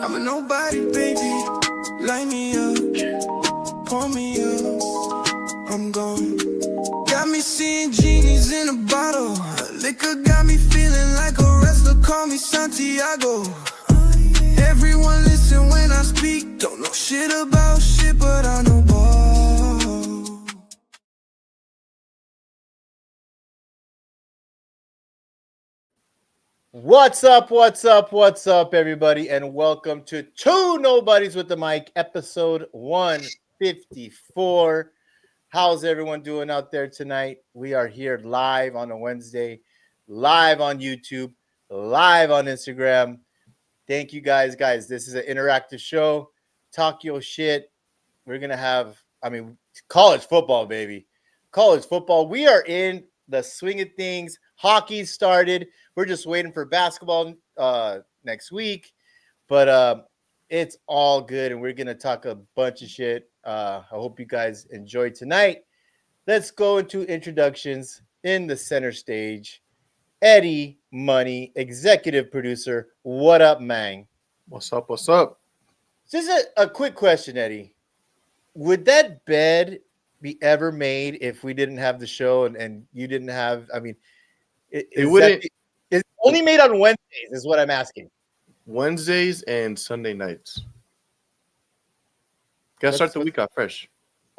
I'm a nobody, baby. Light me up, pour me up. I'm gone. Got me seeing genies in a bottle. Liquor got me feeling like a wrestler. Call me Santiago. Everyone listen when I speak. Don't know shit about shit, but I know ball. What's up, everybody, and welcome to Two Nobodies with the Mic, episode 154. How's everyone doing out there tonight? We are here live on a Wednesday, live on YouTube, live on Instagram. Thank you guys. This is an interactive show. Talk your shit. We're going to have, college football, baby. College football. We are in the swing of things. Hockey started. We're just waiting for basketball next week. But it's all good, and we're going to talk a bunch of shit. I hope you guys enjoy tonight. Let's go into introductions in the center stage. Eddie Money, executive producer. What up, man? What's up? What's up? Just a quick question, Eddie. Would that bed be ever made if we didn't have the show and you didn't have? I mean, it wouldn't. It's only made on Wednesdays, is what I'm asking. Wednesdays and Sunday nights. Gotta start the week off fresh.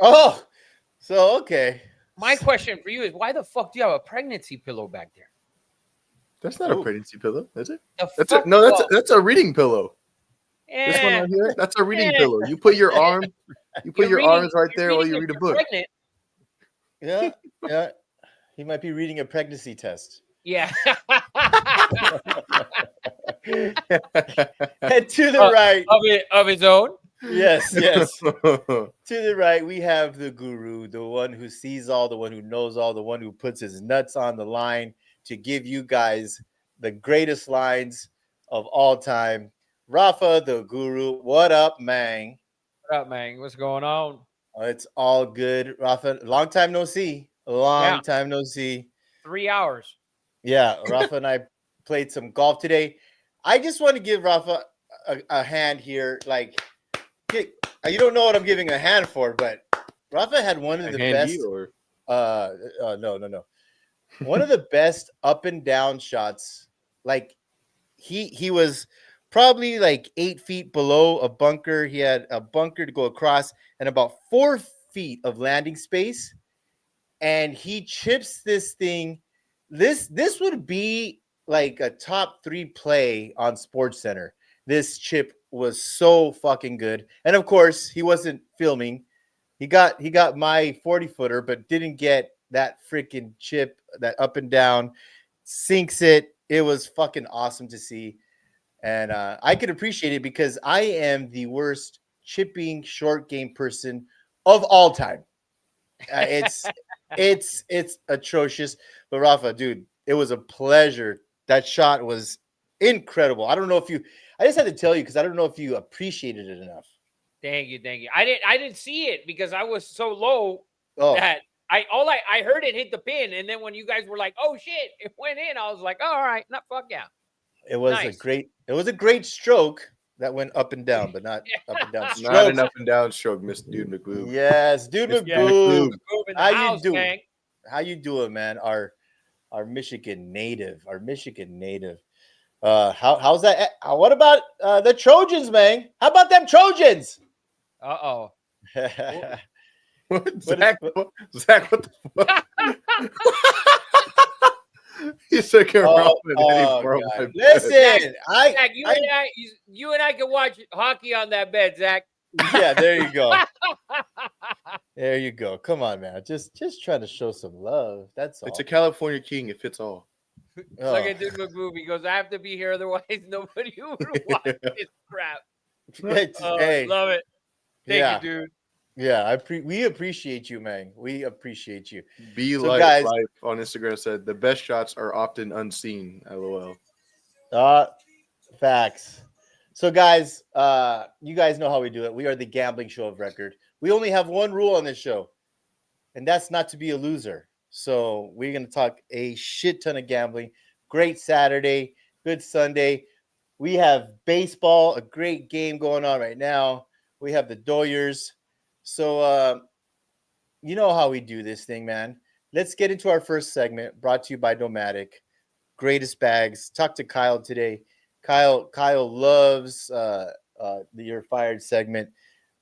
Oh, so okay. My question for you is, why the fuck do you have a pregnancy pillow back there? That's not a pregnancy pillow, is it? That's a reading pillow. This one right here, that's a reading pillow. You put your arms right there while you read a book. Pregnant. Yeah. He might be reading a pregnancy test. Yeah. And to the right of his own. Yes. To the right, we have the guru, the one who sees all, the one who knows all, the one who puts his nuts on the line to give you guys the greatest lines of all time. Rafa, the guru. What up, man? What up, man? What's going on? It's all good. Rafa, long time no see. Time no see. 3 hours. Yeah, Rafa and I played some golf today. I just want to give Rafa a hand here. Like, you don't know what I'm giving a hand for, but Rafa had one of the best. No. One of the best up and down shots. Like, he was probably like 8 feet below a bunker. He had a bunker to go across and about 4 feet of landing space. And he chips this thing. This would be like a top 3 play on SportsCenter. This chip was so fucking good. And of course, he wasn't filming. He got my 40-footer, but didn't get that freaking chip, that up and down, sinks it. It was fucking awesome to see. And I could appreciate it because I am the worst chipping short game person of all time. It's atrocious. But Rafa, dude, it was a pleasure. That shot was incredible. I don't know if I just had to tell you because I don't know if you appreciated it enough. Thank you. I didn't see it because I was so low that I heard it hit the pin, and then when you guys were like, "Oh shit," it went in. I was like, "Oh, all right, not fuck yeah." It was nice. It was a great stroke that went up and down, but not up and down. Not an up and down stroke, Mr. Dude McBoob. Yes, Dude McBoob. How you doing, man? Our Michigan native. How's that? What about the Trojans, man? How about them Trojans? Uh-oh. Zach, what the fuck? He's looking around Listen, Zach, you and I can watch hockey on that bed, Zach. Yeah, there you go. There you go. Come on, man. Just trying to show some love. That's all. It's a California king. It fits all. Look at this movie. He goes, I have to be here, otherwise nobody would watch this crap. Hey, love it. Thank you, dude. Yeah, we appreciate you, man. We appreciate you. Life on Instagram said the best shots are often unseen. LOL. Facts. So, guys, you guys know how we do it. We are the gambling show of record. We only have one rule on this show, and that's not to be a loser. So we're going to talk a shit ton of gambling. Great Saturday, good Sunday. We have baseball, a great game going on right now. We have the Doyers. So, you know how we do this thing, man. Let's get into our first segment, brought to you by Nomadic. Greatest bags. Talk to Kyle today. Kyle loves your fired segment.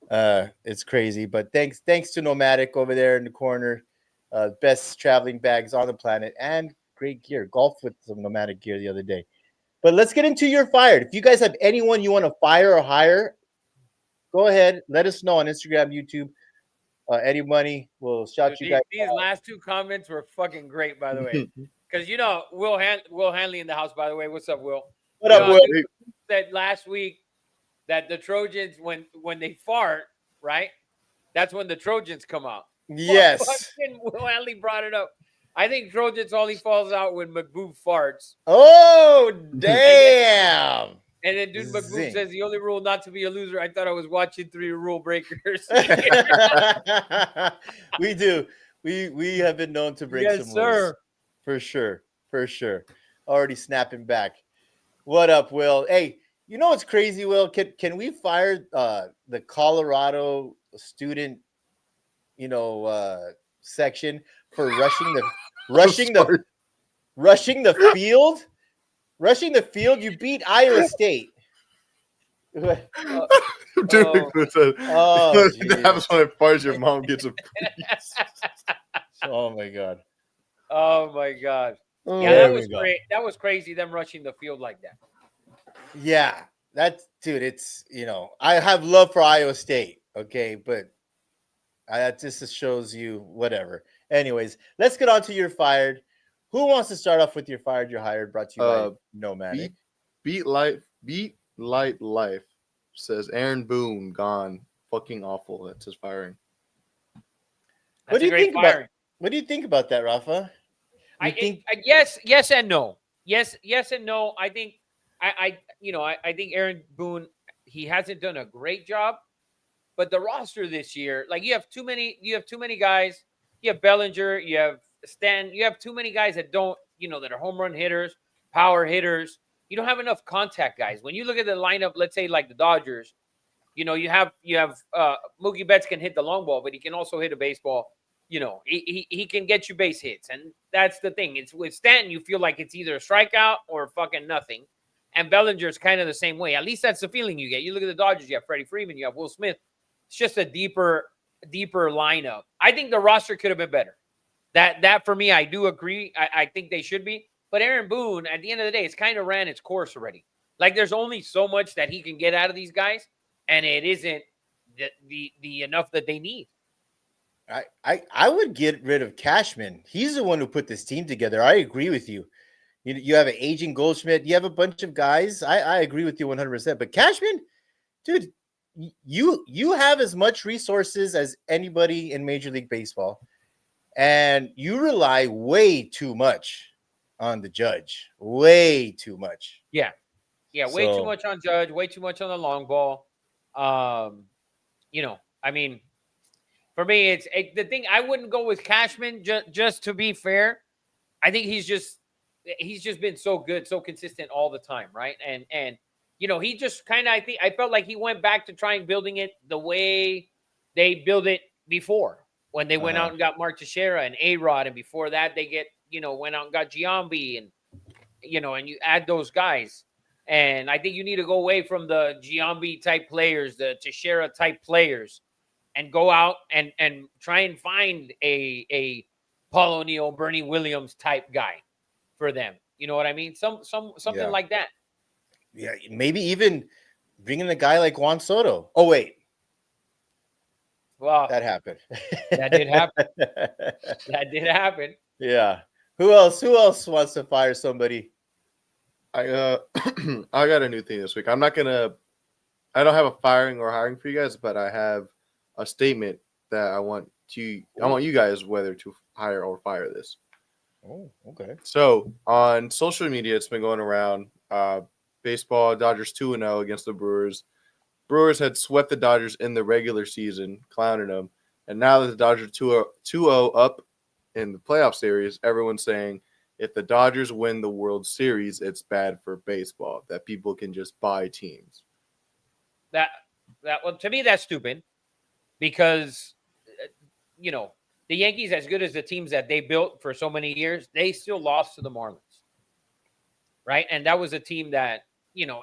It's crazy, but thanks to Nomadic over there in the corner. Best traveling bags on the planet and great gear. Golfed with some Nomadic gear the other day. But let's get into your fired. If you guys have anyone you want to fire or hire, go ahead. Let us know on Instagram, YouTube. Eddie Money will shout you guys. These last two comments were fucking great, by the way. Because Will Hanley in the house, by the way. What's up, Will? What up, Will? Said last week that the Trojans, when they fart, right? That's when the Trojans come out. Yes. Will Hanley brought it up. I think Trojans only falls out when McBoob farts. Oh, damn. And then dude McBoob says the only rule not to be a loser. I thought I was watching 3 Rule Breakers. We do. We have been known to break some rules. For sure. Already snapping back. What up, Will? Hey, you know what's crazy, Will? Can we fire the Colorado student, section for rushing the field? Rushing the field, you beat Iowa State. Dude, that happens when it fires your mom gets a piece. Oh my god. Yeah, that was great. That was crazy, them rushing the field like that. Yeah, that's dude. It's I have love for Iowa State, okay, but that just shows you whatever. Anyways, let's get on to your fired. Who wants to start off with your fired, your hired? Brought to you by Nomadic. Beat Light Life says Aaron Boone gone. Fucking awful. That's his firing. What do you think about? What do you think about that, Rafa? Yes and no. Yes and no. I think I think Aaron Boone, he hasn't done a great job, but the roster this year, like you have too many guys. You have Bellinger, you have Stan, you have too many guys that don't, that are home run hitters, power hitters. You don't have enough contact guys. When you look at the lineup, let's say like the Dodgers, you have Mookie Betts can hit the long ball, but he can also hit a baseball. He can get you base hits, and that's the thing. It's with Stanton, you feel like it's either a strikeout or fucking nothing. And Bellinger's kind of the same way. At least that's the feeling you get. You look at the Dodgers, you have Freddie Freeman, you have Will Smith. It's just a deeper lineup. I think the roster could have been better. That for me, I do agree. I think they should be. But Aaron Boone, at the end of the day, it's kind of ran its course already. Like there's only so much that he can get out of these guys, and it isn't the enough that they need. I would get rid of Cashman. He's the one who put this team together. I agree with you. You have an aging Goldschmidt. You have a bunch of guys. I agree with you 100%. But Cashman, dude, you have as much resources as anybody in Major League Baseball, and you rely way too much on the Judge. Way too much. Yeah, way too much on Judge. Way too much on the long ball. I mean, for me, it's the thing. I wouldn't go with Cashman just to be fair. I think he's just been so good, so consistent all the time, right? And he just kind of, I felt like he went back to trying building it the way they built it before when they went out and got Mark Teixeira and A-Rod, and before that they went out and got Giambi and you add those guys. And I think you need to go away from the Giambi type players, the Teixeira type players, and go out and try and find a Paul O'Neill, Bernie Williams type guy for them. You know what I mean? Something like that. Yeah, maybe even bringing a guy like Juan Soto. Oh, wait. Well, that happened. That did happen. That did happen. Yeah. Who else wants to fire somebody? I got a new thing this week. I don't have a firing or hiring for you guys, but I have a statement that I want you guys whether to hire or fire this. Oh, okay. So on social media, it's been going around. Baseball, Dodgers 2-0 against the Brewers. Brewers had swept the Dodgers in the regular season, clowning them. And now that the Dodgers 2-0 up in the playoff series, everyone's saying if the Dodgers win the World Series, it's bad for baseball that people can just buy teams. That well, to me that's stupid because the Yankees, as good as the teams that they built for so many years, they still lost to the Marlins, right? And that was a team that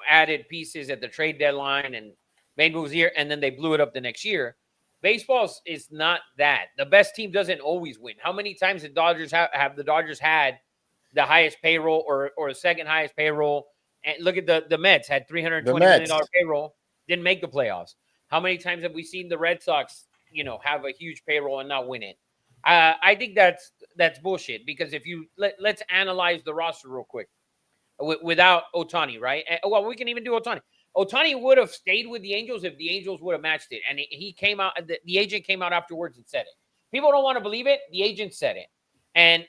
added pieces at the trade deadline and made moves here, and then they blew it up the next year. Baseball is not that. The best team doesn't always win. How many times have the Dodgers had the highest payroll or the second highest payroll? And look at the Mets had $320 million payroll, didn't make the playoffs. How many times have we seen the Red Sox, have a huge payroll and not win it? I think that's bullshit because if you let's analyze the roster real quick without Ohtani, right? Well, we can even do Ohtani. Ohtani would have stayed with the Angels if the Angels would have matched it. And he came out, the agent came out afterwards and said it. People don't want to believe it. The agent said it. And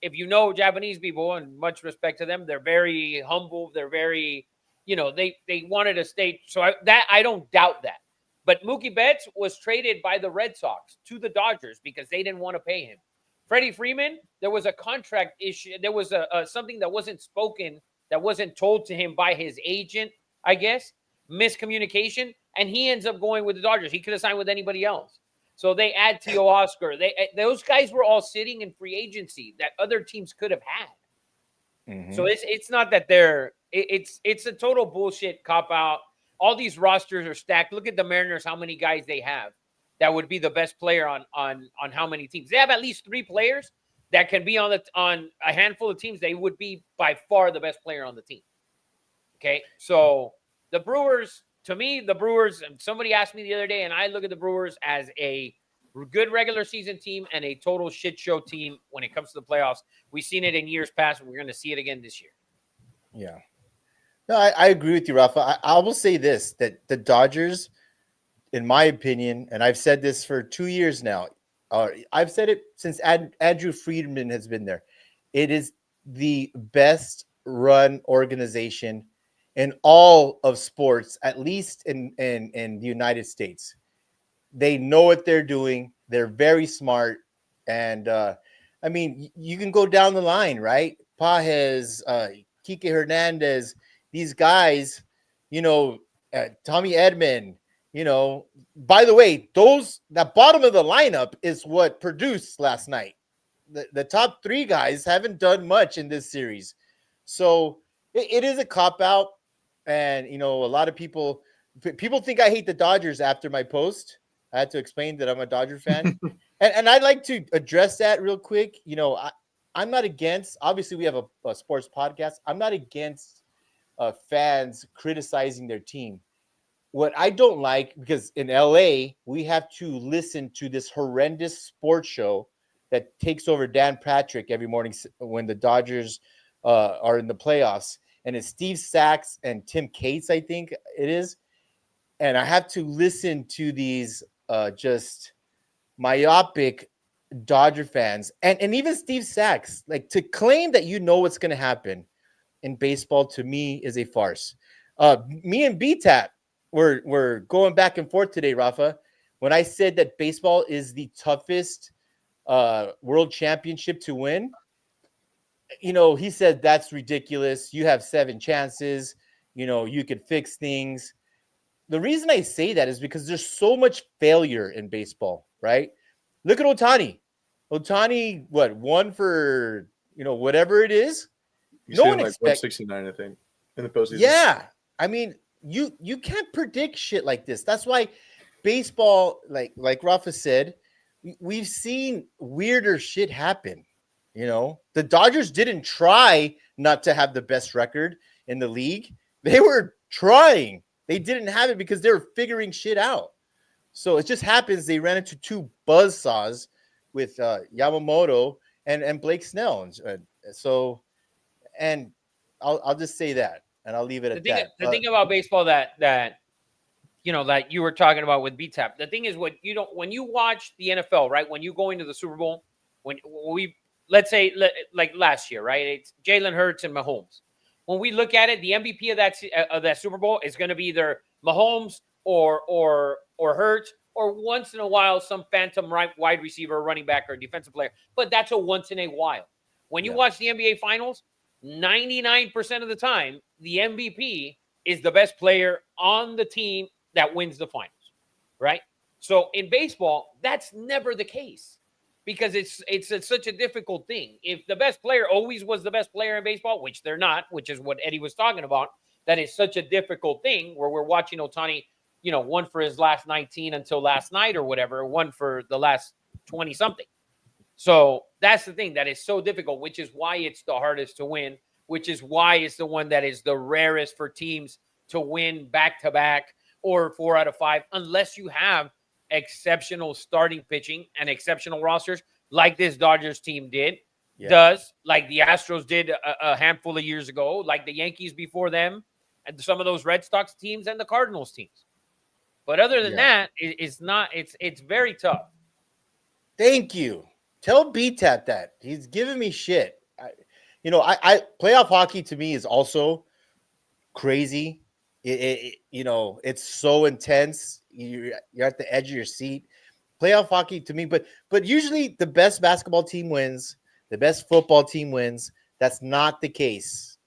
if you know Japanese people, and much respect to them, they're very humble. They're very, they wanted to stay. So I don't doubt that. But Mookie Betts was traded by the Red Sox to the Dodgers because they didn't want to pay him. Freddie Freeman, there was a contract issue. There was something that wasn't spoken, that wasn't told to him by his agent, I guess, miscommunication, and he ends up going with the Dodgers. He could have signed with anybody else. So they add Tio Oscar. Those guys were all sitting in free agency that other teams could have had. Mm-hmm. So it's not that it's a total bullshit cop out. All these rosters are stacked. Look at the Mariners, how many guys they have that would be the best player on how many teams. They have at least 3 players that can be on a handful of teams. They would be by far the best player on the team. Okay, so the Brewers, to me, and somebody asked me the other day, and I look at the Brewers as a good regular season team and a total shit show team when it comes to the playoffs. We've seen it in years past, and we're going to see it again this year. Yeah. No, I agree with you, Rafa. I will say this, that the Dodgers, in my opinion, and I've said this for 2 years now, I've said it since Andrew Friedman has been there. It is the best run organization in all of sports, at least in the United States. They know what they're doing. They're very smart. And, I mean, you can go down the line, right? Pages, Kike Hernandez, these guys, Tommy Edman, by the way, that bottom of the lineup is what produced last night. The top 3 guys haven't done much in this series. So it is a cop-out. And, a lot of people think I hate the Dodgers after my post. I had to explain that I'm a Dodger fan. and I'd like to address that real quick. I'm not against, obviously we have a sports podcast. I'm not against fans criticizing their team. What I don't like, because in LA, we have to listen to this horrendous sports show that takes over Dan Patrick every morning when the Dodgers are in the playoffs. And it's Steve Sachs and Tim Cates, I think it is. And I have to listen to these just myopic Dodger fans. And even Steve Sachs, like, to claim that what's going to happen in baseball, to me, is a farce. Me and BTAP were going back and forth today, Rafa, when I said that baseball is the toughest world championship to win. He said, that's ridiculous. You have 7 chances. You could fix things. The reason I say that is because there's so much failure in baseball, right? Look at Ohtani. Ohtani, won for, whatever it is. No one expects 169, I think, in the postseason. Yeah. I mean, you can't predict shit like this. That's why baseball, like Rafa said, we've seen weirder shit happen. The Dodgers didn't try not to have the best record in the league. They were trying. They didn't have it because they were figuring shit out. So it just happens they ran into 2 buzzsaws with Yamamoto and Blake Snell. And I'll just say that, and I'll leave it at that. The thing about baseball that you were talking about with BTAP, the thing is when you watch the NFL, right? When you go into the Super Bowl, when we let's say like last year, right? It's Jalen Hurts and Mahomes. When we look at it, the MVP of that Super Bowl is going to be either Mahomes or Hurts, or once in a while some phantom wide receiver, running back, or defensive player. But that's a once in a while. When you Yeah. watch the NBA Finals, 99% of the time, the MVP is the best player on the team that wins the finals, right? So in baseball, that's never the case because it's such a difficult thing. If the best player always was the best player in baseball, which they're not, which is what Eddie was talking about, that is such a difficult thing where we're watching Ohtani, one for his last 19 until last night or whatever, one for the last 20 something. So that's the thing that is so difficult, which is why it's the hardest to win, which is why it's the one that is the rarest for teams to win back to back or 4 out of 5, unless you have exceptional starting pitching and exceptional rosters like this Dodgers team does, like the Astros did a handful of years ago, like the Yankees before them, and some of those Red Sox teams and the Cardinals teams. But other than that, it's not. It's very tough. Thank you. Tell BTAT that. He's giving me shit. I playoff hockey to me is also crazy. It's so intense. You're at the edge of your seat. Playoff hockey to me, but usually the best basketball team wins. The best football team wins. That's not the case.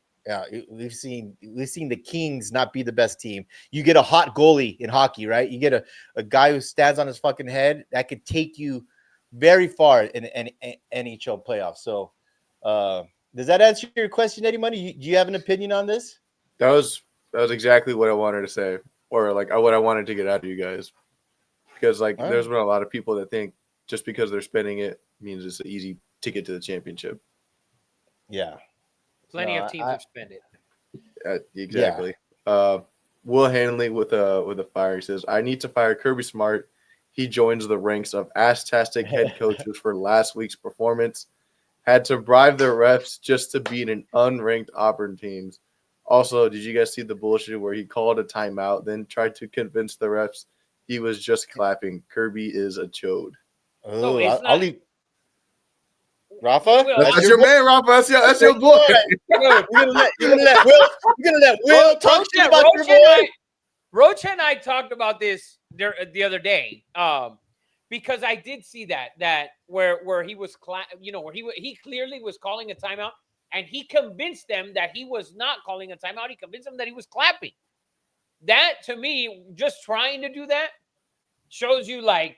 We've seen the Kings not be the best team. You get a hot goalie in hockey, right? You get a guy who stands on his fucking head that could take you very far in NHL playoffs. So, does that answer your question, Eddie Money? Do you have an opinion on this? That was exactly what I wanted to say, or like what I wanted to get out of you guys, because there's been a lot of people that think just because they're spending it means it's an easy ticket to the championship. Yeah, plenty of teams have spent it. Exactly. Yeah. Will Hanley with a fire. He says, "I need to fire Kirby Smart. He joins the ranks of ass-tastic head coaches for last week's performance. Had to bribe the refs just to beat an unranked Auburn teams. Also, did you guys see the bullshit where he called a timeout, then tried to convince the refs he was just clapping? Kirby is a chode." Oh, I'll leave. Rafa, that's your man, Rafa. That's your boy. You're gonna let Will talk shit about your boy. Roach and I talked about this the other day, because I did see that where he was, where he clearly was calling a timeout, and he convinced them that he was not calling a timeout. He convinced them that he was clapping. That, to me, just trying to do that shows you that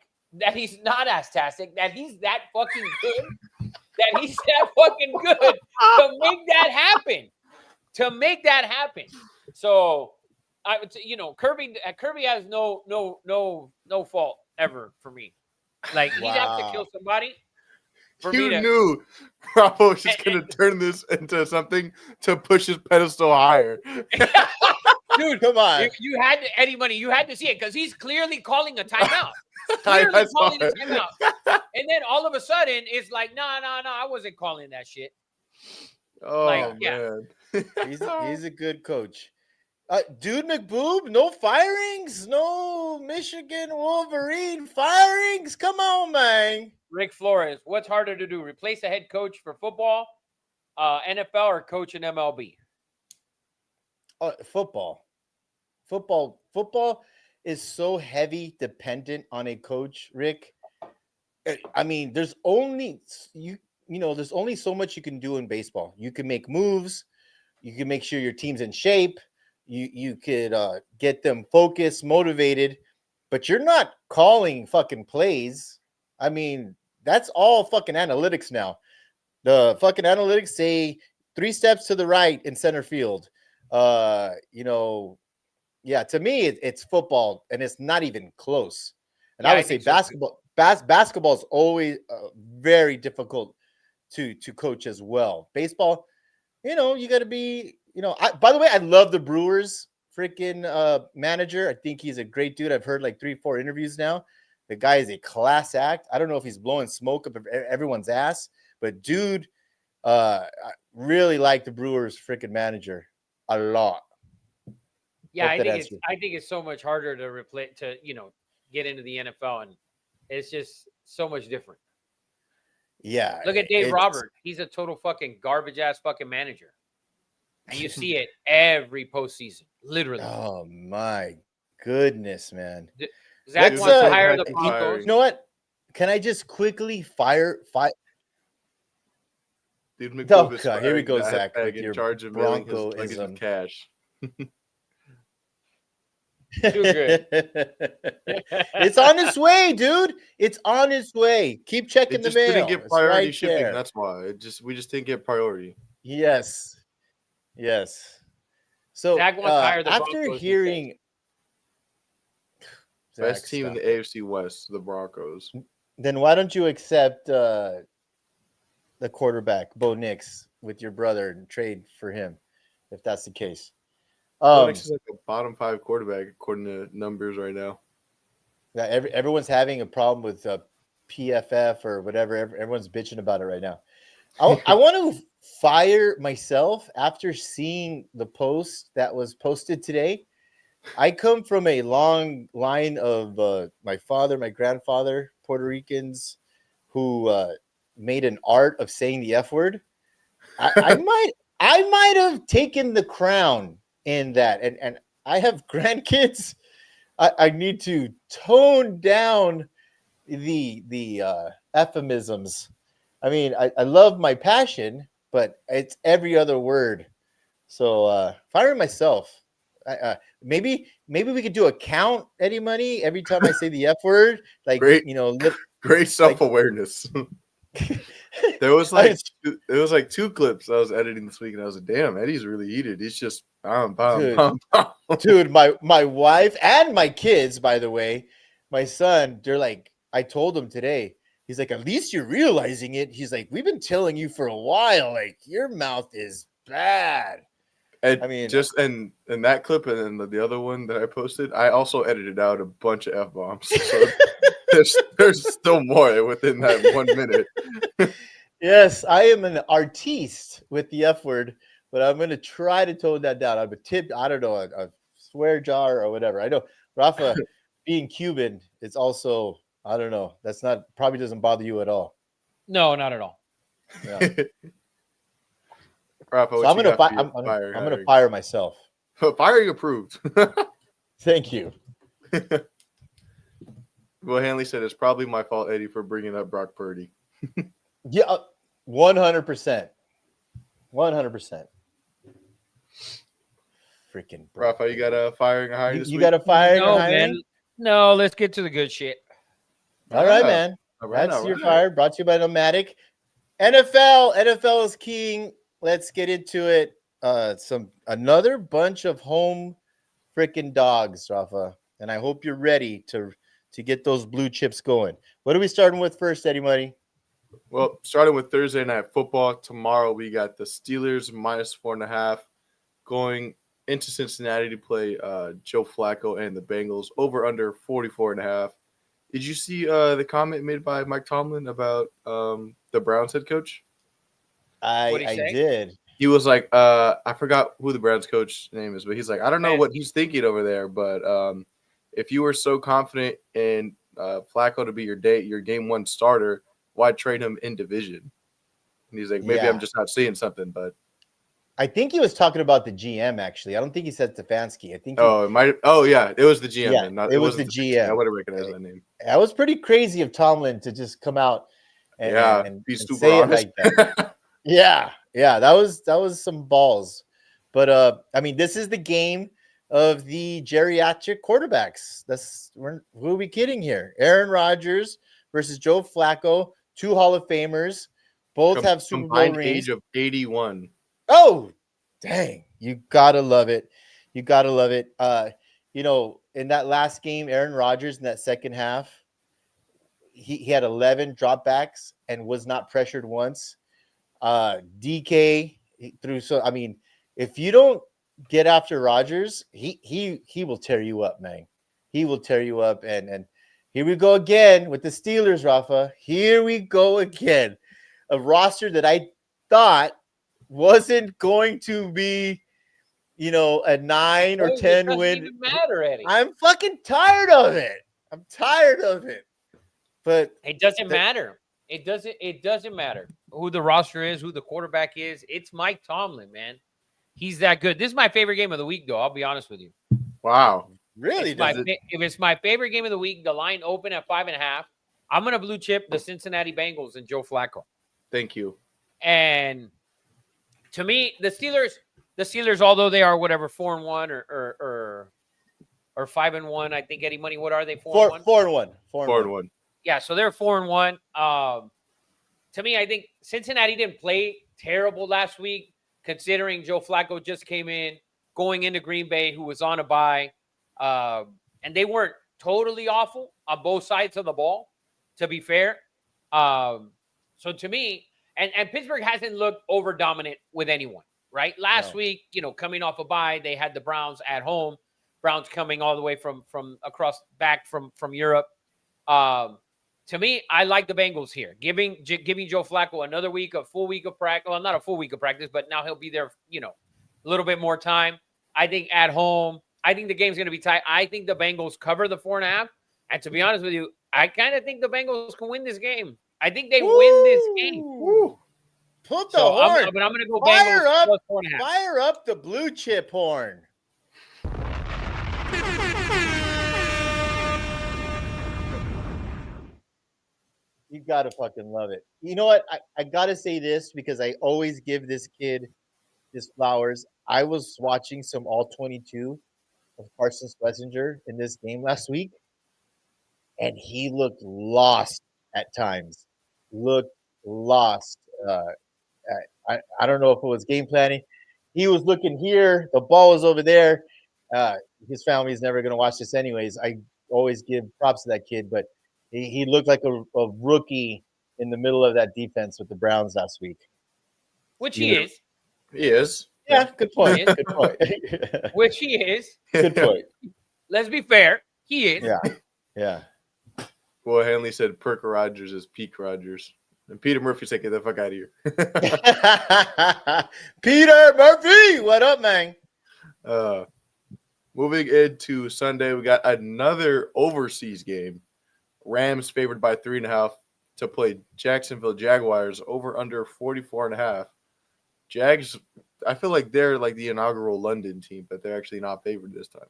he's not ass-tastic, that he's that fucking good, that he's that fucking good to make that happen. So, Kirby has no fault ever for me. Like, he'd have to kill somebody. You knew Rafa was just going to turn this into something to push his pedestal higher. Dude, come on. You had to, Eddie Money, you had to see it because he's clearly calling a timeout. I And then all of a sudden, it's like, no, I wasn't calling that shit. Oh, man. He's a good coach. Dude McBoob, no firings? No Michigan Wolverine firings? Come on, man. Rick Flores, what's harder to do? Replace a head coach for football, NFL, or coach in MLB? Football. Football is so heavy dependent on a coach, Rick. I mean, there's only there's only so much you can do in baseball. You can make moves, you can make sure your team's in shape, you could get them focused, motivated, but you're not calling fucking plays. I mean, that's all fucking analytics now. The fucking analytics say 3 steps to the right in center field. To me, it's football, and it's not even close. And I would say basketball. Basketball is always very difficult to coach as well. Baseball, you got to be. By the way, I love the Brewers freaking manager. I think he's a great dude. I've heard like 3-4 interviews now. The guy is a class act. I don't know if he's blowing smoke up everyone's ass, but dude, I really like the Brewers freaking manager a lot. Yeah, I think it's so much harder to get into the NFL, and it's just so much different. Yeah. Look at Dave Roberts. He's a total fucking garbage ass fucking manager. And you see it every postseason, literally. Oh my goodness, man. Zach wants to hire the Broncos. You know what? Can I just quickly fire? Dude, McCoy Oh, was God, here we swearing go, in a Zach, bag with in your charge of mailing his luggage Broncoism. with cash. Too good. It's on its way, dude. It's on its way. Keep checking It the just didn't mail. get It's priority right shipping. there. That's why. We just didn't get priority. Yes. Yes. So Zach wants to hire the after Broncos, he hearing Best Zach, team in stop the it. AFC West, the Broncos. Then why don't you accept the quarterback, Bo Nix, with your brother and trade for him, if that's the case? Bo Nix is like a bottom 5 quarterback according to numbers right now. Yeah, everyone's having a problem with PFF or whatever. Everyone's bitching about it right now. I want to fire myself after seeing the post that was posted today. I come from a long line of my father, my grandfather, Puerto Ricans, who made an art of saying the F word. I might have taken the crown in that, and I have grandkids. I need to tone down the euphemisms. I mean, I love my passion, but it's every other word. So firing myself. Maybe we could do a count, Eddie Money, every time I say the F word. Like, Great. you know, Great self-awareness. There was like 2 clips I was editing this week, and I was like, "Damn, Eddie's really heated. He's just dude, my wife and my kids, by the way, my son, they're like, I told him today. He's like, at least you're realizing it. He's like, we've been telling you for a while. Like, your mouth is bad. And I mean, just and that clip and then the other one that I posted, I also edited out a bunch of F-bombs. So there's still more within that 1 minute. Yes, I am an artiste with the F word, but I'm going to try to tone that down. I'm a tip, I don't know, a swear jar or whatever. I know Rafa, being Cuban, it's also, I don't know, that's not, probably doesn't bother you at all. No, not at all. Yeah. Rafa, So I'm going to fire myself. Firing approved. Thank you. Well, Hanley said it's probably my fault, Eddie, for bringing up Brock Purdy. Yeah, 100%. 100%. Freaking Rafa, you got a firing or hiring this you week? got a firing No, or hiring? man. No, let's get to the good shit. All right, man. That's your fire. Brought to you by Nomadic. NFL is king. Let's get into it. Another bunch of home freaking dogs, Rafa. And I hope you're ready to get those blue chips going. What are we starting with first, Eddie Money? Well, starting with Thursday Night Football, tomorrow we got the Steelers -4.5 going into Cincinnati to play Joe Flacco and the Bengals over under 44.5. Did you see the comment made by Mike Tomlin about the Browns head coach? I did. He was like, I forgot who the Browns coach name is, but he's like, I don't know what he's thinking over there, but if you were so confident in Flacco to be your game 1 starter, why trade him in division? And he's like, maybe I'm just not seeing something, but I think he was talking about the GM, actually. I don't think he said Stefanski. I think it might. Oh, yeah, it was the GM. Yeah, it was the GM. I would have recognized that name. That was pretty crazy of Tomlin to just come out and be super say honest. it like that. Yeah, that was some balls. But I mean, this is the game of the geriatric quarterbacks. Who are we kidding here? Aaron Rodgers versus Joe Flacco, 2 Hall of Famers, both have Super Bowl rings. Age of 81. Oh, dang. You gotta love it. You gotta love it. In that last game, Aaron Rodgers in that second half, he had 11 dropbacks and was not pressured once. DK threw if you don't get after Rodgers, he will tear you up, man. He will tear you up. And here we go again with the Steelers, Rafa. Here we go again. A roster that I thought wasn't going to be, a 9 or 10 win. It doesn't matter, Eddie. I'm fucking tired of it. I'm tired of it. But it doesn't matter. It doesn't matter who the roster is, who the quarterback is. It's Mike Tomlin, man. He's that good. This is my favorite game of the week, though. I'll be honest with you. Wow. Really? If it's my favorite game of the week, the line open at 5.5. I'm going to blue chip the Cincinnati Bengals and Joe Flacco. Thank you. And to me, the Steelers, although they are whatever 4-1 or 5-1, I think Eddie Money. What are they? 4-1. 4-1. 4-1. Yeah, so they're 4-1. To me, I think Cincinnati didn't play terrible last week, considering Joe Flacco just came in, going into Green Bay, who was on a bye, and they weren't totally awful on both sides of the ball, to be fair. So to me, and Pittsburgh hasn't looked over dominant with anyone, right? Last week, coming off a bye, they had the Browns at home. Browns coming all the way from across back from Europe. To me, I like the Bengals here, giving Joe Flacco another week, a full week of practice. Well, not a full week of practice, but now he'll be there, a little bit more time. I think at home, I think the game's going to be tight. I think the Bengals cover the 4.5. And to be honest with you, I kind of think the Bengals can win this game. I think they win this game. Woo. Put the So horn. but I'm going to go Fire Bengals up, plus 4.5. fire up the blue chip horn. You gotta fucking love it. You know what? I gotta say this because I always give this kid his flowers. I was watching some all 22 of Carson Schlesinger in this game last week, and he looked lost at times. Looked lost. I don't know if it was game planning. He was looking here. The ball was over there. His family is never going to watch this anyways. I always give props to that kid, but he looked like a rookie in the middle of that defense with the Browns last week. Which he is. He is. Yeah, good point. He is. Good point. Which he is. Good point. Let's be fair. He is. Yeah. Yeah. Well, Hanley said Perk Rogers is Peak Rogers. And Peter Murphy said, get the fuck out of here. Peter Murphy, what up, man? Moving into Sunday, we got another overseas game. Rams favored by 3.5 to play Jacksonville Jaguars over under 44.5. Jags, I feel like they're like the inaugural London team, but they're actually not favored this time.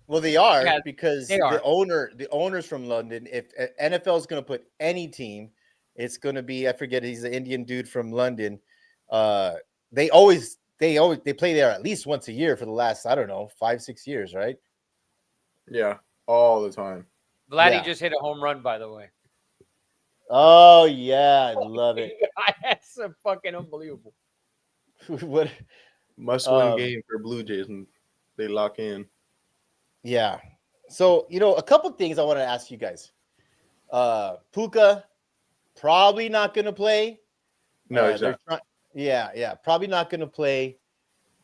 Well, they are because they are. the owner's from London. If NFL is going to put any team, it's going to be, I forget, he's an Indian dude from London. They play there at least once a year for the last, I don't know, 5-6 years, right? Yeah, all the time. Vladdy just hit a home run, by the way. Oh yeah, I love it. That's so fucking unbelievable. What Must-win game for Blue Jays, and they lock in. Yeah. So, a couple things I want to ask you guys. Puka, probably not going to play. No, exactly. Probably not going to play.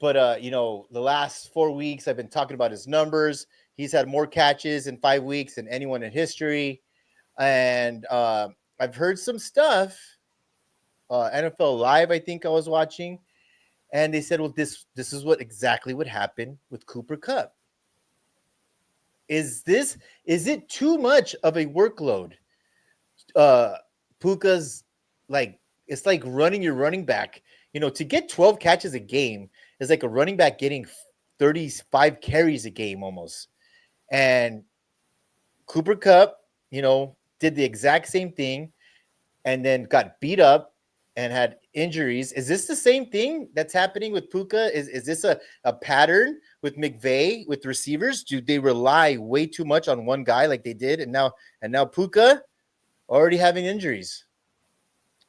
But, the last 4 weeks, I've been talking about his numbers. He's had more catches in 5 weeks than anyone in history. And I've heard some stuff. NFL Live, I think I was watching. And they said, well, this is exactly what happened with Cooper Kupp. Is it too much of a workload? Puka's it's like running your running back. To get 12 catches a game is like a running back getting 35 carries a game almost. And Cooper Kupp, did the exact same thing and then got beat up and had injuries. Is this the same thing that's happening with Puka? Is this a pattern with McVay with receivers? Do they rely way too much on one guy like they did? And now Puka already having injuries.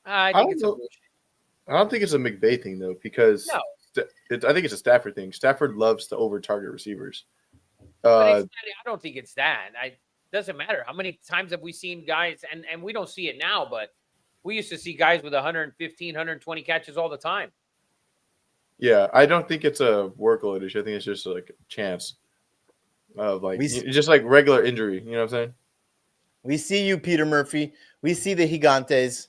I don't think it's a McVay thing though, because I think it's a Stafford thing. Stafford loves to over-target receivers. I don't think it's that. Doesn't matter. How many times have we seen guys, and we don't see it now, but we used to see guys with 115, 120 catches all the time. Yeah, I don't think it's a workload issue. I think it's just like a chance of just like regular injury. You know what I'm saying? We see you, Peter Murphy. We see the Gigantes.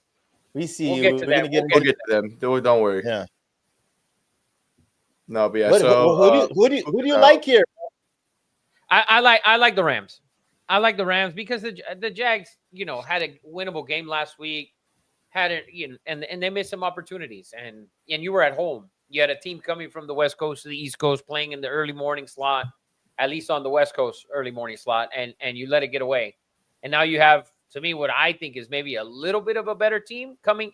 We see you. We'll get to them. Don't worry. Yeah. No, but yeah. Who do you like here? I like the Rams. I like the Rams because the Jags, had a winnable game last week. Had it, and they missed some opportunities. And you were at home. You had a team coming from the West Coast to the East Coast playing in the early morning slot, at least on the West Coast early morning slot, and you let it get away. And now you have, to me, what I think is maybe a little bit of a better team coming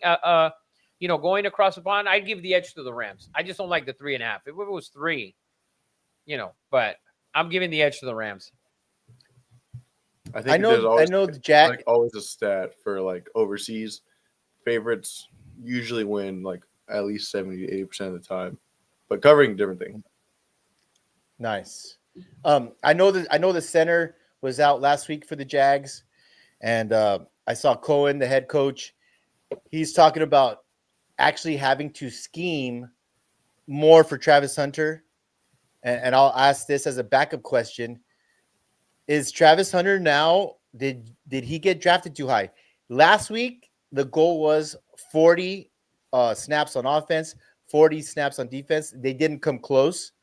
going across the pond, I'd give the edge to the Rams. I just don't like the 3.5. If it was 3, but I'm giving the edge to the Rams. I think I know the Jack. like always a stat for like overseas favorites usually win like at least 70 to 80% of the time, but covering different things. Nice. I know the center was out last week for the Jags, and I saw Cohen, the head coach. He's talking about actually having to scheme more for Travis Hunter, and I'll ask this as a backup question: is Travis Hunter now? Did he get drafted too high? Last week, the goal was 40 snaps on offense, 40 snaps on defense. They didn't come close.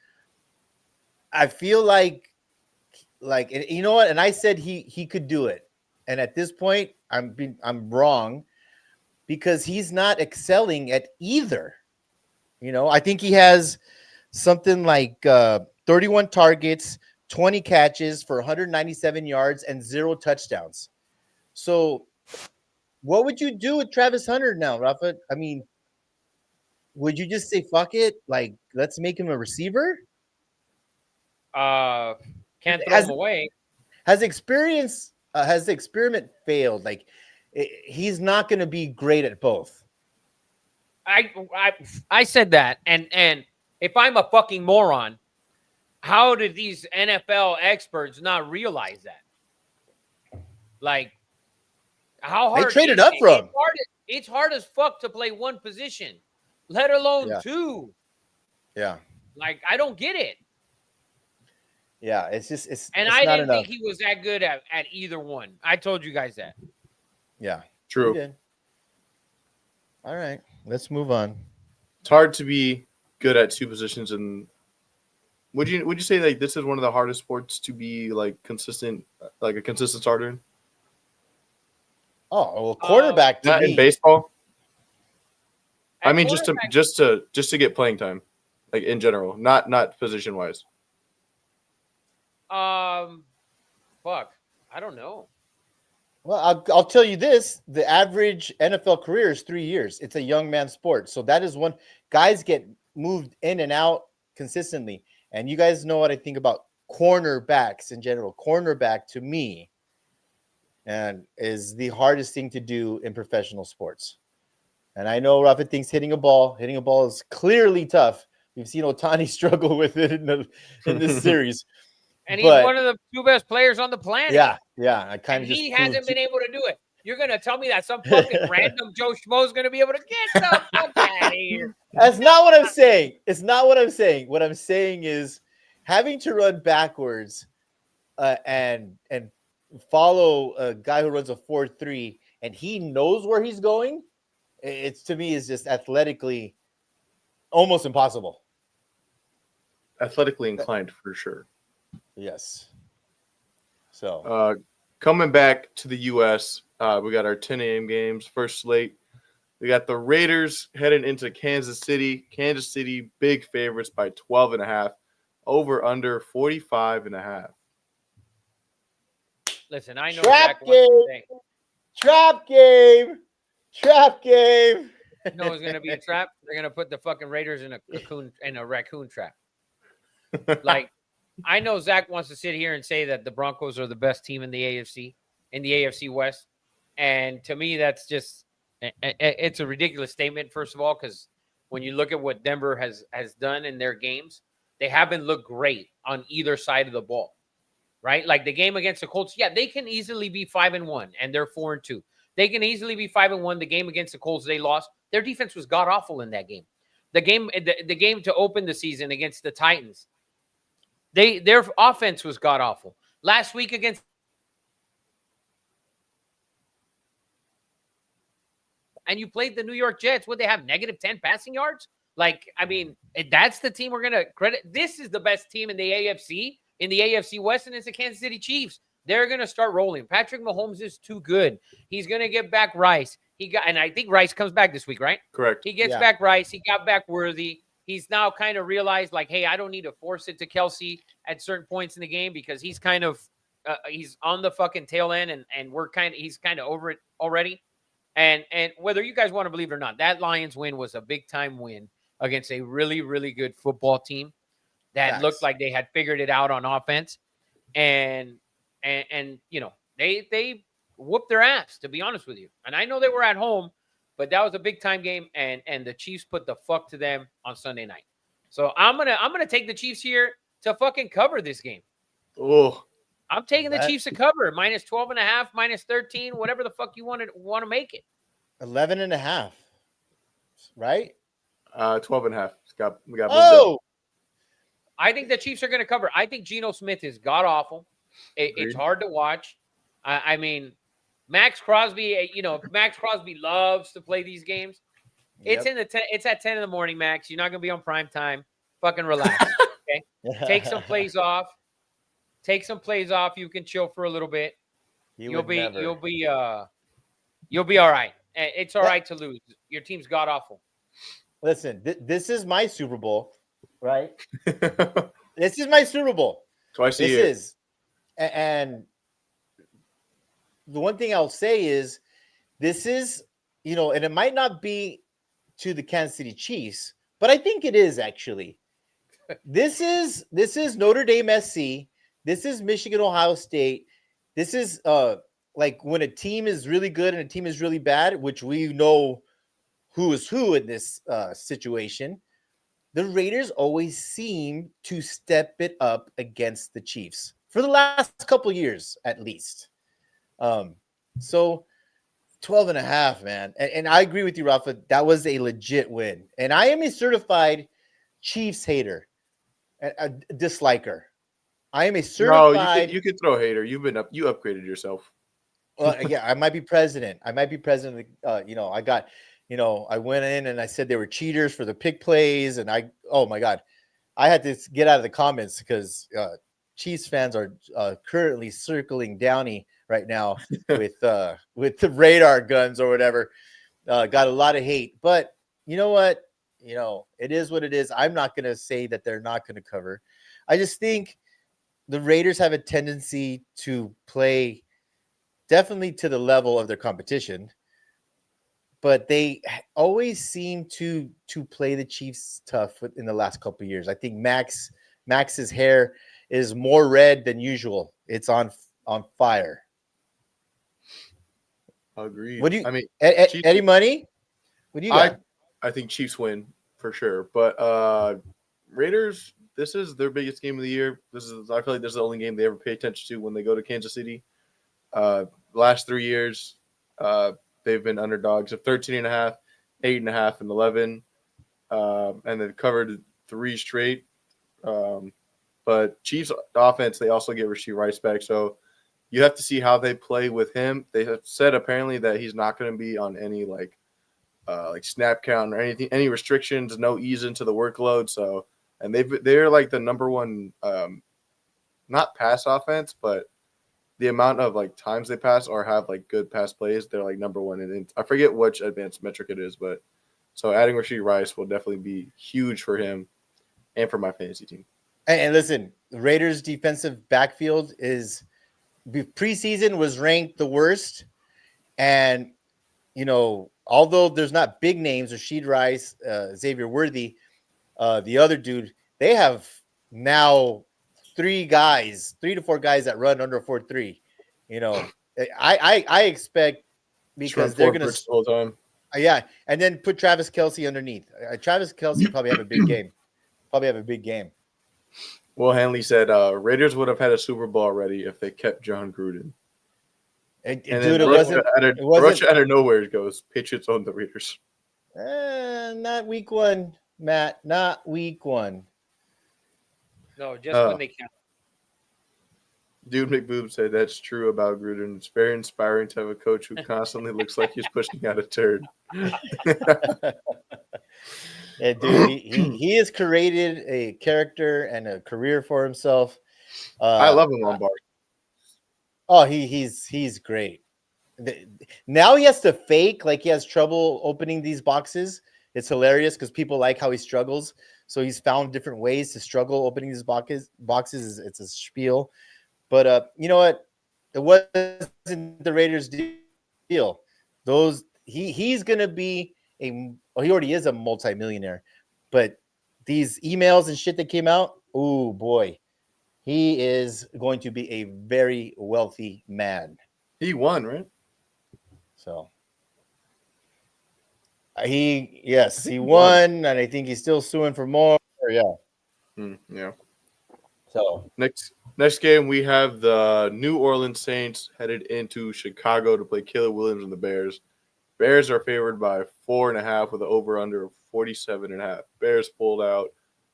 I feel like, and you know what? And I said he could do it. And at this point, I'm wrong because he's not excelling at either. I think he has something like 31 targets, 20 catches for 197 yards and 0 touchdowns. So what would you do with Travis Hunter now, Rafa? I mean, would you just say, fuck it? Like, let's make him a receiver? Can't throw him away. Has the experiment failed? Like, he's not going to be great at both. I said that, and if I'm a fucking moron, how did these NFL experts not realize that? Like, how hard they traded up for him? It's hard as fuck to play one position, let alone 2. Yeah. Like, I don't get it. Yeah, it's And it's I not didn't enough. think he was that good at either one. I told you guys that. Yeah, True. did. All right, let's move on. It's hard to be good at 2 positions, and would you say like this is one of the hardest sports to be like consistent, like a consistent starter in? Oh, well, quarterback to Not me. in baseball. I At mean, quarterback- just to get playing time, like in general, not position wise. fuck, I don't know. Well, I'll tell you this: the average NFL career is 3 years. It's a young man's sport, so that is one. Guys get moved in and out consistently, and you guys know what I think about cornerbacks in general. Cornerback to me, and is the hardest thing to do in professional sports. And I know Rafa thinks hitting a ball is clearly tough. We've seen Ohtani struggle with it in this series. And he's one of the 2 best players on the planet. Yeah. I kind And of just he hasn't been able to do it. You're gonna tell me that some fucking random Joe Schmo is gonna be able to get the fuck out of here? That's not what I'm saying. It's not what I'm saying. What I'm saying is having to run backwards and follow a guy who runs a 4.3 and he knows where he's going. It's to me is just athletically almost impossible. Athletically inclined for sure. Yes. So coming back to the U.S., we got our 10 a.m. games, first slate. We got the Raiders heading into Kansas City. Kansas City, big favorites by 12.5. Over under 45.5. Listen, I know Trap Zach wants to say, Trap game. you know it's gonna be a trap. They're gonna put the fucking Raiders in a raccoon trap. Like, I know Zach wants to sit here and say that the Broncos are the best team in the AFC West, and to me, that's just it's a ridiculous statement. First of all, because when you look at what Denver has done in their games, they haven't looked great on either side of the ball, right? Like the game against the Colts, yeah, they can easily be 5-1, and they're 4-2. They can easily be 5-1. The game against the Colts, they lost. Their defense was god awful in that game. The game to open the season against the Titans, their offense was god awful. Last week against, and you played the New York Jets. Would they have -10 passing yards? Like, I mean, that's the team we're gonna credit. This is the best team in the AFC West, and it's the Kansas City Chiefs. They're going to start rolling. Patrick Mahomes is too good. He's going to get back Rice. And I think Rice comes back this week, right? Correct. He gets back Rice. He got back Worthy. He's now kind of realized, like, hey, I don't need to force it to Kelsey at certain points in the game because he's kind of he's on the fucking tail end, and he's kind of over it already. And whether you guys want to believe it or not, that Lions win was a big time win against a really, really good football team that looked Facts. like they had figured it out on offense. And you know, they whooped their ass, to be honest with you. And I know they were at home, but that was a big time game, and the Chiefs put the fuck to them on Sunday night. So I'm gonna take the Chiefs here to fucking cover this game. Oh, I'm taking the That- Chiefs to cover minus 12.5, minus 13, whatever the fuck you want to make it. 11 and a half. Right? 12 and a half. We got moved up. Oh, I think the Chiefs are going to cover. I think Geno Smith is god awful. It's Agreed. hard to watch. I mean, Max Crosby. You know, Max Crosby loves to play these games. It's Yep. it's at 10 in the morning, Max. You're not going to be on prime time. Fucking relax. Take some plays off. Take some plays off. You can chill for a little bit. You'll be all right. It's all right to lose. Your team's god awful. Listen, this is my Super Bowl, right? This is my Super Bowl. Twice a This year. is, and the one thing I'll say is, this is, you know, and it might not be to the Kansas City Chiefs, but I think it is actually. This is Notre Dame SC. This is Michigan, Ohio State. This is like when a team is really good and a team is really bad, which we know who is who in this situation. The Raiders always seem to step it up against the Chiefs for the last couple years, at least. So 12 and a half, man. And I agree with you, Rafa. That was a legit win. And I am a certified Chiefs hater, a disliker. I am a No, certified. you could throw hater. You upgraded yourself. Well, yeah, I might be president. You know, I went in and I said they were cheaters for the pick plays, and oh my god, I had to get out of the comments because Chiefs fans are currently circling Downey right now with the radar guns or whatever. Got a lot of hate, but you know what? You know, it is what it is. I'm not going to say that they're not going to cover. I just think the Raiders have a tendency to play definitely to the level of their competition, but they always seem to play the Chiefs tough in the last couple of years. I think Max's hair is more red than usual. It's on fire. Agreed. What do you? I mean, Chiefs- Eddie Money? What do you got? I think Chiefs win for sure. But Raiders, this is their biggest game of the year. I feel like this is the only game they ever pay attention to when they go to Kansas City. Last 3 years, they've been underdogs of 13.5, 8.5, and 11. And they've covered 3 straight. But Chiefs offense, they also get Rashee Rice back. So you have to see how they play with him. They have said apparently that he's not going to be on any like snap count or anything, any restrictions, no ease into the workload. So, and they're like the number one, not pass offense, but the amount of like times they pass or have like good pass plays, they're like number one. And I forget which advanced metric it is, but so adding Rashee Rice will definitely be huge for him and for my fantasy team. And listen, the Raiders' defensive backfield is preseason was ranked the worst, and you know, although there's not big names, Rashee Rice, Xavier Worthy, the other dude, they have now 3 to 4 guys that run under 4.3. You know, I expect because they're going to the whole time. Yeah, and then put Travis Kelce underneath. Travis Kelce probably have a big game. Will Hanley said Raiders would have had a Super Bowl already if they kept John Gruden. And And dude, then it wasn't Russia out of nowhere goes, Patriots own the Raiders. not week 1, Matt. Not week 1. No, just when they count. Dude McBoob said that's true about Gruden. It's very inspiring to have a coach who constantly looks like he's pushing out a turd. Yeah, dude, he has created a character and a career for himself. I love him on bar. Oh, he's great. Now he has to fake like he has trouble opening these boxes. It's hilarious because people like how he struggles. So he's found different ways to struggle opening these boxes. It's a spiel. But you know what? It wasn't the Raiders' deal. he's gonna be he already is a multimillionaire, but these emails and shit that came out, oh boy, he is going to be a very wealthy man. He won, right? So he won, and I think he's still suing for more. Yeah. Yeah. So Next game, we have the New Orleans Saints headed into Chicago to play Caleb Williams and the Bears. Bears are favored by 4.5 with an over/under of 47.5. Bears pulled out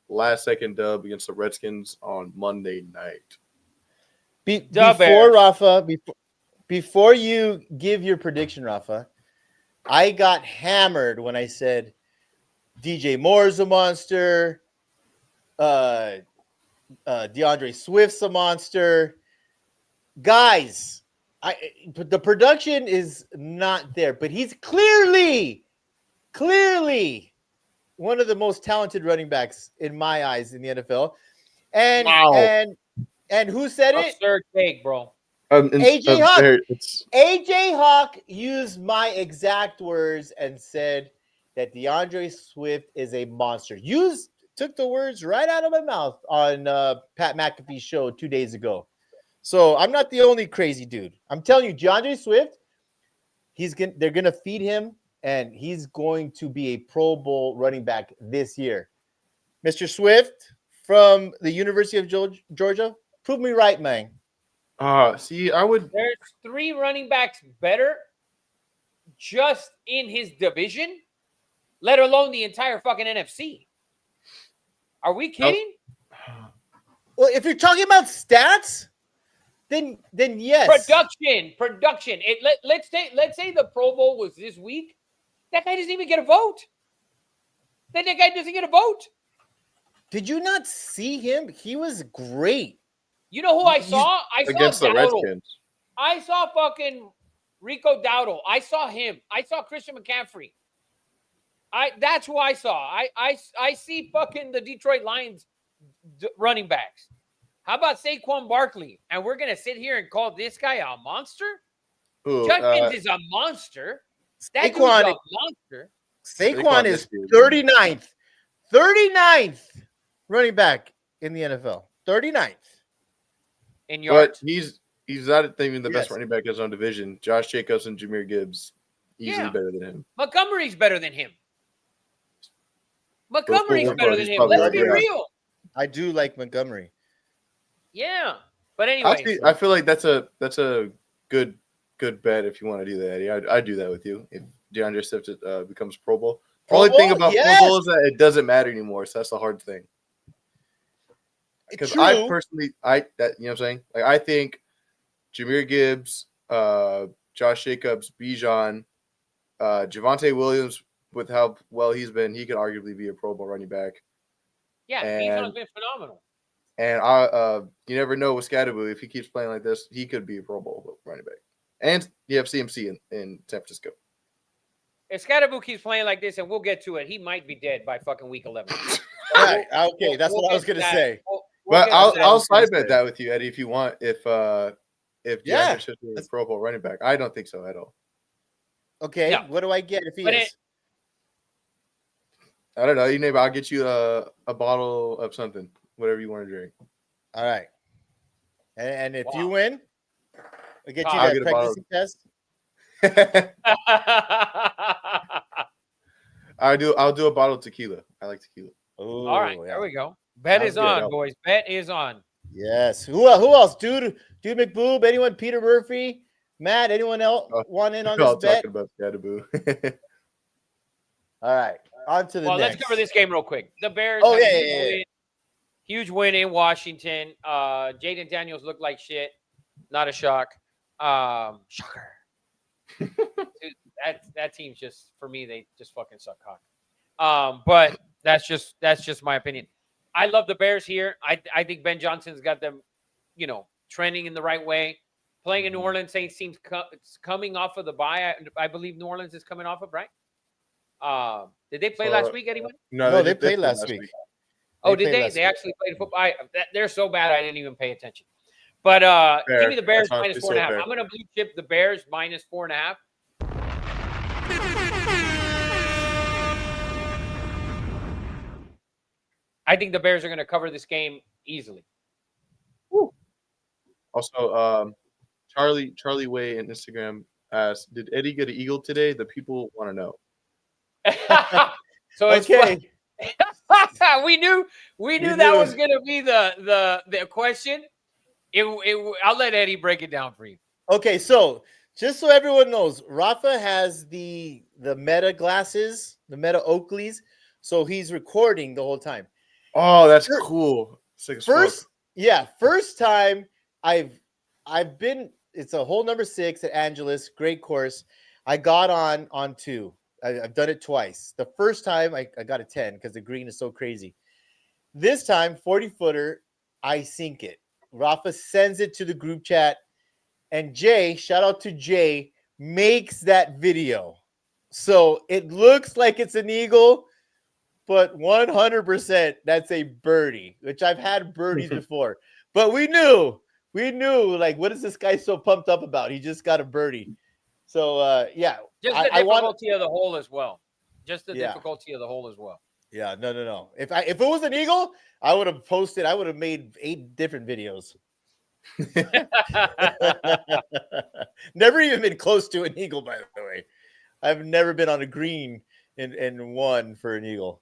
last-second dub against the Redskins on Monday night. Before Rafa, before you give your prediction, Rafa, I got hammered when I said DJ Moore's a monster. DeAndre Swift's a monster. Guys, the production is not there, but he's clearly one of the most talented running backs in my eyes in the NFL. And Wow. and who said it? Third take, bro. AJ Hawk. It's AJ Hawk used my exact words and said that DeAndre Swift is a monster. Took the words right out of my mouth on Pat McAfee's show 2 days ago. So I'm not the only crazy dude. I'm telling you, DeAndre Swift, they're gonna feed him, and he's going to be a Pro Bowl running back this year. Mr. Swift from the University of Georgia, prove me right, man. see, I would. There's 3 running backs better just in his division, let alone the entire fucking NFC. Are we kidding? Well, if you're talking about stats, then yes. Production. Let's say the Pro Bowl was this week. That guy doesn't even get a vote. That guy doesn't get a vote. Did you not see him? He was great. You know who I saw? I saw Against the Dowdle. Redskins. I saw fucking Rico Dowdle. I saw him. I saw Christian McCaffrey. That's who I saw. I see fucking the Detroit Lions running backs. How about Saquon Barkley? And we're gonna sit here and call this guy a monster? Ooh, Judkins is a monster. That dude's Saquon- a monster. Saquon is this year. 39th running back in the NFL. 39th. In But yards. he's not even the best Yes. running back in his own division. Josh Jacobs and Jameer Gibbs easily Yeah. better than him. Montgomery's better than him. Montgomery's Cool. better than He's him. probably Let's right, be yeah. real. I do like Montgomery. Yeah. But anyway, Actually, I feel like that's a good bet if you want to do that, Eddie. I'd do that with you if DeAndre Swift becomes Pro Bowl. Pro Only thing Bowl? about Yes. Pro Bowl is that it doesn't matter anymore. So that's the hard thing. Because I True. personally, you know what I'm saying? Like I think Jameer Gibbs, Josh Jacobs, Bijan, Javonte Williams, with how well he's been, he could arguably be a Pro Bowl running back. yeah, and- Bijan's been phenomenal. And you never know with Scadaboo, if he keeps playing like this, he could be a Pro Bowl running back. And you have CMC in San Francisco. If Scadaboo keeps playing like this, and we'll get to it, he might be dead by fucking week 11. Right. Okay, that's what I was get gonna to that. say. We'll But get to I'll that. I'll was gonna side bet say. that with you, Eddie, if you want. If Yeah. DeAndre Swift is a Pro Bowl running back, I don't think so at all. Okay, Yeah. what do I get if he But is? I don't know. Maybe I'll get you a bottle of something, whatever you want to drink. All right. And if you Wow. win, I get you I'll that get a bottle. pregnancy test. I'll do a bottle of tequila. I like tequila. Ooh, All right, yeah. there we go. Bet Sounds is good. on, boys. Bet is on. Yes. Who else? Dude McBoob, anyone? Peter Murphy, Matt, anyone else Oh, want in on We're all this bet? talking about Scadaboo. All right. On to the Well, next. let's cover this game real quick. The Bears. Oh, had a yeah, huge yeah, yeah. win. Huge win in Washington. Jaden Daniels looked like shit. Not a shock. Shocker. Dude, that team's just, for me, they just fucking suck cock. But that's just my opinion. I love the Bears here. I think Ben Johnson's got them, trending in the right way. Playing in New Orleans Saints teams coming off of the bye. I believe New Orleans is coming off of, right? Did they play last week, anyone? No, they played last week. Oh, did played they? last They week. actually played football. They're so bad I didn't even pay attention. But Fair. give me the Bears That's minus honestly so 4.5. fair. I'm going to blue chip the Bears minus 4.5. I think the Bears are going to cover this game easily. Also, Charlie Way in Instagram asked, "Did Eddie get an eagle today?" The people want to know. So it's Okay. we knew We that knew. was going to be the question. I'll let Eddie break it down for you. Okay, so just so everyone knows, Rafa has the Meta glasses, the Meta Oakleys, so he's recording the whole time. Oh, that's cool. Sick as fuck. First time I've been. It's a hole number 6 at Angeles, great course. I got on 2. I've done it twice. The first time I got a 10 because the green is so crazy. This time, 40-footer, I sink it. Rafa sends it to the group chat, and Jay, shout out to Jay, makes that video. So it looks like it's an eagle, but 100% that's a birdie, which I've had birdies before. But we knew, like, what is this guy so pumped up about? He just got a birdie. So, yeah. Just the difficulty of the hole as well. Just the difficulty of the hole as well. Yeah, no. If it was an eagle, I would have posted. I would have made 8 different videos. Never even been close to an eagle, by the way. I've never been on a green and won for an eagle.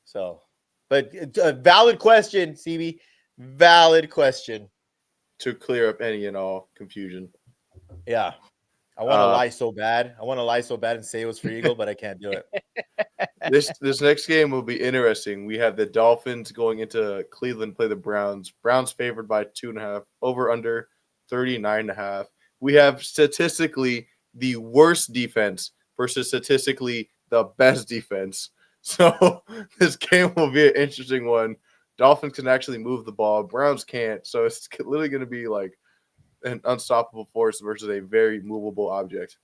So, but a valid question, CB. Valid question. To clear up any and all confusion. Yeah. I want to lie so bad. I want to lie so bad and say it was for eagle, but I can't do it. This next game will be interesting. We have the Dolphins going into Cleveland, play the Browns. Browns favored by 2.5, over under 39.5. We have statistically the worst defense versus statistically the best defense. So this game will be an interesting one. Dolphins can actually move the ball. Browns can't. So it's literally going to be like an unstoppable force versus a very movable object.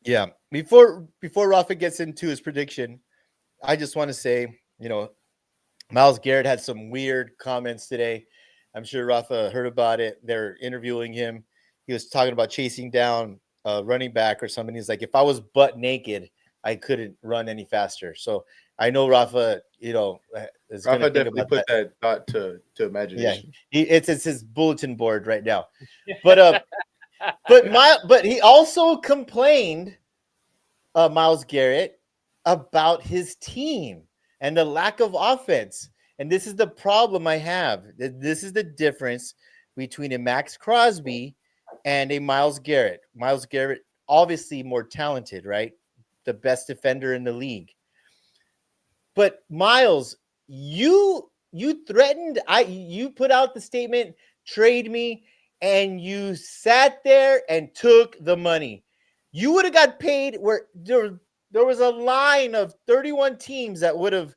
Yeah. Before Rafa gets into his prediction, I just want to say, Myles Garrett had some weird comments today. I'm sure Rafa heard about it. They're interviewing him. He was talking about chasing down a running back or something. He's like, if I was butt naked, I couldn't run any faster. So I know Rafa, is Rafa definitely put that thought to imagination. Yeah, it's his bulletin board right now. But but he also complained, Myles Garrett, about his team and the lack of offense. And this is the problem I have. This is the difference between a Max Crosby and a Myles Garrett. Myles Garrett, obviously more talented, right? The best defender in the league. But Myles, you threatened, you put out the statement, trade me, and you sat there and took the money. You would have got paid where there was a line of 31 teams that would have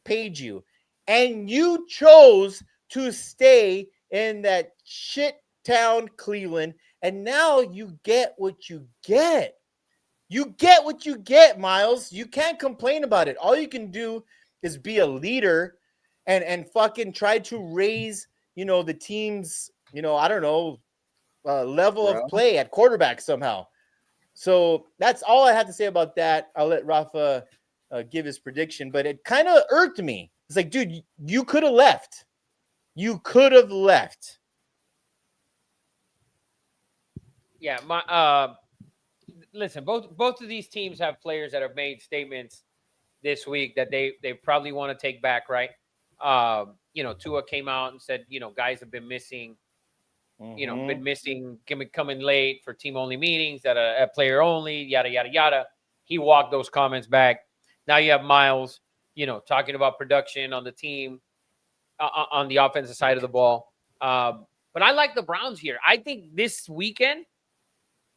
paid you. And you chose to stay in that shit town, Cleveland. And now you get what you get. You get what you get, Myles. You can't complain about it. All you can do is be a leader and fucking try to raise, the team's, I don't know, level of play at quarterback somehow. So that's all I have to say about that. I'll let Rafa give his prediction, but it kind of irked me. It's like, dude, you could have left. You could have left. Yeah, listen, both of these teams have players that have made statements this week that they probably want to take back, right? Tua came out and said, guys have been missing, been missing, coming late for team only meetings, that a player only, yada, yada, yada. He walked those comments back. Now you have Myles, talking about production on the team, on the offensive side of the ball. But I like the Browns here. I think this weekend,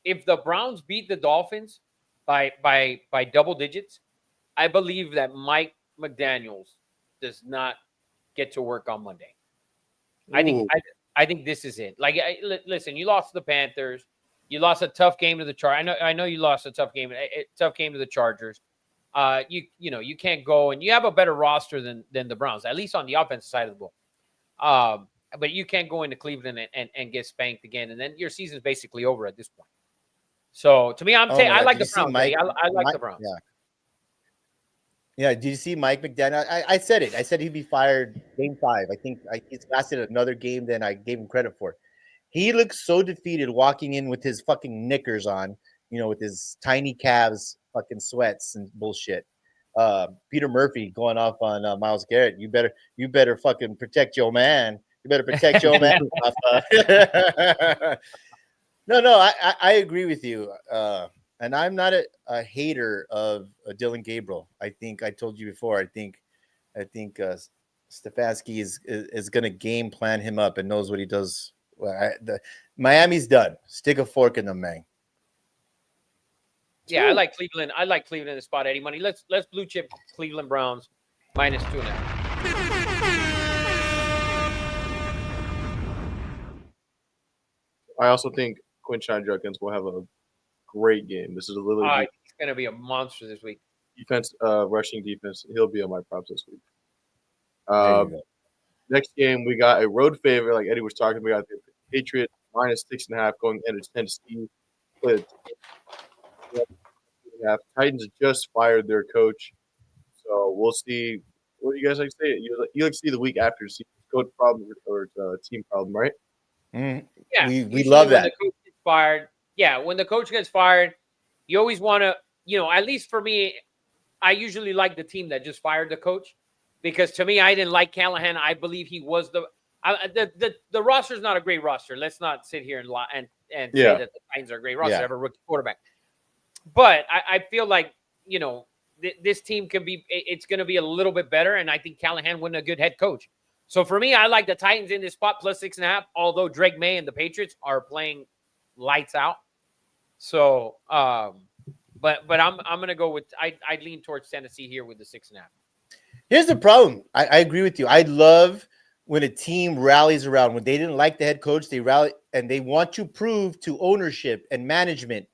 if the Browns beat the Dolphins by double digits, I believe that Mike McDaniels does not get to work on Monday. I think this is it. Like, listen, you lost to the Panthers. You lost a tough game to the Chargers. I know you lost a tough game to the Chargers. You can't go, and you have a better roster than the Browns, at least on the offensive side of the ball. But you can't go into Cleveland and get spanked again, and then your season's basically over at this point. So to me, I like the Browns. I like the Browns. Yeah. Yeah, did you see Mike McDaniel? I said it. I said he'd be fired game 5. I think he's lasted another game than I gave him credit for. He looks so defeated walking in with his fucking knickers on, with his tiny calves, fucking sweats and bullshit. Peter Murphy going off on Myles Garrett. You better fucking protect your man. You better protect your man. No, I agree with you. And I'm not a hater of Dylan Gabriel. I think I told you before. I think Stefanski is going to game plan him up and knows what he does. Miami's done. Stick a fork in them, man. Yeah, I like Cleveland. I like Cleveland in the spot. Eddie Money. Let's blue chip Cleveland Browns -2.5. I also think Quinshon Judkins will have a great game. This is a little It's going to be a monster this week. defense, rushing defense. He'll be on my props this week. There you go. Next game, we got a road favorite, like Eddie was talking. We got the Patriots -6.5 going into Tennessee. Titans just fired their coach, so we'll see. What do you guys like to say? You like to see the week after, see coach problem or team problem, right? Yeah, we usually love when that. the coach gets fired. Yeah, when the coach gets fired, you always want to, at least for me, I usually like the team that just fired the coach, because to me, I didn't like Callahan. I believe he was the roster is not a great roster. Let's not sit here and lie and say that the Titans are a great roster. Yeah. They have a rookie quarterback, but I feel like this team can be. It's going to be a little bit better, and I think Callahan wasn't a good head coach. So for me, I like the Titans in this spot +6.5. Although Drake May and the Patriots are playing lights out. So, but I'm gonna go with I lean towards Tennessee here with the 6.5. Here's the problem. I agree with you. I love when a team rallies around. When they didn't like the head coach, they rally and they want to prove to ownership and management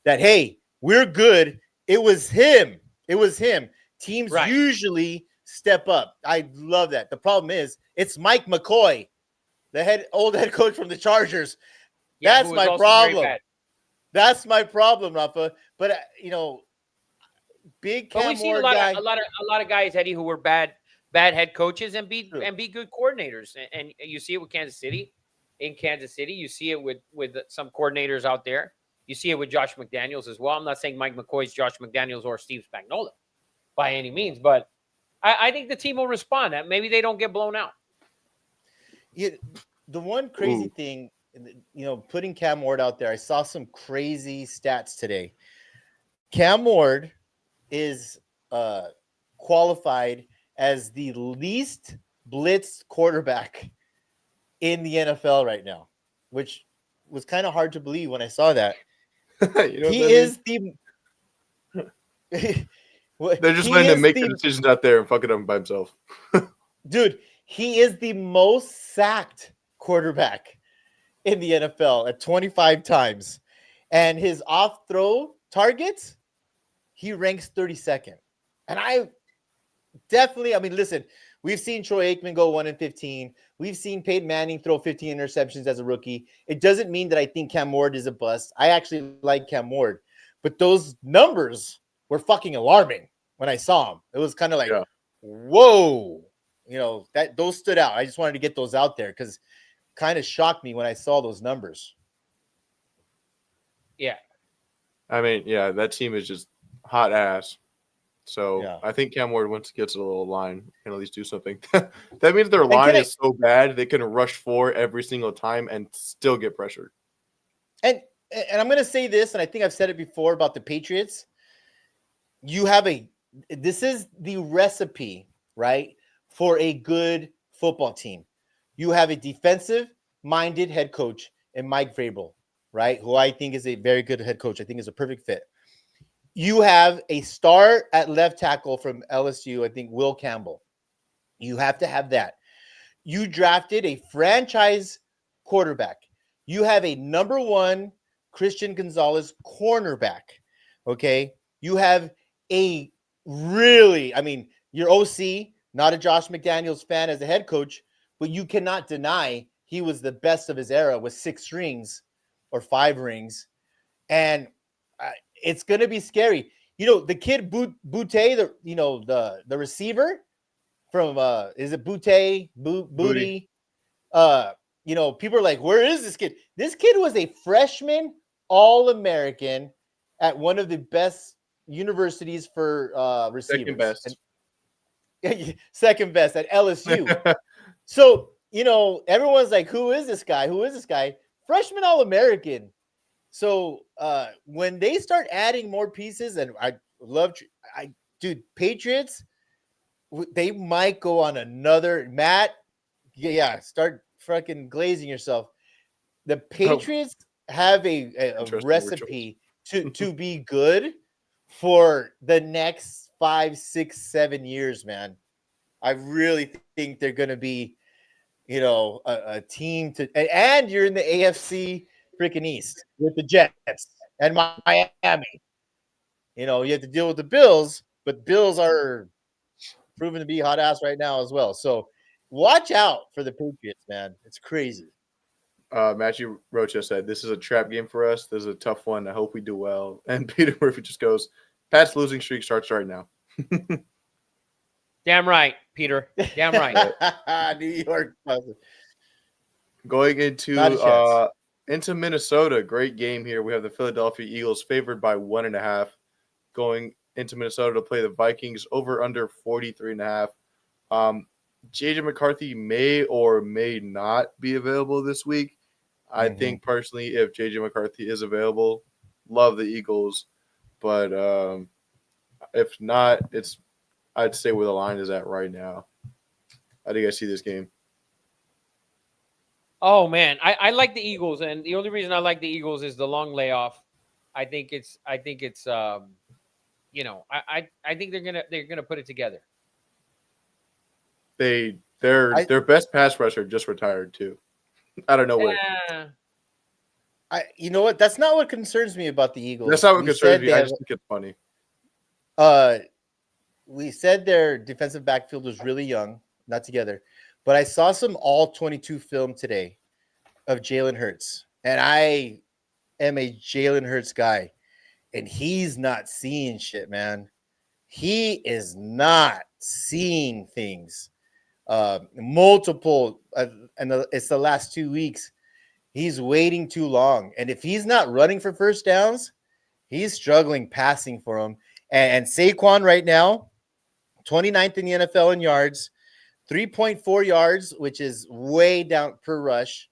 that, hey, we're good. It was him. It was him. Teams usually step up. I love that. The problem is it's Mike McCoy, the old head coach from the Chargers. Yeah, That's my problem. That's my problem, Rafa. But big Cam But we've seen Ward a lot of guys, Eddie, who were bad head coaches and be good coordinators. And you see it with Kansas City. In Kansas City, you see it with some coordinators out there. You see it with Josh McDaniels as well. I'm not saying Mike McCoy's Josh McDaniels or Steve Spagnuolo by any means, but I think the team will respond. Maybe they don't get blown out. Yeah, the one crazy thing, putting Cam Ward out there, I saw some crazy stats today. Cam Ward is qualified as the least blitzed quarterback in the NFL right now, which was kind of hard to believe when I saw that. He is the. They're just letting him make the decisions out there and fuck it up by himself. Dude, he is the most sacked quarterback in the NFL at 25 times. And his off-throw targets, he ranks 32nd. And listen, we've seen Troy Aikman go 1-15. We've seen Peyton Manning throw 15 interceptions as a rookie. It doesn't mean that I think Cam Ward is a bust. I actually like Cam Ward. But those numbers were fucking alarming when I saw him. It was kind of like, whoa. Those stood out. I just wanted to get those out there because kind of shocked me when I saw those numbers. Yeah. I mean, that team is just hot ass. So I think Cam Ward, once he gets a little line, can at least do something. That means their line is so bad they can rush 4 every single time and still get pressured. And I'm going to say this, and I think I've said it before about the Patriots. This is the recipe, right, for a good football team. You have a defensive-minded head coach in Mike Vrabel, right, who I think is a very good head coach. I think is a perfect fit. You have a star at left tackle from LSU, I think Will Campbell. You have to have that. You drafted a franchise quarterback. You have a number 1 Christian Gonzalez cornerback, okay? You have a your OC, not a Josh McDaniels fan as a head coach, but you cannot deny he was the best of his era with 6 rings or 5 rings. And it's going to be scary. the kid Boutte, the receiver from is it Booty? People are like, where is this kid? This kid was a freshman All-American at one of the best universities for receivers. Second best. Second best at LSU. So, everyone's like, who is this guy? Who is this guy? Freshman All-American. So when they start adding more pieces, and dude, Patriots, they might go on another start fucking glazing yourself. The Patriots have a recipe to be good for the next 5, 6, 7 years, man. I really think they're going to be, a team and you're in the AFC freaking East with the Jets and Miami. You have to deal with the Bills, but Bills are proven to be hot ass right now as well. So watch out for the Patriots, man. It's crazy. Matthew Rocha said, this is a trap game for us. This is a tough one. I hope we do well. And Peter Murphy just goes, Pat's losing streak starts right now. Damn right, Peter. Damn right. New York. Going into Minnesota. Great game here. We have the Philadelphia Eagles favored by 1.5. Going into Minnesota to play the Vikings over under 43.5. JJ McCarthy may or may not be available this week. I think personally, if JJ McCarthy is available, love the Eagles. But if not, I'd say where the line is at right now. How do you guys see this game? Oh man, I like the Eagles, and the only reason I like the Eagles is the long layoff. I think it's I think they're gonna put it together. Their best pass rusher just retired too. I don't know where. You know what? That's not what concerns me about the Eagles. That's not what concerns me. I just think it's funny. We said their defensive backfield was really young, not together. But I saw some all-22 film today of Jalen Hurts. And I am a Jalen Hurts guy. And he's not seeing shit, man. He is not seeing things. Multiple, and it's the last 2 weeks. He's waiting too long. And if he's not running for first downs, he's struggling passing for him. And Saquon right now, 29th in the NFL in yards, 3.4 yards, which is way down per rush.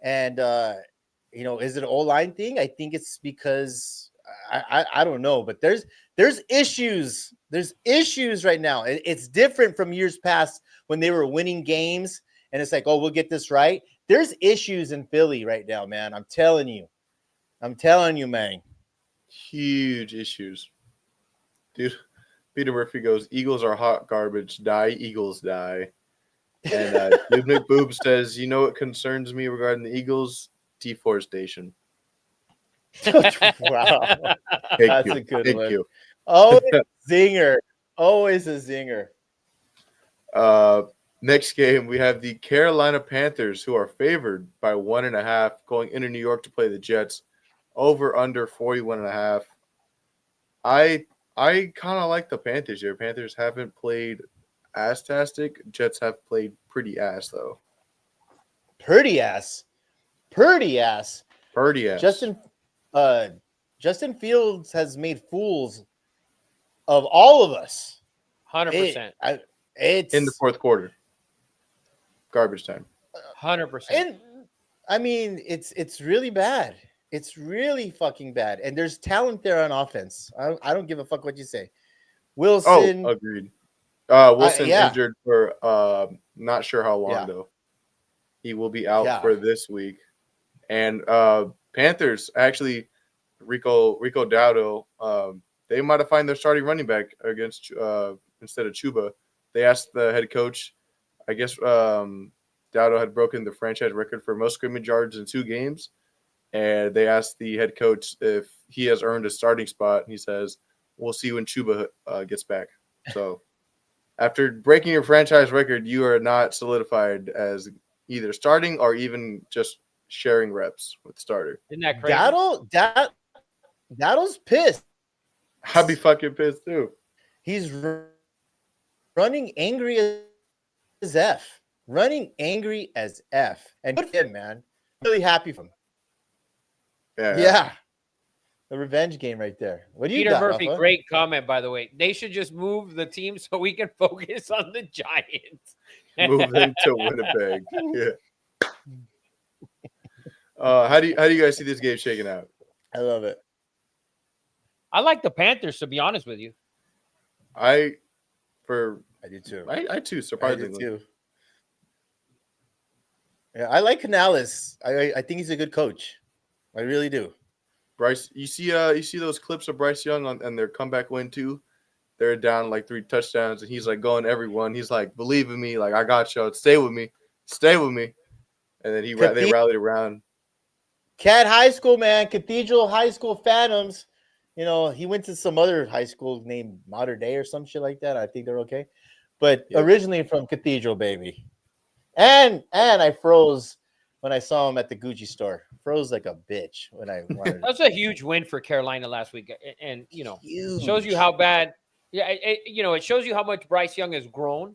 And, is it an O-line thing? I think it's because I don't know, but there's issues. There's issues right now. It's different from years past when they were winning games and it's like, oh, we'll get this right. There's issues in Philly right now, man. I'm telling you, man. Huge issues. Dude, Peter Murphy goes, Eagles are hot garbage. Die, Eagles die. And Dude McBoob says, you know what concerns me regarding the Eagles? Deforestation. Wow. That's a good one. You. Always a zinger. Always a zinger. Next game, we have the Carolina Panthers, who are favored by 1.5, going into New York to play the Jets. Over under 41.5. I kind of like the Panthers here. Panthers haven't played ass-tastic. Jets have played pretty ass, though. Pretty ass. Justin Fields has made fools of all of us. 100%. It's in the fourth quarter. Garbage time. 100%. And I mean, it's really bad. It's really fucking bad. And there's talent there on offense. I don't give a fuck what you say. Wilson. Oh, agreed. Wilson yeah. injured for not sure how long, though. He will be out for this week. And Panthers, actually, Rico Dowdle, they might have found their starting running back against instead of Chuba. They asked the head coach, I guess Dowdle had broken the franchise record for most scrimmage yards in 2 games. And they asked the head coach if he has earned a starting spot. And he says, we'll see when Chuba gets back. So after breaking your franchise record, you are not solidified as either starting or even just sharing reps with the starter. Isn't that crazy? Dowdle's pissed. I'd be fucking pissed too. He's running angry as F. Running angry as F. And good for him, man. Really happy for him. Yeah. The revenge game right there. What do you Peter got, Murphy, Rafa? great comment, by the way. They should just move the team so we can focus on the Giants. Move them to Winnipeg. Yeah. How do you guys see this game shaking out? I love it. I like the Panthers, to be honest with you. I do too. I too, I do surprisingly. too. Yeah, I like Canales. I think he's a good coach. I really do. Bryce, you see those clips of Bryce Young and their comeback win too? They're down like 3 touchdowns, and he's like going everyone. He's like, believe in me, like I got you. Stay with me, and then they rallied around. Cat High School, man, Cathedral High School Phantoms. You know, he went to some other high school named Mater Day or some shit like that. I think they're okay, but originally from Cathedral, baby. And I froze when I saw him at the Gucci store. Froze like a bitch when I wanted. That's a huge win for Carolina last week, and you know, Huge. shows you how bad. Yeah, it shows you how much Bryce Young has grown,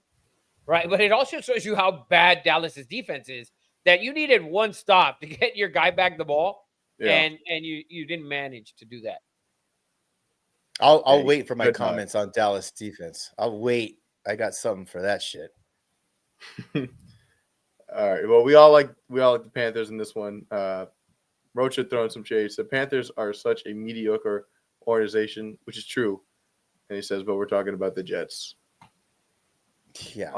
right? But it also shows you how bad Dallas's defense is. That you needed one stop to get your guy back the ball, and you didn't manage to do that. I'll wait for my comments on Dallas defense. I'll wait. I got something for that shit. All right. Well, we all like the Panthers in this one. Roach had thrown some shade. The Panthers are such a mediocre organization, which is true. And he says, but we're talking about the Jets. Yeah.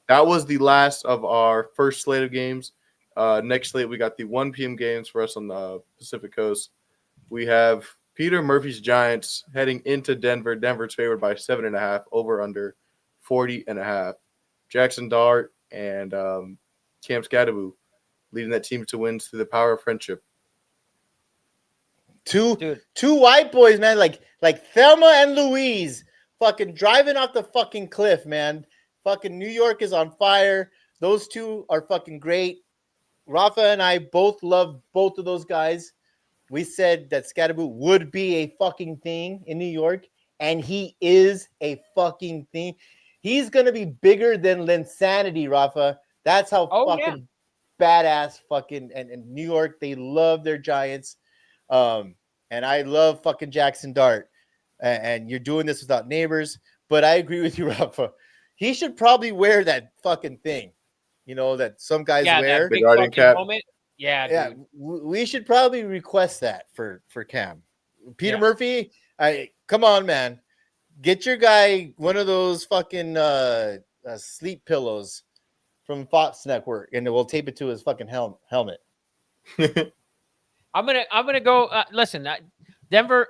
That was the last of our first slate of games. Next slate, we got the 1 p.m. games for us on the Pacific Coast. We have Peter Murphy's Giants heading into Denver. Denver's favored by 7.5, over under 40.5. Jackson Dart and Cam Scadaboo leading that team to wins through the power of friendship. Two white boys, man, like Thelma and Louise, fucking driving off the fucking cliff, man. Fucking New York is on fire. Those two are fucking great. Rafa and I both love both of those guys. We said that Scadaboo would be a fucking thing in New York, and he is a fucking thing. He's gonna be bigger than Linsanity, Rafa. That's how badass fucking and New York, they love their Giants. And I love fucking Jackson Dart. And you're doing this without neighbors. But I agree with you, Rafa. He should probably wear that fucking thing, you know, that some guys wear. That big fucking helmet. Yeah, dude. We should probably request that for Cam. Peter Yeah. Murphy, come on, man. Get your guy one of those fucking sleep pillows from Fox Network, and we'll tape it to his fucking helmet. I'm gonna go. Listen, Denver.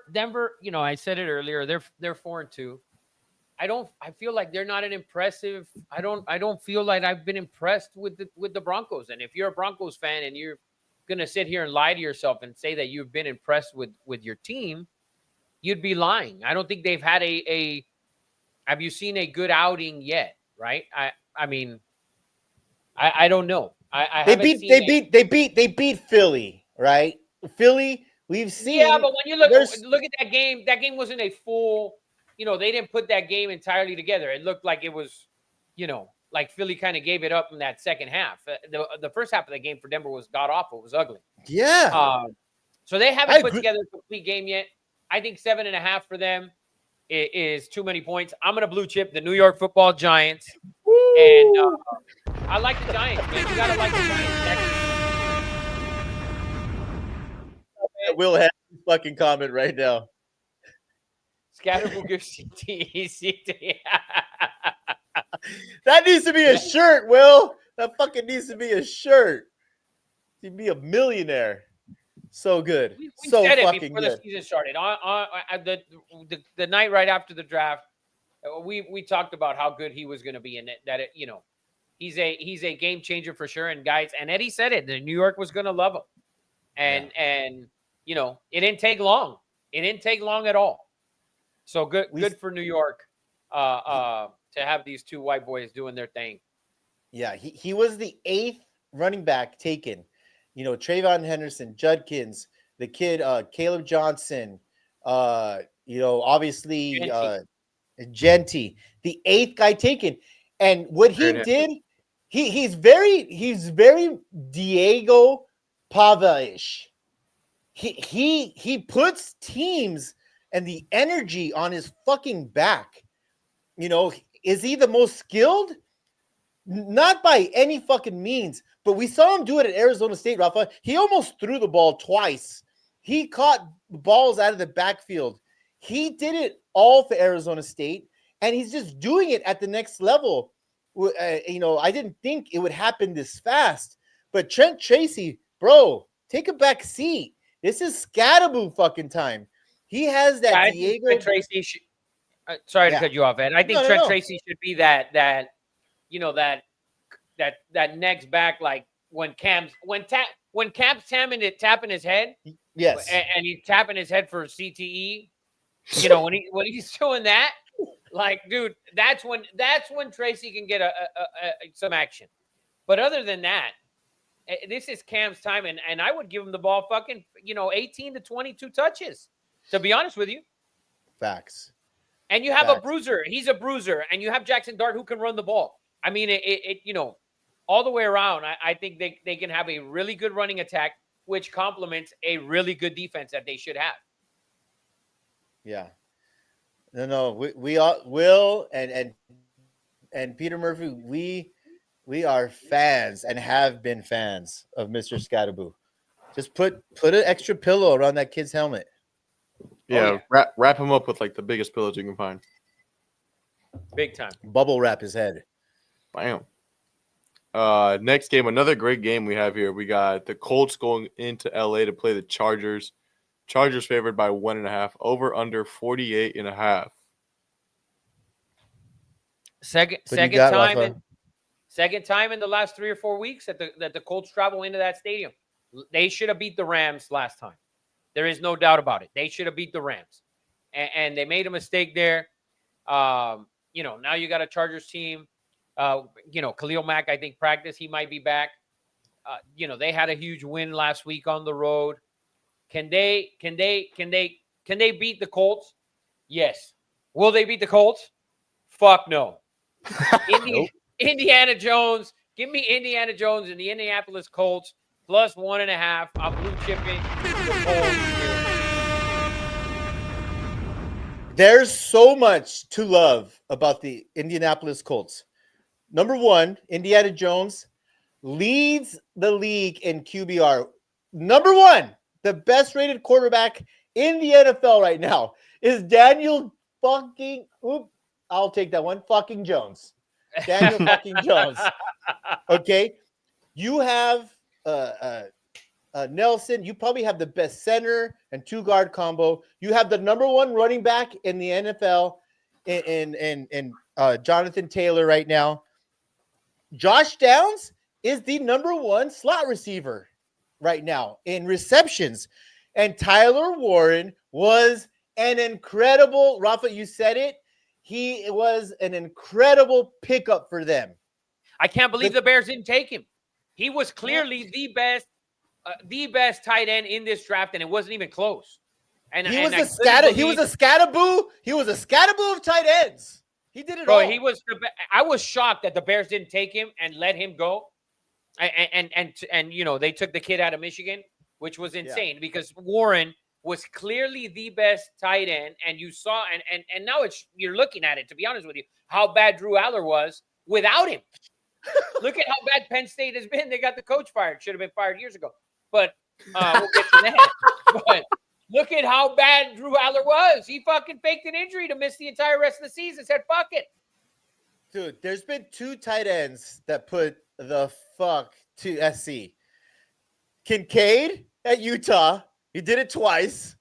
You know, I said it earlier. They're 4-2. I feel like they're not an impressive. I don't feel like I've been impressed with the Broncos. And if you're a Broncos fan and you're gonna sit here and lie to yourself and say that you've been impressed with your team, you'd be lying. I don't think they've had a. Have you seen a good outing yet? Right. I mean, I don't know. They beat Philly, right? Philly, we've seen. Yeah, but when you look at that game wasn't a full. You know, they didn't put that game entirely together. It looked like it was, you know, like Philly kind of gave it up in that second half. The first half of the game for Denver was god awful. It was ugly. Yeah. So they haven't put together a complete game yet. I think 7.5 for them is too many points. I'm going to blue chip the New York Football Giants. Woo! And I like the Giants, man. You got to like the Giants. Will have a fucking comment right now. Scatterable gives CT. That needs to be a shirt, Will. That fucking needs to be a shirt. He'd be a millionaire. So good. We so said it fucking before good. the season started. The night right after the draft, we talked about how good he was going to be in it. That you know, he's a game changer for sure. And guys, and Eddie said it. New York was going to love him, and you know, it didn't take long. It didn't take long at all. So good for New York to have these two white boys doing their thing. Yeah, he was the 8th running back taken. You know, Trayvon Henderson, Judkins, the kid Caleb Johnson, obviously Genty. Genty, the 8th guy taken. And what he Very did, he's very Diego Pava-ish. He puts teams and the energy on his fucking back. Is he the most skilled? Not by any fucking means, but we saw him do it at Arizona State, Rafa. He almost threw the ball twice. He caught balls out of the backfield. He did it all for Arizona State, and he's just doing it at the next level. I didn't think it would happen this fast, but Trent Tracy, bro, take a back seat. This is Scatterboo fucking time. He has that I Diego. think Trent Tracy sorry Yeah. to cut you off, Ed. I think No, Trent no. Tracy should be that next back, like when Cam's tapping his head, Yes. and he's tapping his head for CTE. When he's doing that, like, dude, that's when Tracy can get some action. But other than that, this is Cam's time, and I would give him the ball fucking 18 to 22 touches. To be honest with you. Facts. And you have a Facts. bruiser. He's a bruiser. And you have Jackson Dart who can run the ball. I mean, all the way around, I think they can have a really good running attack, which complements a really good defense that they should have. Yeah. No. We all will and Peter Murphy, we are fans and have been fans of Mr. Scatterboo. Just put an extra pillow around that kid's helmet. Yeah, wrap him up with like the biggest pillows you can find. Big time. Bubble wrap his head. Bam. Next game, another great game we have here. We got the Colts going into LA to play the Chargers. Chargers favored by 1.5. Over under 48.5. Second time in the last 3 or 4 weeks that the Colts travel into that stadium. They should have beat the Rams last time. There is no doubt about it. They should have beat the Rams, and they made a mistake there. Now you got a Chargers team. Khalil Mack, I think, practice. He might be back. They had a huge win last week on the road. Can they beat the Colts? Yes. Will they beat the Colts? Fuck no. Indiana Jones. Give me Indiana Jones and the Indianapolis Colts plus 1.5. I'm blue chipping the Colts. There's so much to love about the Indianapolis Colts. Number one, Indiana Jones leads the league in QBR. Number one, the best rated quarterback in the NFL right now is Daniel fucking, I'll take that one, fucking Jones. Daniel fucking Jones. Okay. You have Nelson. You probably have the best center and 2-guard combo. You have the number one running back in the NFL in Jonathan Taylor right now. Josh Downs is the number one slot receiver right now in receptions. And Tyler Warren was an incredible, Rafa, you said it. He was an incredible pickup for them. I can't believe the Bears didn't take him. He was clearly the best tight end in this draft, and it wasn't even close. And he was a scatterboo. He was a scatterboo of tight ends. He did it all. I was shocked that the Bears didn't take him and let him go. And they took the kid out of Michigan, which was insane because Warren was clearly the best tight end, and you saw and now you're looking at it, to be honest with you, how bad Drew Aller was without him. Look at how bad Penn State has been. They got the coach fired. Should have been fired years ago. But we'll get to that. But look at how bad Drew Aller was. He fucking faked an injury to miss the entire rest of the season. Said, fuck it. Dude, there's been 2 tight ends that put the fuck to SC. Kincaid at Utah. He did it twice.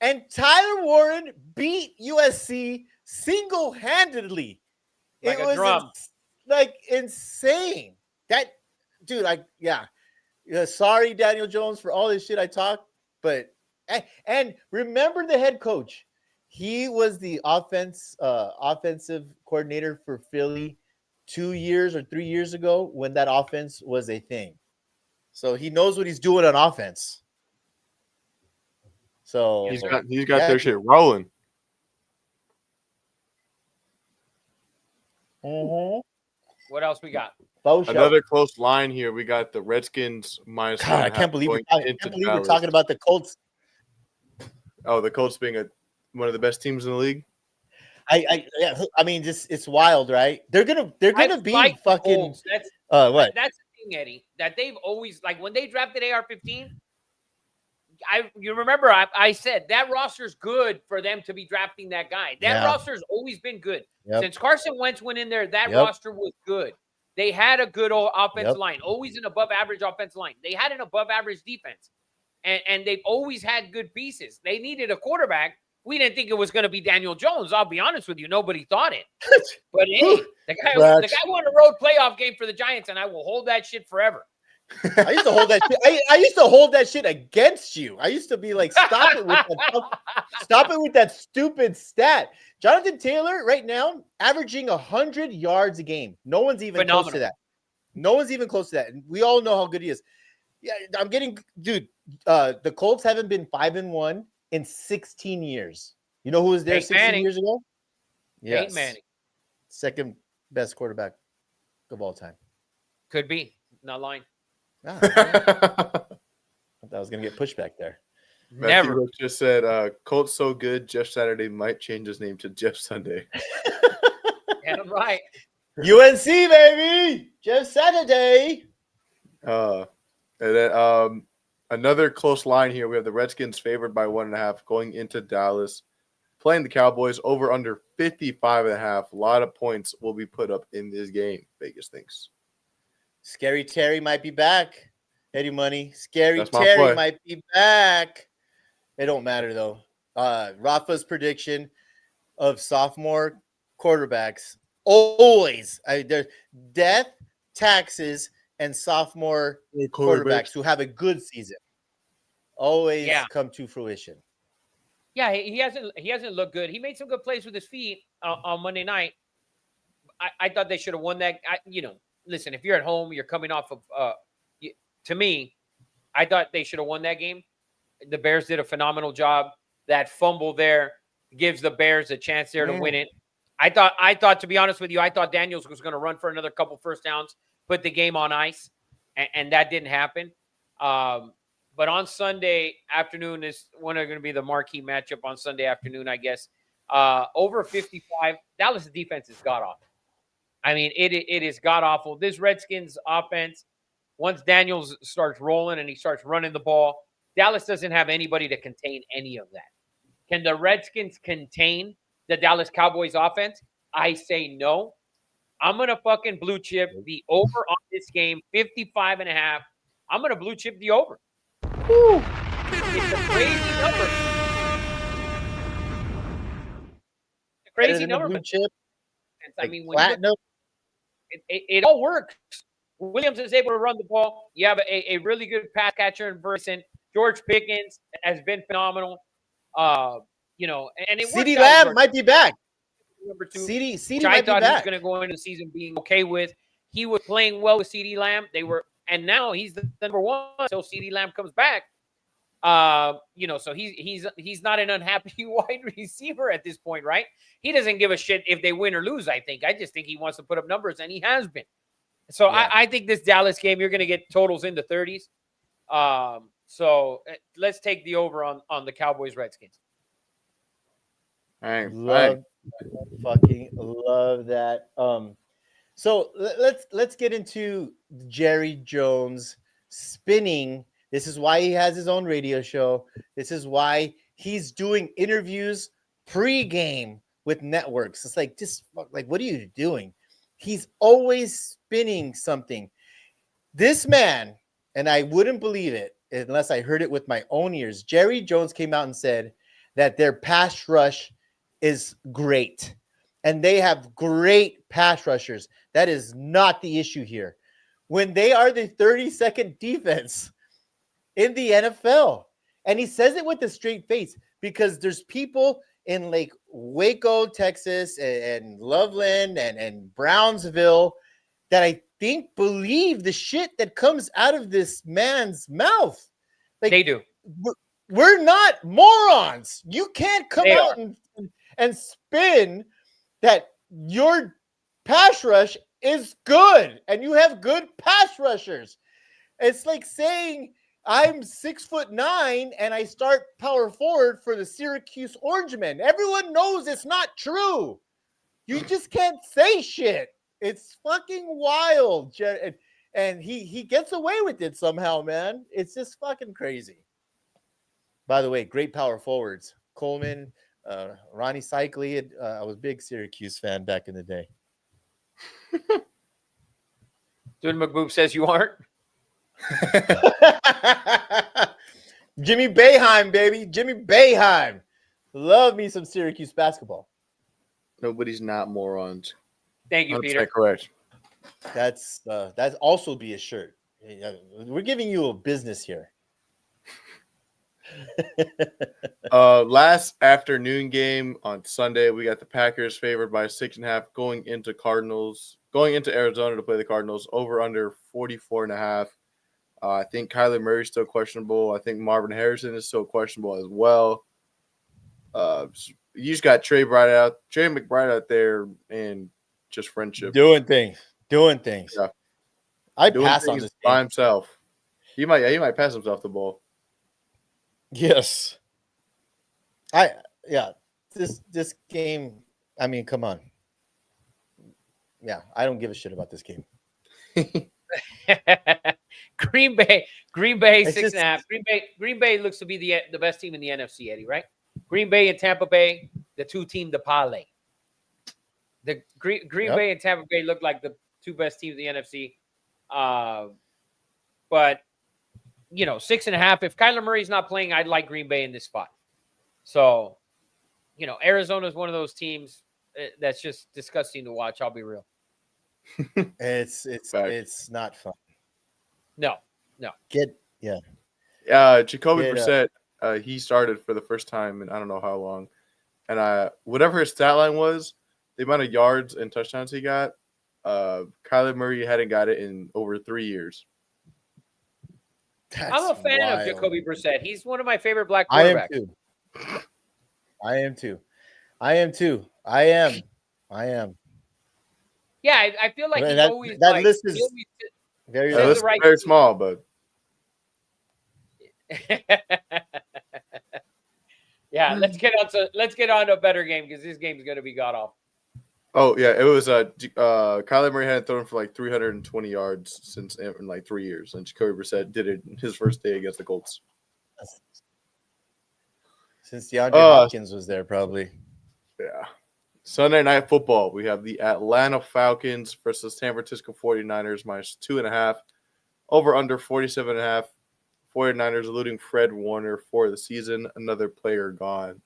And Tyler Warren beat USC single-handedly. Like it a was drum. Insane. That dude, sorry, Daniel Jones, for all this shit I talk, but and remember the head coach. He was the offensive coordinator for Philly 2 years or 3 years ago when that offense was a thing. So he knows what he's doing on offense. So he's got their shit rolling. What else we got? Faux show. Another close line here. We got the Redskins minus God, I 1.5 can't believe, going into we're Dallas. talking about the Colts. Oh, the Colts being one of the best teams in the league. I mean, just it's wild, right? They're gonna be like the fucking. Colts. What? That's the thing, Eddie. That they've always like when they drafted AR-15. You remember I said that roster's good for them to be drafting that guy. That roster's always been good since Carson Wentz went in there. That roster was good. They had a good old offensive line, always an above average offensive line. They had an above average defense, and they've always had good pieces. They needed a quarterback. We didn't think it was going to be Daniel Jones. I'll be honest with you, nobody thought it. But hey, the guy won a road playoff game for the Giants, and I will hold that shit forever. I used to hold that shit. I used to hold that shit against you. I used to be like, stop it with that stupid stat. Jonathan Taylor right now averaging 100 yards a game. No one's even close to that. No one's even close to that. And we all know how good he is. Yeah, I'm getting, dude. The Colts haven't been 5-1 in 16 years. You know who was there 16 years ago? Yes. Peyton Manning. Second best quarterback of all time. Could be. Not lying. I thought I was going to get pushback there. Never. Matthew just said, Colts so good, Jeff Saturday might change his name to Jeff Sunday. Yeah, right. UNC, baby! Jeff Saturday! And then another close line here. We have the Redskins favored by 1.5 going into Dallas, playing the Cowboys over under 55.5. A lot of points will be put up in this game, Vegas thinks. Scary Terry might be back. Eddie Money. Scary Terry might be back. It don't matter, though. Rafa's prediction of sophomore quarterbacks. Always. There's death, taxes, and sophomore quarterbacks who have a good season. Always come to fruition. Yeah, he hasn't looked good. He made some good plays with his feet on Monday night. I thought they should have won that. Listen, if you're at home, you're coming off of to me, I thought they should have won that game. The Bears did a phenomenal job. That fumble there gives the Bears a chance there to win it. I thought, to be honest with you, I thought Daniels was going to run for another couple first downs, put the game on ice, and that didn't happen. But on Sunday afternoon is one of going to be the marquee matchup on Sunday afternoon, I guess. Over 55, Dallas' defense is god-awful. I mean, it is god-awful. This Redskins offense, once Daniels starts rolling and he starts running the ball, Dallas doesn't have anybody to contain any of that. Can the Redskins contain the Dallas Cowboys offense? I say no. I'm going to fucking blue chip the over on this game, 55.5. I'm going to blue chip the over. Woo. It's a crazy number. It's a crazy number. Blue chip. I mean, when it all works. Williams is able to run the ball. You have a really good pass catcher in person. George Pickens has been phenomenal. And it CeeDee Lamb might be back. Number 2, CeeDee I might thought be back. he was going to go into the season being okay with. He was playing well with CeeDee Lamb. And now he's the number 1 until CeeDee Lamb comes back. So he's not an unhappy wide receiver at this point, right? He doesn't give a shit if they win or lose, I think. I just think he wants to put up numbers, and he has been. So I think this Dallas game, you're going to get totals in the 30s. So let's take the over on the Cowboys-Redskins. Fucking love that. So let's get into Jerry Jones spinning. This is why he has his own radio show. This is why he's doing interviews pre-game with networks. It's like, what are you doing? He's always spinning something. This man, and I wouldn't believe it unless I heard it with my own ears, Jerry Jones came out and said that their pass rush is great. And they have great pass rushers. That is not the issue here. When they are the 32nd defense in the NFL. And he says it with a straight face because there's people in like Waco, Texas, and Loveland and Brownsville that I think believe the shit that comes out of this man's mouth. Like, they do. We're not morons. You can't come out and spin that your pass rush is good, and you have good pass rushers. It's like saying I'm 6'9" and I start power forward for the Syracuse Orangemen. Everyone knows it's not true. You just can't say shit. It's fucking wild. And he gets away with it somehow, man. It's just fucking crazy. By the way, great power forwards. Coleman, Ronnie Cycli. I was a big Syracuse fan back in the day. Dude McBoob says you aren't. Jimmy Boeheim, baby. Jimmy Boeheim. Love me some Syracuse basketball. Nobody's not morons. Thank you, Peter. Correct. That's also be a shirt. We're giving you a business here. Last afternoon game on Sunday, we got the Packers favored by 6.5 going into Arizona to play the Cardinals. Over under 44.5. I think Kyler Murray's still questionable. I think Marvin Harrison is still questionable as well. You just got Trey McBride out there, and just friendship. Doing things. Yeah. I Doing pass on things this by game. himself. He might pass himself the ball. Yes. This game, I mean, come on. Yeah, I don't give a shit about this game. Green Bay It's 6.5. Green Bay looks to be the best team in the NFC, Eddie, right? Green Bay and Tampa Bay, the two team the parlay. The Green Bay and Tampa Bay look like the two best teams in the NFC. But 6.5. If Kyler Murray's not playing, I'd like Green Bay in this spot. So, Arizona is one of those teams that's just disgusting to watch. I'll be real. It's not fun. No. Jacoby Get Brissett, he started for the first time in I don't know how long. And whatever his stat line was, the amount of yards and touchdowns he got, Kyler Murray hadn't got it in over 3 years. I'm a fan of Jacoby Brissett. He's one of my favorite black I quarterbacks. am too. I am. Yeah, I feel like That- always that like, list is- he always- Very Says It's the right very team. small, but Yeah, let's get on to a better game because this game is going to be god awful. oh yeah, it was Kyler Murray hadn't thrown for like 320 yards since in like 3 years, and Jacoby Brissett did it his first day against the Colts. Since DeAndre Hopkins was there, probably. Yeah. Sunday Night Football, we have the Atlanta Falcons versus San Francisco 49ers minus 2.5. Over under 47.5. 49ers eluding Fred Warner for the season. Another player gone.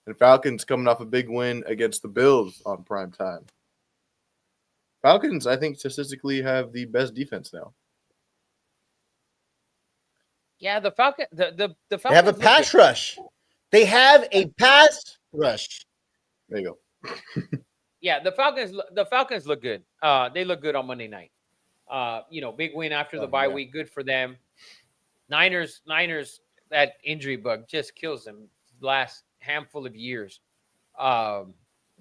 And Falcons coming off a big win against the Bills on prime time. Falcons, I think, statistically have the best defense now. Yeah, the Falcons. The Falcons They have a look pass good. rush. They have a pass rush. There you go. Yeah, the Falcons look good. They look good on Monday night. Big win after the bye week. Good for them. Niners, that injury bug just kills them. Last handful of years,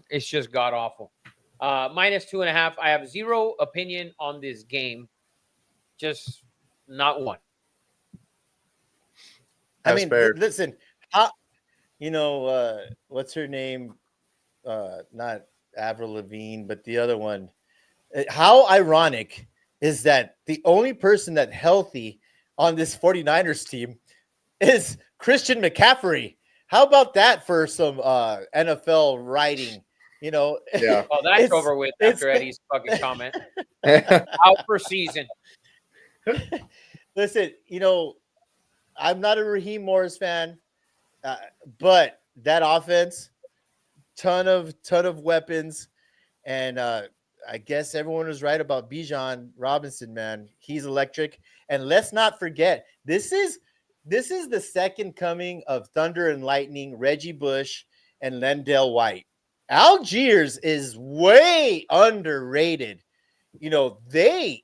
it's just god awful. Minus 2.5. I have zero opinion on this game. Just not one. I That's mean, fair. listen, what's her name? Not Avril Lavigne, but the other one. How ironic is that the only person that's healthy on this 49ers team is Christian McCaffrey? How about that for some NFL writing? Yeah. Oh, that's It's- over with after Eddie's fucking comment. yeah. Out for season. Listen, I'm not a Raheem Morris fan, but that offense, ton of weapons, and I guess everyone was right about Bijan Robinson, man. He's electric. And let's not forget, this is the second coming of Thunder and Lightning, Reggie Bush and Lendell White. Algiers is way underrated. They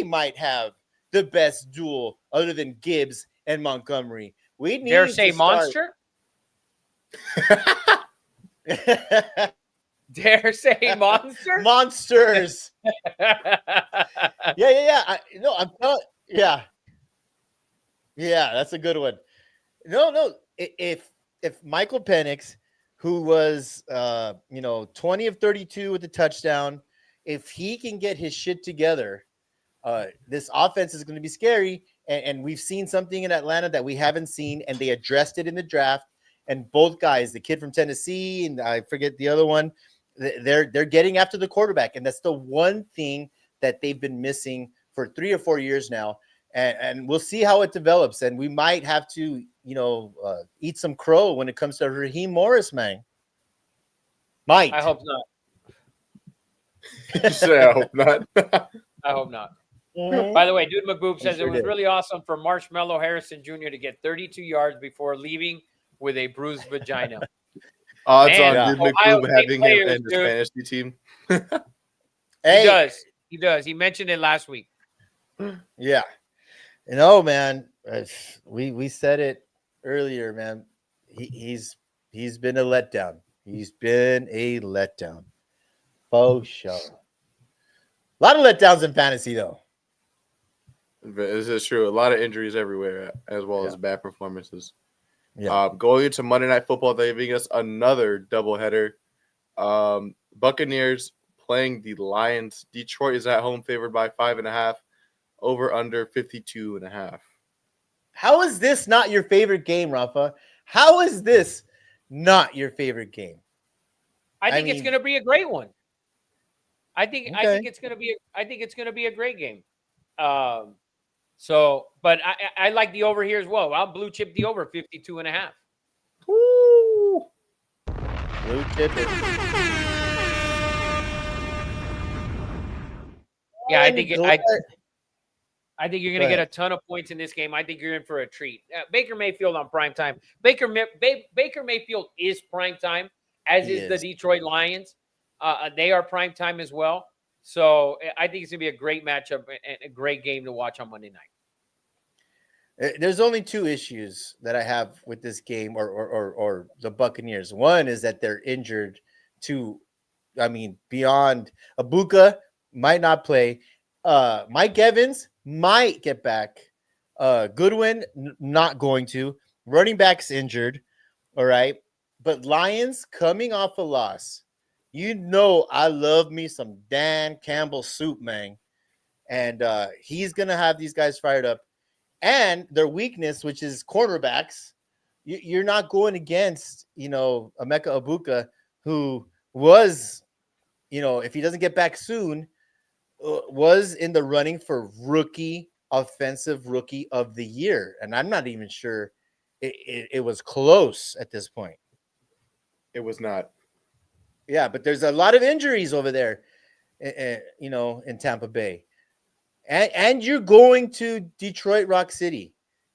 might have the best duel other than Gibbs and Montgomery. We need Dare to say start- monster? Dare say monster? Monsters. Yeah. I'm telling. Yeah, that's a good one. No. If Michael Penix, who was 20 of 32 with the touchdown, if he can get his shit together, this offense is going to be scary. And we've seen something in Atlanta that we haven't seen, and they addressed it in the draft. And both guys, the kid from Tennessee and I forget the other one, they're getting after the quarterback, and that's the one thing that they've been missing for 3 or 4 years now. And we'll see how it develops. And we might have to, eat some crow when it comes to Raheem Morris, man. Might. I hope not. You say I hope not. I hope not. Mhm. By the way, Dude McBoob says sure it was did. really awesome for Marshmallow Harrison Jr. to get 32 yards before leaving with a bruised vagina. Odds Man, on Dude Ohio McBoob State having him players, in his dude. fantasy team. Hey, He does. He does. He mentioned it last week. yeah. Man, we said it earlier, man. He's been a letdown. He's been a letdown. For sure. A lot of letdowns in fantasy, though. This is true. A lot of injuries everywhere, as well as bad performances. Yeah. Going into Monday Night Football, they're giving us another doubleheader. Buccaneers playing the Lions. Detroit is at home, favored by 5.5. Over under 52.5. How is this not your favorite game, Rafa? How is this not your favorite game? I think it's mean- going to be a great one. I think Okay. it's going to be a great game. But I like the over here as well. I'll blue chip the over 52.5. Woo! Blue chip it. Yeah, I think Glad- I think you're Go going to get ahead. a ton of points in this game. I think you're in for a treat. Baker Mayfield on prime time. Baker Mayfield is prime time, as He is the is. Detroit Lions. They are prime time as well. So I think it's going to be a great matchup and a great game to watch on Monday night. There's only two issues that I have with this game or the Buccaneers. One is that they're injured beyond Abuka might not play. Mike Evans might get back. Goodwin not going to. Running back's injured. All right. But Lions coming off a loss. I love me some Dan Campbell soup, man. And he's going to have these guys fired up. And their weakness, which is cornerbacks, you're not going against, Emeka Abuka, who was, if he doesn't get back soon, was in the running for offensive rookie of the year. And I'm not even sure it was close at this point. It was not. Yeah, but there's a lot of injuries over there, in Tampa Bay. And you're going to Detroit Rock City.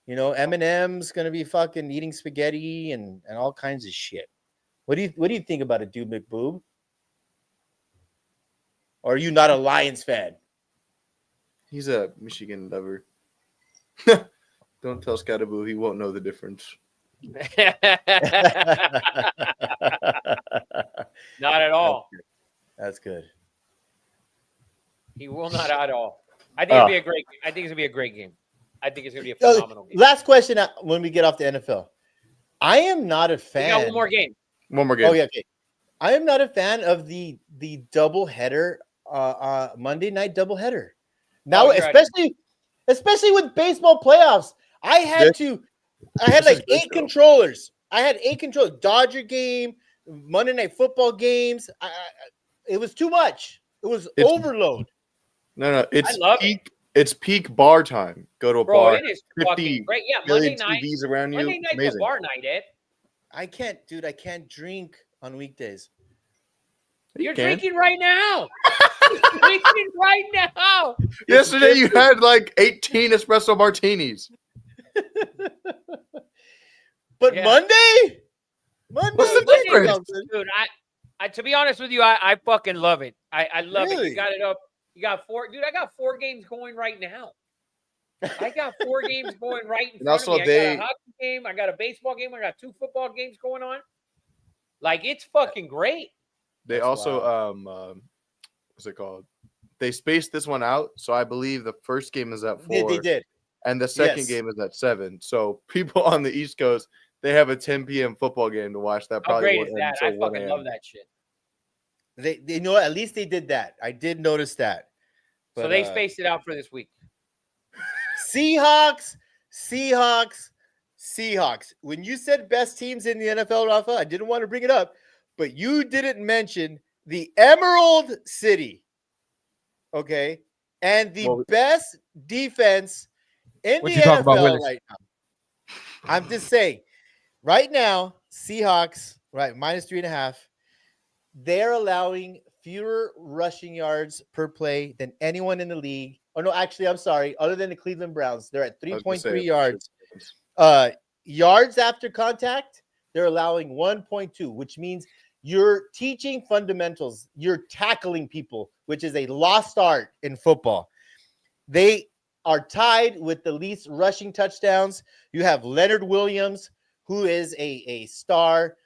Eminem's going to be fucking eating spaghetti and all kinds of shit. What do you think about it, Dude McBoob? Or are you not a Lions fan? He's a Michigan lover. Don't tell Scatterboo. He won't know the difference. Not at all. That's good. He will not at all. I think it'll be a great game. I think it's going to be a great game. I think it's going to be a So, phenomenal game. last question when we get off the NFL. I am not a We fan. got one more game. One more game. Oh, yeah, okay. I am not a fan of the doubleheader, Monday night doubleheader. Now, you're right. especially with baseball playoffs, I had This like is good, 8 though. controllers. I had 8 controllers. Dodger game, Monday night football games. It was too much. It was It's- overload. No. It's love peak. It's peak bar time. Go to a Bro, bar. it is 50 fucking great. Yeah, Monday million night. TVs around you. Monday It's night's a amazing. bar night, Ed. I can't drink on weekdays. You're can. drinking right now. You're drinking right now. Yesterday you had like 18 espresso martinis. But Yeah. Monday, What's the Monday, difference? Dude, I to be honest with you, I fucking love it. I love it. Really? You got it up. You got 4. Dude, I got 4 games going right now. I got 4 games going right in And front also of me. I they- got a hockey game. I got a baseball game. I got 2 football games going on. Like, it's fucking great. They That's also wild. what's it called? They spaced this one out, so I believe the first game is at They 4, did. and the second Yes. game is at 7. So people on the East Coast, they have a 10 p.m. football game to watch. That How probably great won't is end that? I until 1 fucking a.m. love that shit. They know at least they did that. I did notice that. So But they spaced it out for this week. Seahawks. When you said best teams in the NFL, Rafa, I didn't want to bring it up, but you didn't mention the Emerald City. Okay. And the Well, best defense in What the you talking about, NFL Willis? right now. I'm just saying, right now, Seahawks, right, -3.5. They're allowing fewer rushing yards per play than anyone in the league. Oh no, actually, I'm sorry. Other than the Cleveland Browns, they're at I was gonna 3.3 say, yards. Yards after contact, they're allowing 1.2, which means you're teaching fundamentals. You're tackling people, which is a lost art in football. They are tied with the least rushing touchdowns. You have Leonard Williams, who is a star.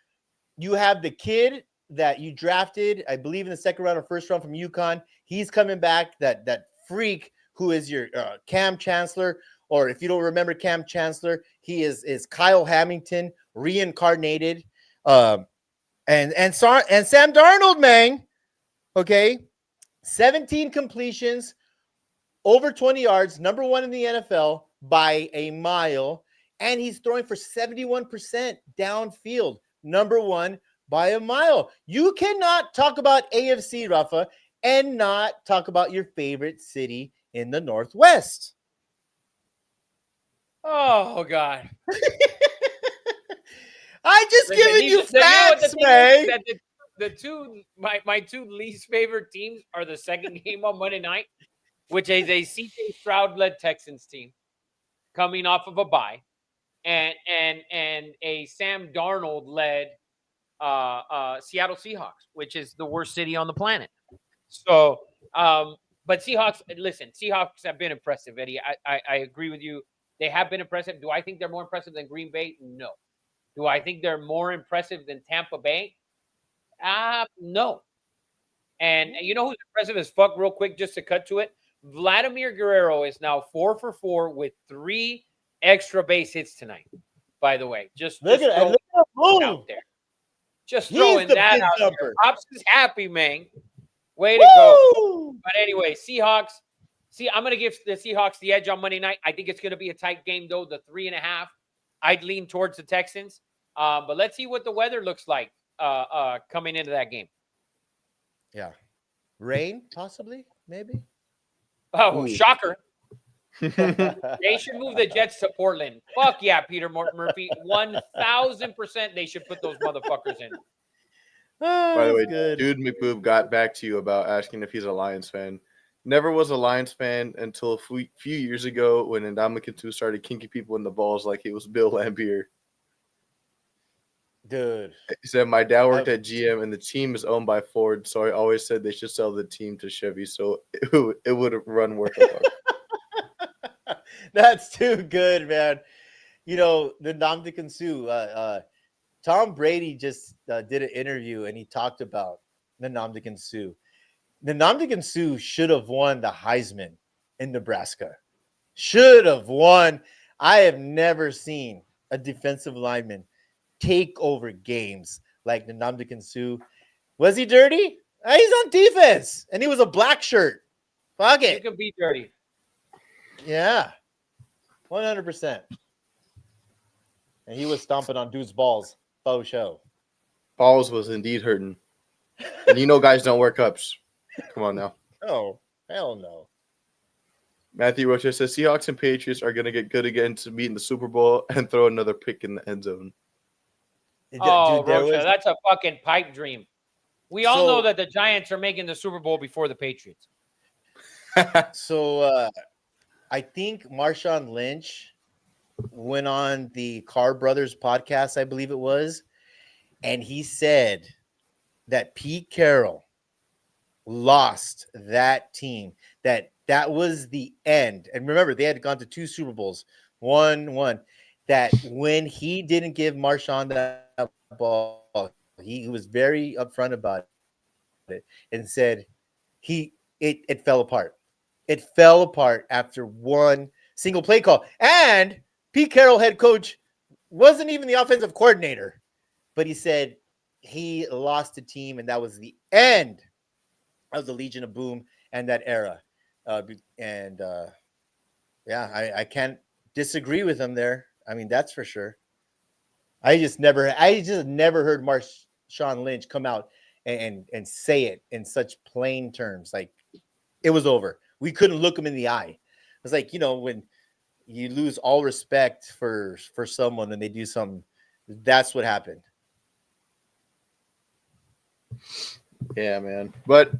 You have the kid that you drafted, I believe, in the second round or first round from UConn. He's coming back. That freak who is your Cam Chancellor, or if you don't remember Cam Chancellor, he is Kyle Hamilton reincarnated. And Sam Darnold, man. Okay, 17 completions, over 20 yards, number 1 in the NFL by a mile, and he's throwing for 71% downfield, number 1 by a mile. You cannot talk about AFC, Rafa, and not talk about your favorite city in the Northwest. Oh God! I just Listen, giving you what the facts, thing is? man. That the two my two least favorite teams are the second game on Monday night, which is a CJ Stroud led Texans team coming off of a bye, and a Sam Darnold led Seattle Seahawks, which is the worst city on the planet. So, but Seahawks, listen, Seahawks have been impressive, Eddie. I agree with you. They have been impressive. Do I think they're more impressive than Green Bay? No. Do I think they're more impressive than Tampa Bay? No. And you know who's impressive as fuck, real quick, just to cut to it? Vladimir Guerrero is now 4 for 4 with 3 extra base hits tonight, by the way. Just Look at throwing him it move. out there. Just He's throwing the that big out there. jumper. Pops is happy, man. Way to go. Woo! But anyway, Seahawks. See, I'm going to give the Seahawks the edge on Monday night. I think it's going to be a tight game, though. The 3.5, I'd lean towards the Texans. But let's see what the weather looks like coming into that game. Yeah. Rain, possibly, maybe. Oh, Ooh. shocker. They should move the Jets to Portland. Fuck yeah, Peter Murphy. 1,000% they should put those motherfuckers in. By the way, good. Dude McBoob got back to you about asking if he's a Lions fan. Never was a Lions fan until a few years ago when Ndamukong Suh started kinking people in the balls like it was Bill Laimbeer. Dude. He said, my dad worked at GM and the team is owned by Ford, so I always said they should sell the team to Chevy so it would run worth a fuck. That's too good, man. You know, the Ndamukong Suh, Tom Brady just did an interview and he talked about the Ndamukong Suh. The Ndamukong Suh should have won the Heisman in Nebraska. Should have won. I have never seen a defensive lineman take over games like the Ndamukong Suh. Was he dirty? He's on defense, and he was a black shirt. Fuck You it. can be dirty. Yeah, 100%. And he was stomping on dude's balls. Faux show. Balls was indeed hurting. And you know guys don't wear cups. Come on now. Oh, hell no. Matthew Rocha says Seahawks and Patriots are going to get good again to meet in the Super Bowl and throw another pick in the end zone. Oh, Dude, Rocha, that's a fucking pipe dream. We all So- know that the Giants are making the Super Bowl before the Patriots. So I think Marshawn Lynch went on the Carr Brothers podcast, I believe it was, and he said that Pete Carroll lost that team, that was the end. And remember, they had gone to 2 Super Bowls, one, that when he didn't give Marshawn that ball, he was very upfront about it and said it fell apart. It fell apart after one single play call. And Pete Carroll, head coach, wasn't even the offensive coordinator, but he said he lost the team, and that was the end of the Legion of Boom and that era. Yeah, I can't disagree with him there. I mean, that's for sure. I just never heard Marshawn Lynch come out and say it in such plain terms. Like, it was over. We couldn't look him in the eye. It's like, when you lose all respect for someone and they do something, that's what happened. Yeah, man. But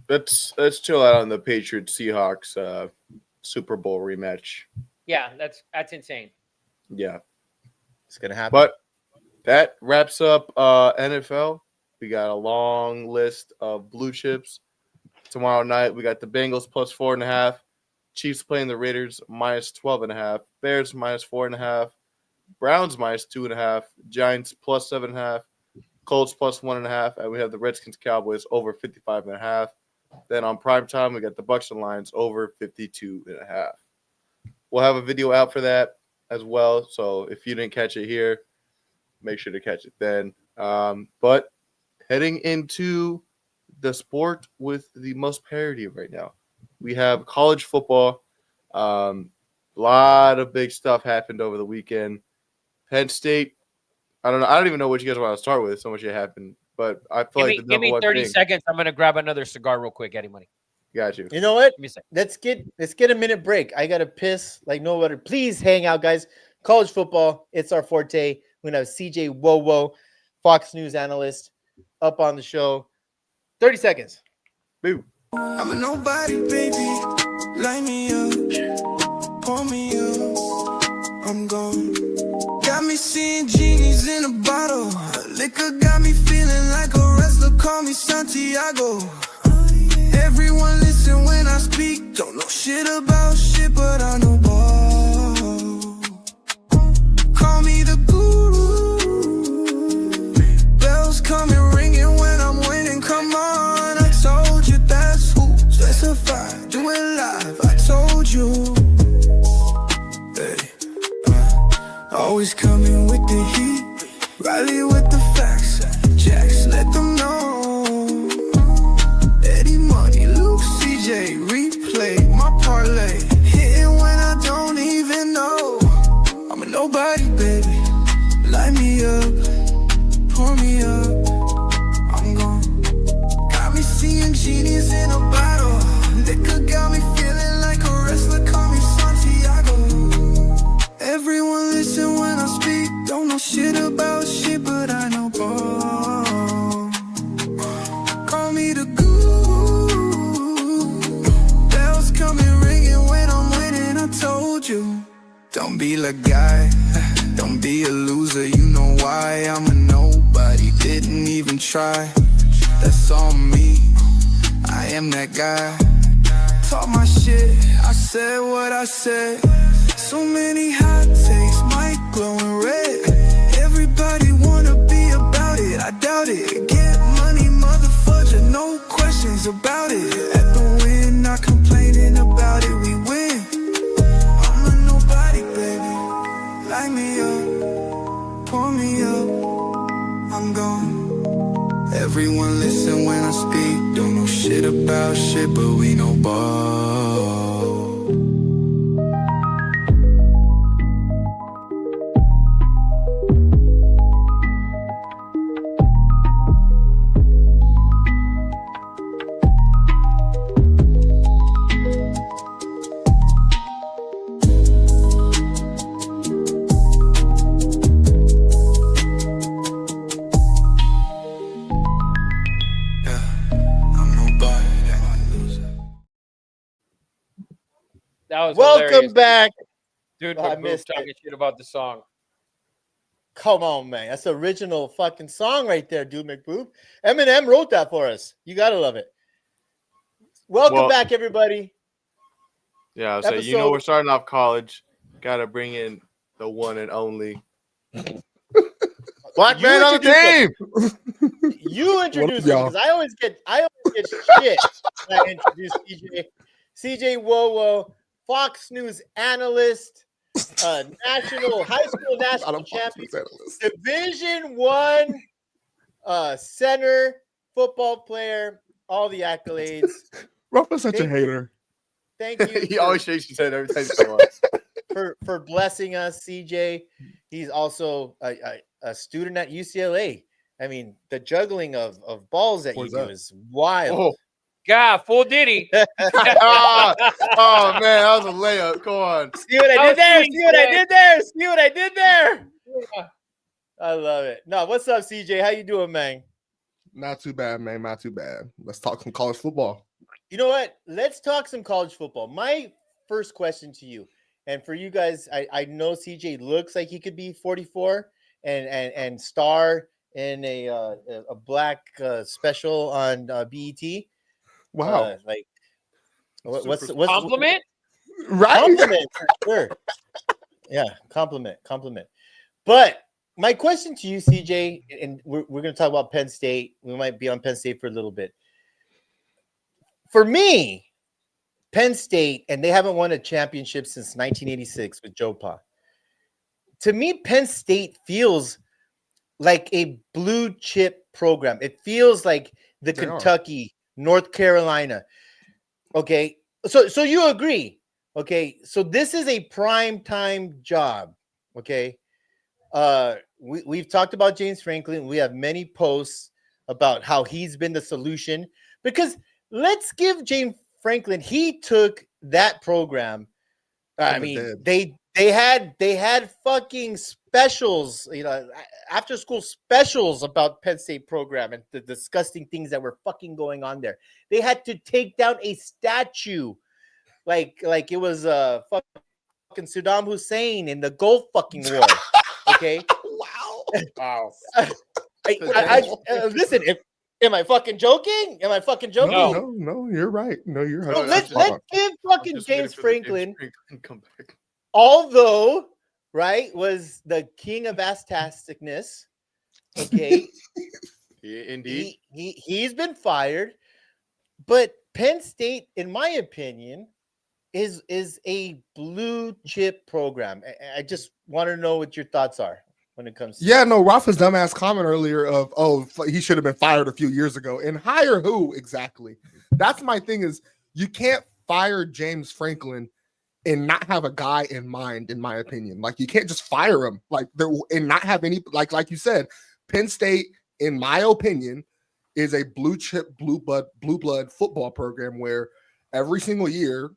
let's chill out on the Patriots Seahawks Super Bowl rematch. Yeah, that's insane. Yeah, it's gonna happen. But that wraps up NFL. We got a long list of blue chips. Tomorrow night we got the Bengals plus 4.5, Chiefs playing the Raiders minus 12.5, Bears minus 4.5, Browns minus 2.5, Giants plus 7.5, Colts plus 1.5, and we have the Redskins Cowboys over 55.5. Then on prime time we got the Bucs and Lions over 52.5. We'll have a video out for that as well. So if you didn't catch it here, make sure to catch it then. But heading into the sport with the most parity right now, we have college football. A lot of big stuff happened over the weekend. Penn State, I don't even know what you guys want to start with. So much it happened, but I feel like the give me 30 seconds. I'm gonna grab another cigar real quick, Eddie Money. Got you. You know what? Give me a second. Let's get a minute break. I gotta piss like no other. Please hang out, guys. College football, it's our forte. We're gonna have CJ Wowo, Fox News analyst, up on the show. 30 seconds. Boo. I'm a nobody, baby. Light me up, pour me up. I'm gone. Got me seeing genies in a bottle. Liquor got me feeling like a wrestler. Call me Santiago. Everyone listen when I speak. Don't know shit about shit, but I know ball. Call me the guru. Bells coming ringing when I'm winning. Come on, I told you that's who. Specify, do it live. I told you. Hey, always coming with the heat. Riley with the facts. Jacks, let them know. Eddie Money, Luke, CJ, replay my parlay. Hitting when I don't even know. I'm a nobody, baby. Light me up, pour me up. I'm gone. Got me seeing genies in a bottle. Liquor got me feeling like a wrestler. Call me Santiago. Everyone listen when I speak. Don't know shit about shit, but I know ball. Call me the guru. Bells coming ringing when I'm winning. I told you. Don't be like guy. Don't be a loser. You know why I'm a nobody. Didn't even try. That's on me. I am that guy. Talk my shit. I said what I said. So many hot takes, mic glowing red. Everybody wanna be about it, I doubt it. Get money, motherfucker, no questions about it. At the win, not complaining about it, we win. I'm a nobody, baby. Light me up, pour me up. I'm gone. Everyone listen when I speak. Don't know shit about shit, but we know ball. That was Welcome hilarious. back. Dude. Oh, I McBoob missed talking shit about the song. Come on, man. That's the original fucking song right there, dude. McBoob. Eminem wrote that for us. You gotta love it. Welcome back, everybody. Yeah, I'll say, we're starting off college. Gotta bring in the one and only Black man on the team. You introduce him y'all? because I always get shit when I introduce CJ. CJ Wowo, Fox News analyst, national high school national champion, Division I center, football player, all the accolades. Ruff's such a hater. Thank you. He always shakes his head every time he comes on. for blessing us, CJ. He's also a student at UCLA. I mean, the juggling of balls that Where's you do that? is wild. Oh. God, full Diddy. Oh man, that was a layup. Come on. See what I That did was there? sweet, See what I man. did there? See what I did there? Yeah. I love it. No, what's up, CJ? How you doing, man? Not too bad, man. Not too bad. Let's talk some college football. You know what? Let's talk some college football. My first question to you, and for you guys, I know CJ looks like he could be 44 and star in a black special on BET. Wow. Like what's Compliment? Right? compliment for sure. Yeah, compliment. But my question to you, CJ, and we're going to talk about Penn State. We might be on Penn State for a little bit. For me, Penn State, and they haven't won a championship since 1986 with Joe Pa. To me, Penn State feels like a blue chip program. It feels like the They are. Kentucky, North Carolina. Okay, so you agree? Okay, so this is a prime time job. Okay, we've talked about James Franklin. We have many posts about how he's been the solution. Because let's give James Franklin. He took that program. I From the mean, dead. they had fucking specials, after school specials about Penn State program and the disgusting things that were fucking going on there. They had to take down a statue, like it was fucking Saddam Hussein in the Gulf fucking war. Okay, Wow. Wow. listen. Am I fucking joking? Am I fucking joking? No, you're right. No, you're No, right. let's give fucking Just waiting James for the Franklin, come back. although right was the king of astasticness. Okay, Yeah, indeed. he's been fired, but Penn State, in my opinion, is a blue chip program. I just want to know what your thoughts are when it comes to Yeah, no, Rafa's dumbass comment earlier of, he should have been fired a few years ago. And hire who exactly? That's my thing is you can't fire James Franklin and not have a guy in mind, in my opinion. Like, you can't just fire him and not have any, like you said, Penn State, in my opinion, is a blue chip, blue blood football program where every single year,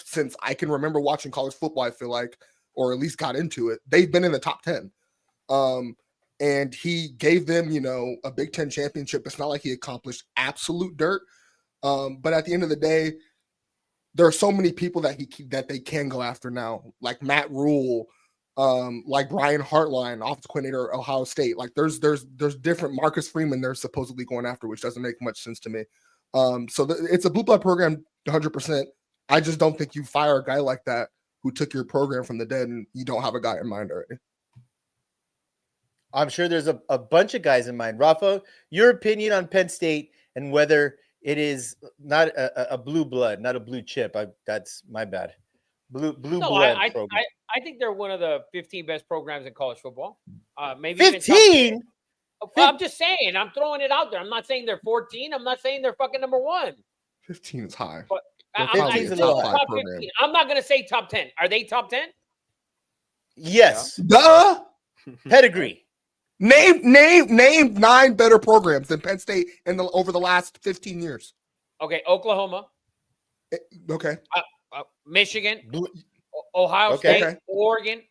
since I can remember watching college football, I feel like, or at least got into it, they've been in the top 10. And he gave them, a Big Ten championship. It's not like he accomplished absolute dirt. But at the end of the day, there are so many people that they can go after now, like Matt Rule, like Brian Hartline, offensive coordinator at Ohio State. Like there's different Marcus Freeman they're supposedly going after, which doesn't make much sense to me. It's a blue blood program, 100%. I just don't think you fire a guy like that who took your program from the dead and you don't have a guy in mind already. I'm sure there's a bunch of guys in mind. Rafa, your opinion on Penn State and whether it is not a blue blood, not a blue chip. That's my bad. Blue blood program. I think they're one of the 15 best programs in college football. Maybe 15. I'm just saying. I'm throwing it out there. I'm not saying they're 14. I'm not saying they're fucking number 1. 15 is high. But They're I'm probably a top 5 top program. 15. I'm not going to say top 10. Are they top 10? Yes. Duh. Pedigree. Name 9 better programs than Penn State over the last 15 years. Okay, Oklahoma, Okay. Michigan, Blue- Ohio Okay. State, Oregon.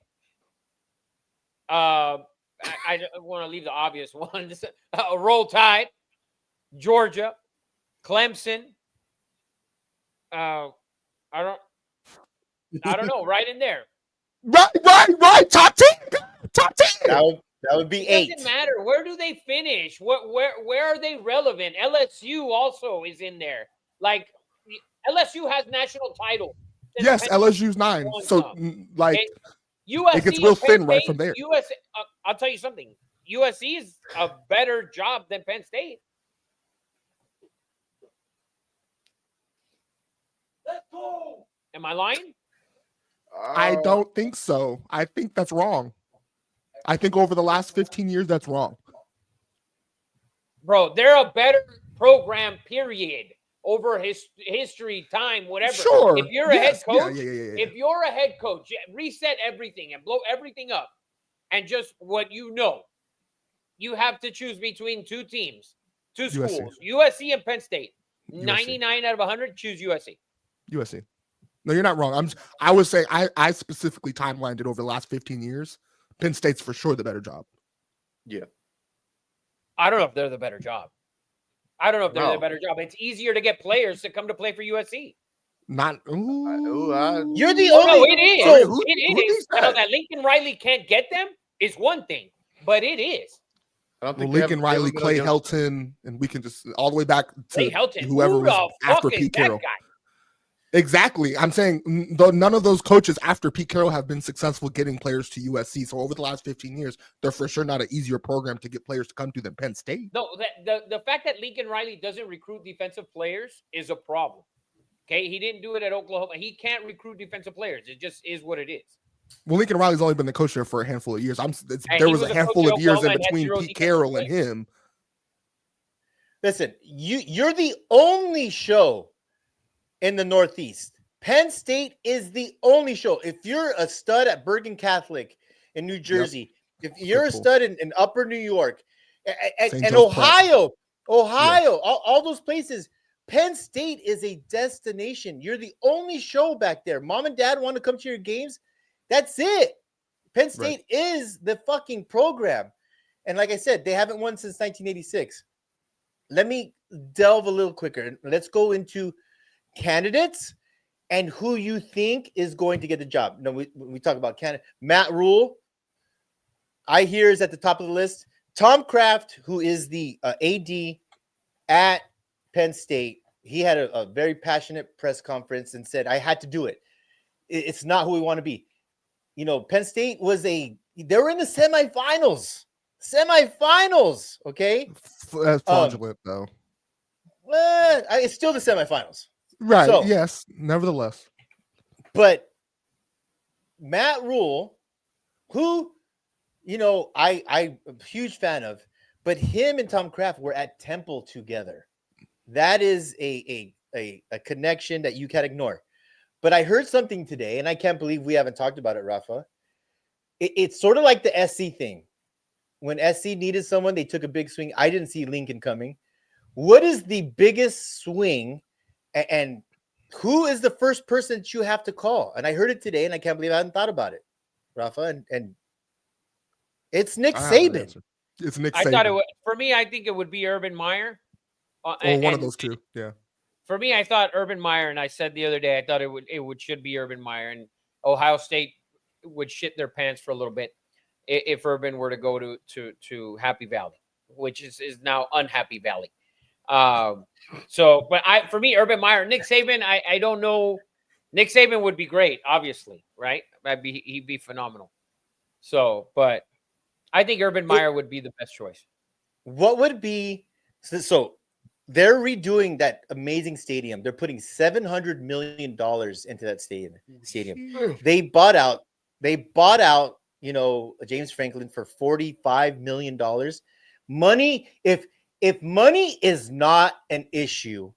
I want to leave the obvious ones. Roll Tide, Georgia, Clemson. I don't know. Right in there. Right. Top 10. Top 10. That would be It 8. doesn't matter. Where do they finish? Where are they relevant? LSU also is in there. Like LSU has national title. Yes, LSU's 9. So, like, USC, it gets real Penn thin right State, from there. I'll tell you something. USC is a better job than Penn State. Let's go. Am I lying? I don't think so. I think that's wrong. I think over the last 15 years, that's wrong. Bro, they're a better program, period. Over history, time, whatever. Sure. If you're a head coach, Yeah. if you're a head coach, reset everything and blow everything up, and just what you know, you have to choose between two teams, two USC. schools, USC and Penn State. USC. 99 out of 100 choose USC. USC. No, you're not wrong. I would say I specifically timelined it over the last 15 years. Penn State's for sure the better job. Yeah. I don't know if they're the better job. I don't know if they're the No. better job. It's easier to get players to come to play for USC. Not. You're the Oh, no, only. it is. So it who is. thinks Now that? that Lincoln Riley can't get them is one thing, but it is. I don't Well, think they Lincoln have- Riley, they haven't Clay been Helton, and we can just all the way back to Clay Helton, whoever who was the after fuck is Pete that Carroll. guy? Exactly. I'm saying none of those coaches after Pete Carroll have been successful getting players to USC. So over the last 15 years, they're for sure not an easier program to get players to come to than Penn State. No, the fact that Lincoln Riley doesn't recruit defensive players is a problem. Okay, he didn't do it at Oklahoma. He can't recruit defensive players. It just is what it is. Well, Lincoln Riley's only been the coach there for a handful of years. And There he was was a a handful coach of at years in Oklahoma and had between zero Pete defensive Carroll and players. him. Listen, you're the only show in the Northeast. Penn State is the only show. If you're a stud at Bergen Catholic in New Jersey, if you're a pull. stud in Upper New York, and St. Joe's Prep. Ohio, all those places, Penn State is a destination. You're the only show back there. Mom and dad want to come to your games. That's it. Penn State is the fucking program. And like I said, they haven't won since 1986. Let me delve a little quicker. Let's go into candidates and who you think is going to get the job. No, we talk about candidate. Matt Rule, I hear, is at the top of the list. Tom Kraft, who is the AD at Penn State, he had a very passionate press conference and said, I had to do it. It's not who we want to be. You know, Penn State they were in the semifinals. Okay? That's fraudulent, though. Well, it's still the semifinals. Right. So- Yes. Nevertheless. But Matt Rule, who, you know, I'm a huge fan of, but him and Tom Kraft were at Temple together. That is a connection that you can't ignore. But I heard something today, and I can't believe we haven't talked about it, Rafa. It's sort of like the SC thing. When SC needed someone, they took a big swing. I didn't see Lincoln coming. What is the biggest swing, and who is the first person that you have to call? And I heard it today, and I can't believe I hadn't thought about it, Rafa. And it's Nick I have an Saban. answer. It's Nick I Saban. thought it would. For me, I think it would be Urban Meyer. Or one of and those two. Yeah. For me, I thought Urban Meyer, and I said the other day, I thought should be Urban Meyer, and Ohio State would shit their pants for a little bit if Urban were to go to Happy Valley, which is now Unhappy Valley. For me, Urban Meyer, Nick Saban, I don't know. Nick Saban would be great, obviously, right? He'd be phenomenal. So, but I think Urban Meyer would be the best choice. What would be so? They're redoing that amazing stadium. They're putting $700 million into that stadium. They bought out, you know, James Franklin for $45 million. Money, if money is not an issue,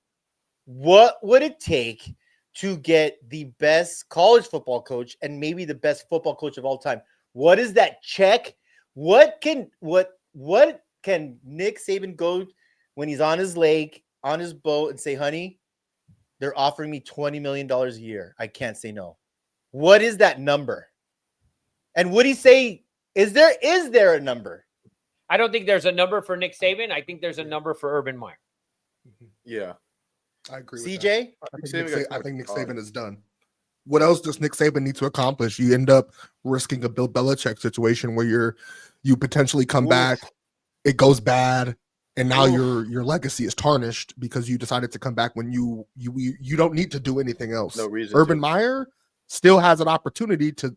what would it take to get the best college football coach and maybe the best football coach of all time? What is that check? What can Nick Saban go when he's on his lake, on his boat, and say, honey, they're offering me $20 million a year. I can't say no. What is that number? And would he say, is there a number? I don't think there's a number for Nick Saban. I think there's a number for Urban Meyer. Yeah. I agree with CJ? that. I think Nick got Saban is done. What else does Nick Saban need to accomplish? You end up risking a Bill Belichick situation where you potentially come back, it goes bad, and now your legacy is tarnished because you decided to come back when you don't need to do anything else. No reason. Urban Meyer still has an opportunity to,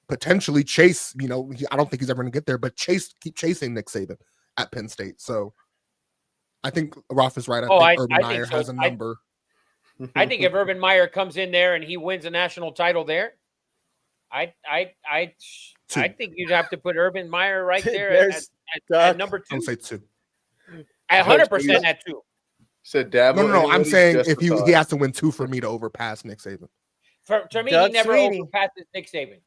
potentially chase. You know, I don't think he's ever going to get there, but keep chasing Nick Saban at Penn State. So I think Ralph is right. I think Urban Meyer think so. has a number. I think if Urban Meyer comes in there and he wins a national title there, I think you'd have to put Urban Meyer right there at number 2. I'll say 2. At 100% at 2. Said Dabo. No. I'm saying if he he has to win 2 for me to overpass Nick Saban. To me, Doug he never Sweeney. overpasses Nick Saban.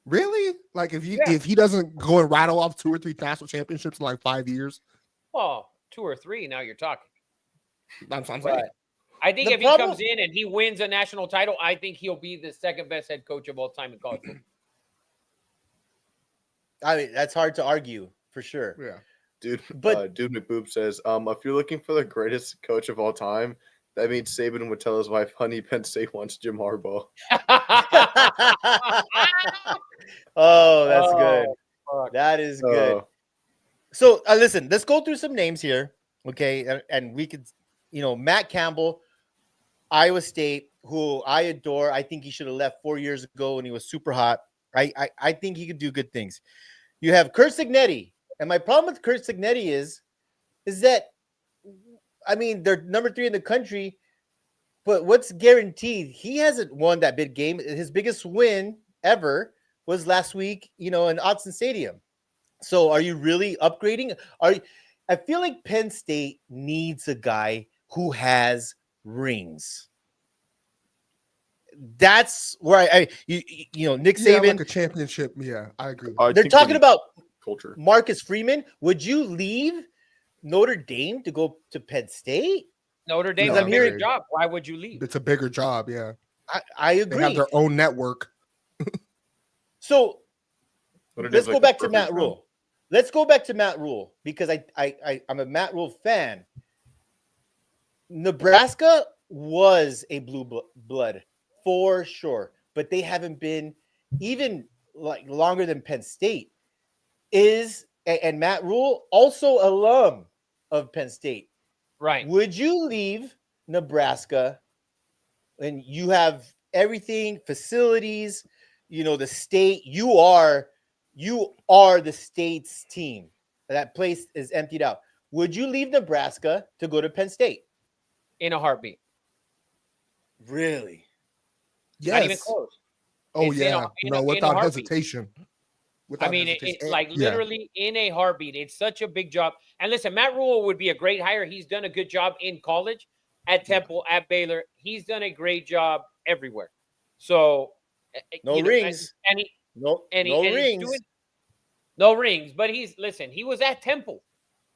Really? Like if he doesn't go and rattle off 2 or 3 national championships in like 5 years, Well, 2 or 3. Now you're talking. that's what I'm saying. But I think The if problem- he comes in and he wins a national title, I think he'll be the second best head coach of all time in college football. I mean, that's hard to argue for sure. Yeah. Dude, But- Dude McBoob says, if you're looking for the greatest coach of all time, that means Saban would tell his wife, honey, Penn State wants Jim Harbaugh. Oh, that's Oh, good. fuck. That is good. Uh, So listen, let's go through some names here, okay? And we could, Matt Campbell, Iowa State, who I adore. I think he should have left 4 years ago when he was super hot. I think he could do good things. You have Curt Cignetti, and my problem with Curt Cignetti is that, I mean, they're number 3 in the country, but what's guaranteed? He hasn't won that big game. His biggest win ever was last week, in Autzen Stadium. So are you really upgrading? I feel like Penn State needs a guy who has rings. That's where Nick Yeah, Saban. like a championship. Yeah, I agree. I They're think talking they- about culture. Marcus Freeman. Would you leave Notre Dame to go to Penn State? Notre Dame's No, a I'm bigger hearing- job. Why would you leave? It's a bigger job. Yeah, I they agree. have their own network. So Notre let's Dame's go like back the to Matt perfect Rule. Let's go back to Matt Rule because I'm a Matt Rule fan. Nebraska was a blue blood for sure, but they haven't been even like longer than Penn State and Matt Rule also alum of Penn State. Right. Would you leave Nebraska and you have everything, facilities, the state, you are the state's team. That place is emptied out. Would you leave Nebraska to go to Penn State? In a heartbeat. Really? Not even Yes. close. Oh It's in a- yeah. in No, a without heartbeat. hesitation. I mean, it's hesitation. like Yeah. literally in a heartbeat. It's such a big job. And listen, Matt Rule would be a great hire. He's done a good job in college, at Temple, at Baylor. He's done a great job everywhere. So No rings. and he No, and he, no and he's rings. doing- no rings. But he was at Temple,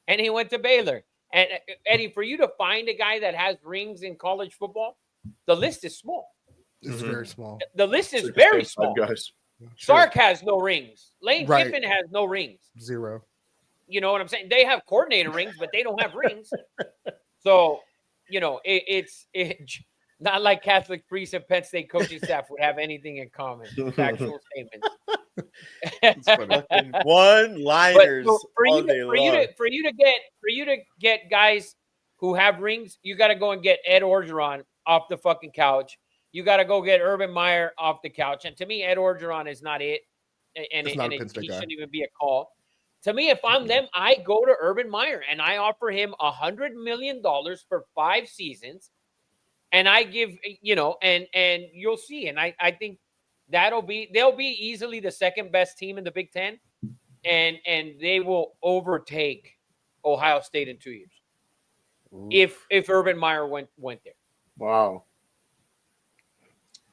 and he went to Baylor. And Eddie, for you to find a guy that has rings in college football, the list is small. It's Mhm. very small. The list is Six very to five small. guys. Sark has no rings. Lane Right. Kiffin has no rings. 0. You know what I'm saying? They have coordinator rings, but they don't have rings. So, it's not like Catholic priests and Penn State coaching staff would have anything in common. Factual statements. Fucking one-liners But so for all you, day long. for you to get guys who have rings, you got to go and get Ed Orgeron off the fucking couch. You got to go get Urban Meyer off the couch. And to me, Ed Orgeron is not it, and He's not a Penn State he guy. shouldn't even be a call. To me, if I'm them, I go to Urban Meyer and I offer him $100 million for 5 seasons, and I give and you'll see. And I think they'll be easily the second best team in the Big Ten, and they will overtake Ohio State in 2 years if Urban Meyer went there. Wow.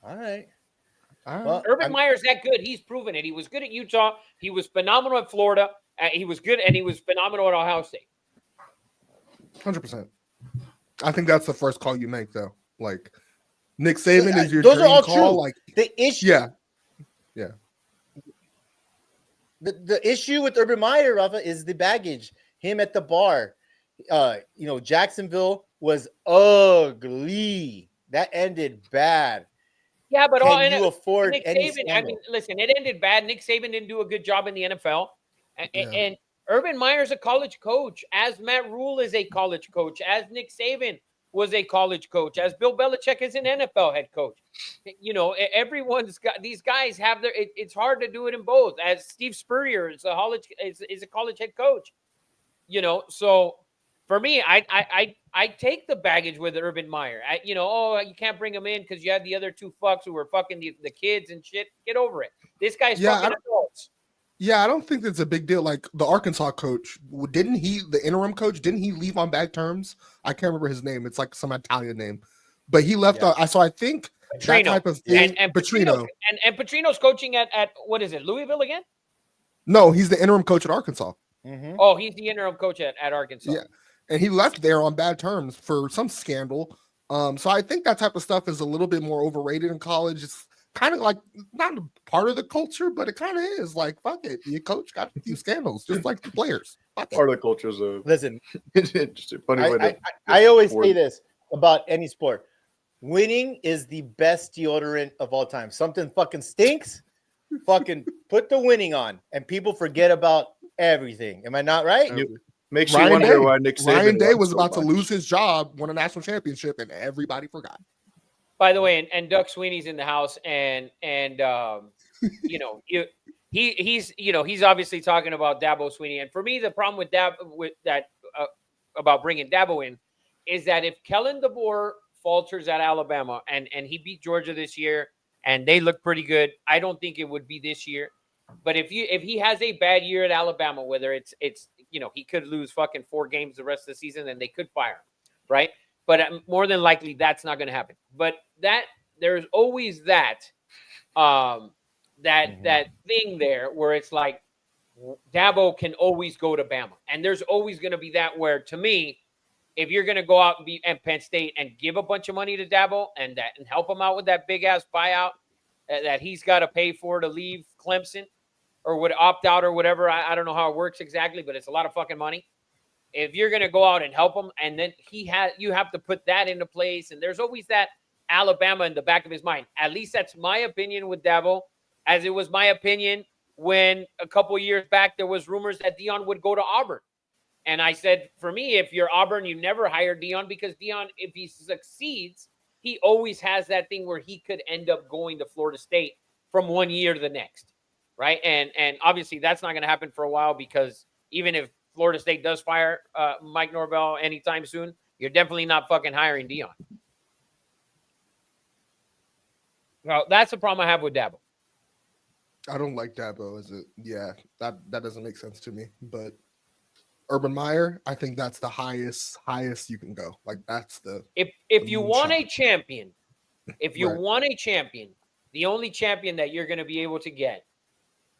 All right. All right. Well, Urban Meyer's that good. He's proven it. He was good at Utah. He was phenomenal at Florida. He was good, and he was phenomenal at Ohio State. 100%. I think that's the first call you make, though. Like Nick Saban is your Those are dream all call. true. Like, The issue, yeah, the issue with Urban Meyer, Rafa, is the baggage. Him at the bar. Jacksonville was ugly. That ended bad. Yeah, but Can you afford Nick any Saban, scandal? listen, it ended bad. Nick Saban didn't do a good job in the NFL. Yeah. And Urban Meyer's a college coach, as Matt Rule is a college coach, as Nick Saban was a college coach, as Bill Belichick is an NFL head coach. Everyone's got these guys have their. It's hard to do it in both. As Steve Spurrier is a college head coach. So for me, I take the baggage with Urban Meyer. You can't bring him in because you had the other two fucks who were fucking the kids and shit. Get over it. This guy's fucking adults. Yeah, I don't think that's a big deal. Like the Arkansas coach, the interim coach, didn't he leave on bad terms? I can't remember his name. It's like some Italian name, but he left. Yeah. So I think that type of thing. And Petrino. And Petrino's coaching at what is it, Louisville again? No, he's the interim coach at Arkansas. Mhm. Oh, he's the interim coach at Arkansas. Yeah, and he left there on bad terms for some scandal. So I think that type of stuff is a little bit more overrated in college. It's kind of like not a part of the culture, but it kind of is. Like, fuck it, your coach got a few scandals, just like the players. Fuck it. Part of the culture is a Listen, interesting, funny way to. I always sport. say this about any sport: winning is the best deodorant of all time. Something fucking stinks, fucking put the winning on, and people forget about everything. Am I not right? Makes you Ryan wonder Day. why Nick Saban Ryan Day won was so about to much. lose his job, won a national championship, and everybody forgot. By the way, and Doug Sweeney's in the house, and he's obviously talking about Dabo Sweeney. And for me, the problem with about bringing Dabo in is that if Kellen DeBoer falters at Alabama and he beat Georgia this year and they look pretty good, I don't think it would be this year. But if he has a bad year at Alabama, whether it's he could lose fucking 4 games the rest of the season and they could fire him, right? But more than likely that's not going to happen. But there's always that thing there where it's like Dabo can always go to Bama, and there's always going to be that where, to me, if you're going to go out and be at Penn State and give a bunch of money to Dabo and help him out with that big ass buyout that he's got to pay for to leave Clemson or would opt out or whatever. I don't know how it works exactly, but it's a lot of fucking money. If you're going to go out and help him, and then you have to put that into place, and there's always that Alabama in the back of his mind. At least that's my opinion with Dabo, as it was my opinion when a couple years back there was rumors that Deion would go to Auburn. And I said, for me, if you're Auburn, you never hire Deion, because Deion, if he succeeds, he always has that thing where he could end up going to Florida State from one year to the next, right? And obviously that's not going to happen for a while, because even if Florida State does fire Mike Norvell anytime soon, you're definitely not fucking hiring Deion. Well, that's the problem I have with Dabo. I don't like Dabo. That doesn't make sense to me. But Urban Meyer, I think that's the highest you can go. Like, that's the if you want a champion, want a champion, the only champion that you're going to be able to get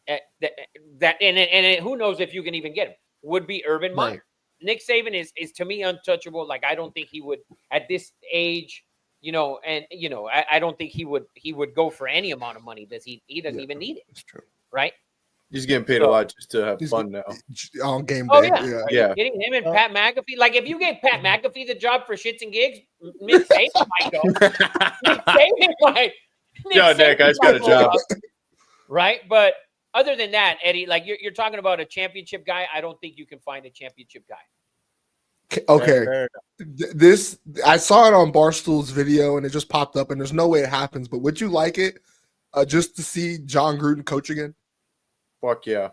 and who knows if you can even get him, would be Urban Meyer. Right. Nick Saban is to me untouchable. Like, I don't think he would at this age, I don't think he would go for any amount of money. He doesn't even need it. It's true. Right? He's getting paid a lot just to have fun now. On game day. Oh, yeah. Yeah. Getting him and Pat McAfee. Like, if you gave Pat McAfee the job for shits and gigs, Nick Saban might go. Nick Saban might. Yeah, that guy's got a job. Right? But other than that, Eddie, like you're talking about a championship guy. I don't think you can find a championship guy. Okay. This, I saw it on Barstool's video and it just popped up, and there's no way it happens, but would you like it just to see John Gruden coach again? Fuck yeah.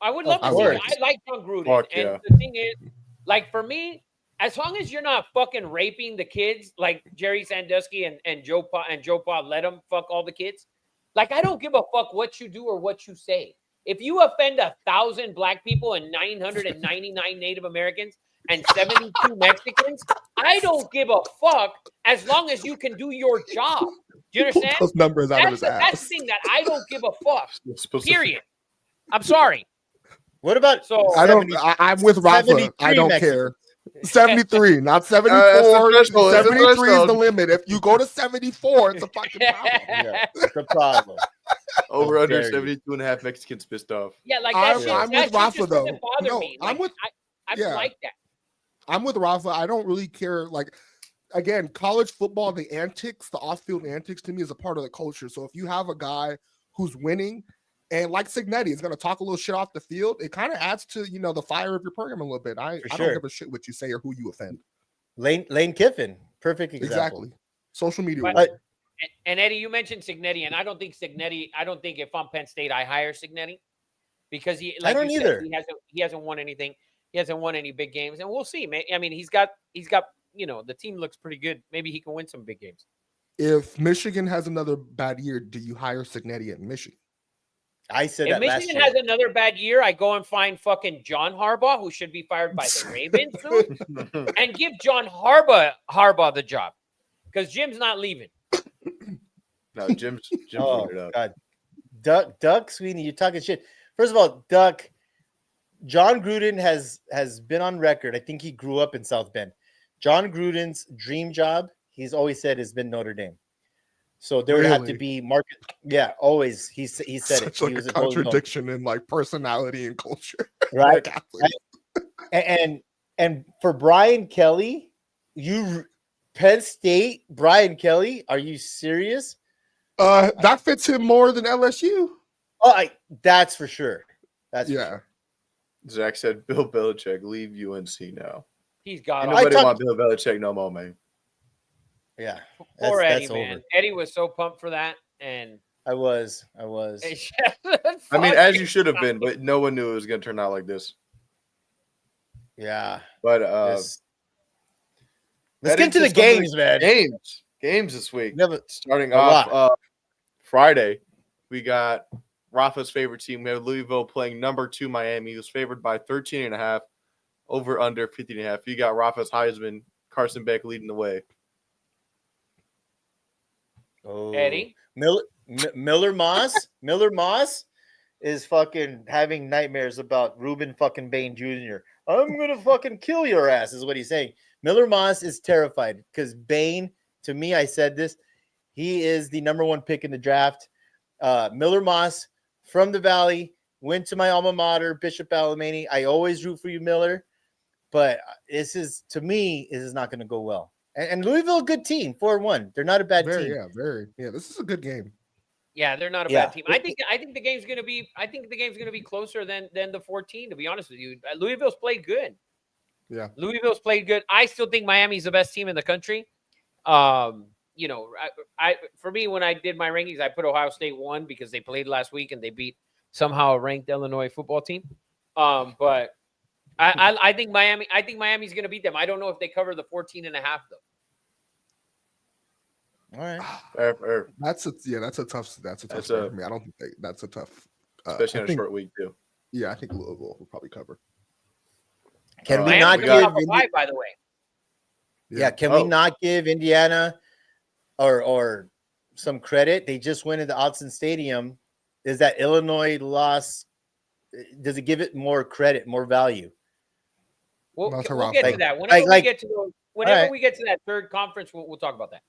I would love to see it. I like John Gruden. Fuck and yeah. the thing is, like, for me, as long as you're not fucking raping the kids like Jerry Sandusky and Joe Pa let them fuck all the kids, like, I don't give a fuck what you do or what you say. If you offend 1,000 black people and 999 Native Americans and 72 Mexicans, I don't give a fuck as long as you can do your job. Do you understand? Those numbers out of his That's ass. the thing that I don't give a fuck. It's supposed to- Period. I'm sorry. What about So I'm with Rafa. 73 I don't Mexicans. care. 73, not 74. That's the threshold. That's the 73 is the threshold. limit. If you go to 74, it's a fucking problem. yeah, the problem? Over under dare you. 72 and a half Mexicans pissed off. yeah, like I'm- that shit. I'm that with shit Rafa, just though. doesn't bother No, me. I'm Like, with- I yeah. like that. I'm with Rafa. I don't really care. Like, again, college football, the antics, the off-field antics, to me is a part of the culture. So if you have a guy who's winning, and like Signetti is going to talk a little shit off the field, it kind of adds to the fire of your program a little bit. I don't sure. give a shit what you say or who you offend. Lane Kiffin, perfect example. Exactly. Social media. But- warrior. And Eddie, you mentioned Cignetti, and I don't think if I'm Penn State, I hire Cignetti because I don't you either. said, he hasn't won anything. He hasn't won any big games, and we'll see. I mean, he's got the team looks pretty good. Maybe he can win some big games. If Michigan has another bad year, do you hire Cignetti at Michigan? I said If that last Michigan year. has another bad year, I go and find fucking John Harbaugh, who should be fired by the Ravens soon, and give John Harbaugh the job because Jim's not leaving. No, Jim's Oh figured it out. God, Duck Sweeney, you're talking shit. First of all, Duck, John Gruden has been on record. I think he grew up in South Bend. John Gruden's dream job, he's always said, has been Notre Dame. So there would have to Really? be market. Yeah, always. He said it. Such like He a was a total no. contradiction in like personality and culture. Right? Like, athletes. And for Brian Kelly, Penn State, Brian Kelly, are you serious? That fits him more than LSU. Oh, that's for sure. That's for Yeah. sure. Zach said, "Bill Belichick, leave UNC now." He's got Ain't all nobody talked- want Bill Belichick no more, man. Yeah. Poor Eddie, that's man. over. Eddie was so pumped for that, and I was. it's I mean, as you fucking- should have been, but no one knew it was going to turn out like this. Yeah. But Let's get heading into to the some of the games, man. games this week. Never, Starting A off Friday, we got Rafa's favorite team. We have Louisville playing number 2 Miami. He was favored by 13.5, over under 50.5. You got Rafa's Heisman, Carson Beck leading the way. Eddie. Miller Moss is fucking having nightmares about Ruben fucking Bain Jr. I'm gonna fucking kill your ass, is what he's saying. Miller Moss is terrified because Bain, to me, I said this, he is the number 1 pick in the draft. Miller Moss from the Valley, went to my alma mater, Bishop Alamany. I always root for you, Miller, but this is not going to go well. And Louisville, a good team, 4-1. They're not a bad team. Yeah, this is a good game. Yeah, they're not a Yeah. bad team. I think the game's gonna be closer than the 14. To be honest with you, Louisville's played good. Yeah. Louisville's played good. I still think Miami's the best team in the country. You know, for me, when I did my rankings, I put Ohio State 1 because they played last week and they beat somehow a ranked Illinois football team. But I think Miami's going to beat them. I don't know if they cover the 14.5 though. All right. That's a tough That's spread a- for me. I don't think that's a tough. Especially I on a think- short week, too. Yeah, I think Louisville will probably cover. Can All we right. not Miami's give? off a bye, by the way. Yeah, can we Oh. not give Indiana or some credit? They just went into Autzen Stadium. Is that Illinois loss? Does it give it more credit, more value? We'll Not to get to Rafa. that. Whenever Like- we get to those, right. we get to that third conference, we'll talk about that.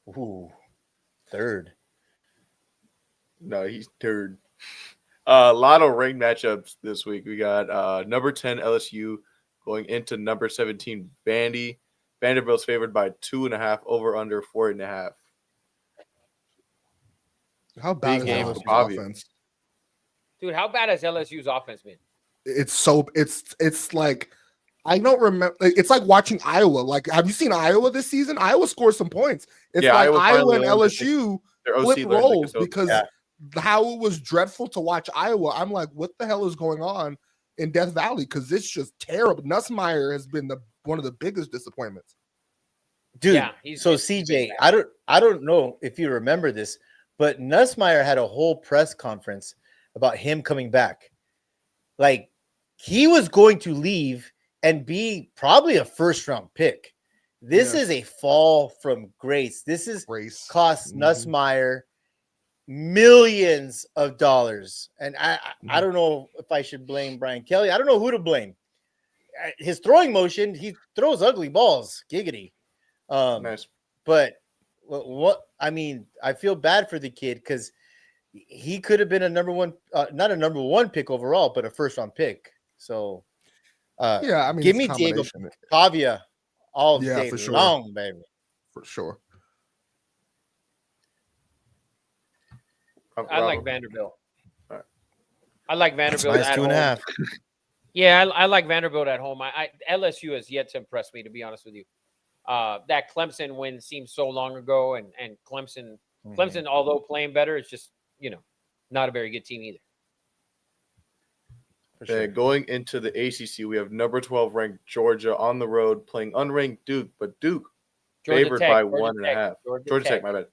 Ooh, third. No, he's third. A lot of ranked matchups this week. We got number 10 LSU going into number 17 Vandy. Vanderbilt's favored by 2.5, over under 4.5. How bad Big is game LSU's for Bobby. offense? Dude, how bad has LSU's offense been? It's like I don't remember. It's like watching Iowa. Like, have you seen Iowa this season? Iowa scored some points. It's Yeah, like Iowa Iowa finally and learned that LSU Their OC flip learned to roles consult. because Yeah. how it was dreadful to watch Iowa. I'm like, what the hell is going on in Death Valley? Because it's just terrible. Nussmeier has been one of the biggest disappointments. Dude, Yeah, he's so been CJ, bad. I don't know if you remember this, but Nussmeier had a whole press conference about him coming back. Like, he was going to leave and be probably a first-round pick. This Yeah. is a fall from grace. This is Race. cost Mhm. Nussmeier millions of dollars. And I Mhm. don't know if I should blame Brian Kelly. I don't know who to blame. His throwing motion, he throws ugly balls. Giggity. Nice. But what I mean, I feel bad for the kid because he could have been a number 1, not a number 1 pick overall, but a first-round pick. So, Yeah, I mean, give it's me a Diego combination, Pavia all Yeah, day for sure. long, baby. for sure. I like Rafa. Vanderbilt. All right. I like Vanderbilt Minus at 2.5. home. Yeah, I like Vanderbilt at home. LSU has yet to impress me, to be honest with you. That Clemson win seems so long ago, and Clemson, although playing better, is just not a very good team either. For sure. Going into the ACC, we have number 12 ranked Georgia on the road playing unranked Duke, but Duke Georgia favored Tech, by Georgia 1.5. Georgia Tech, my bad.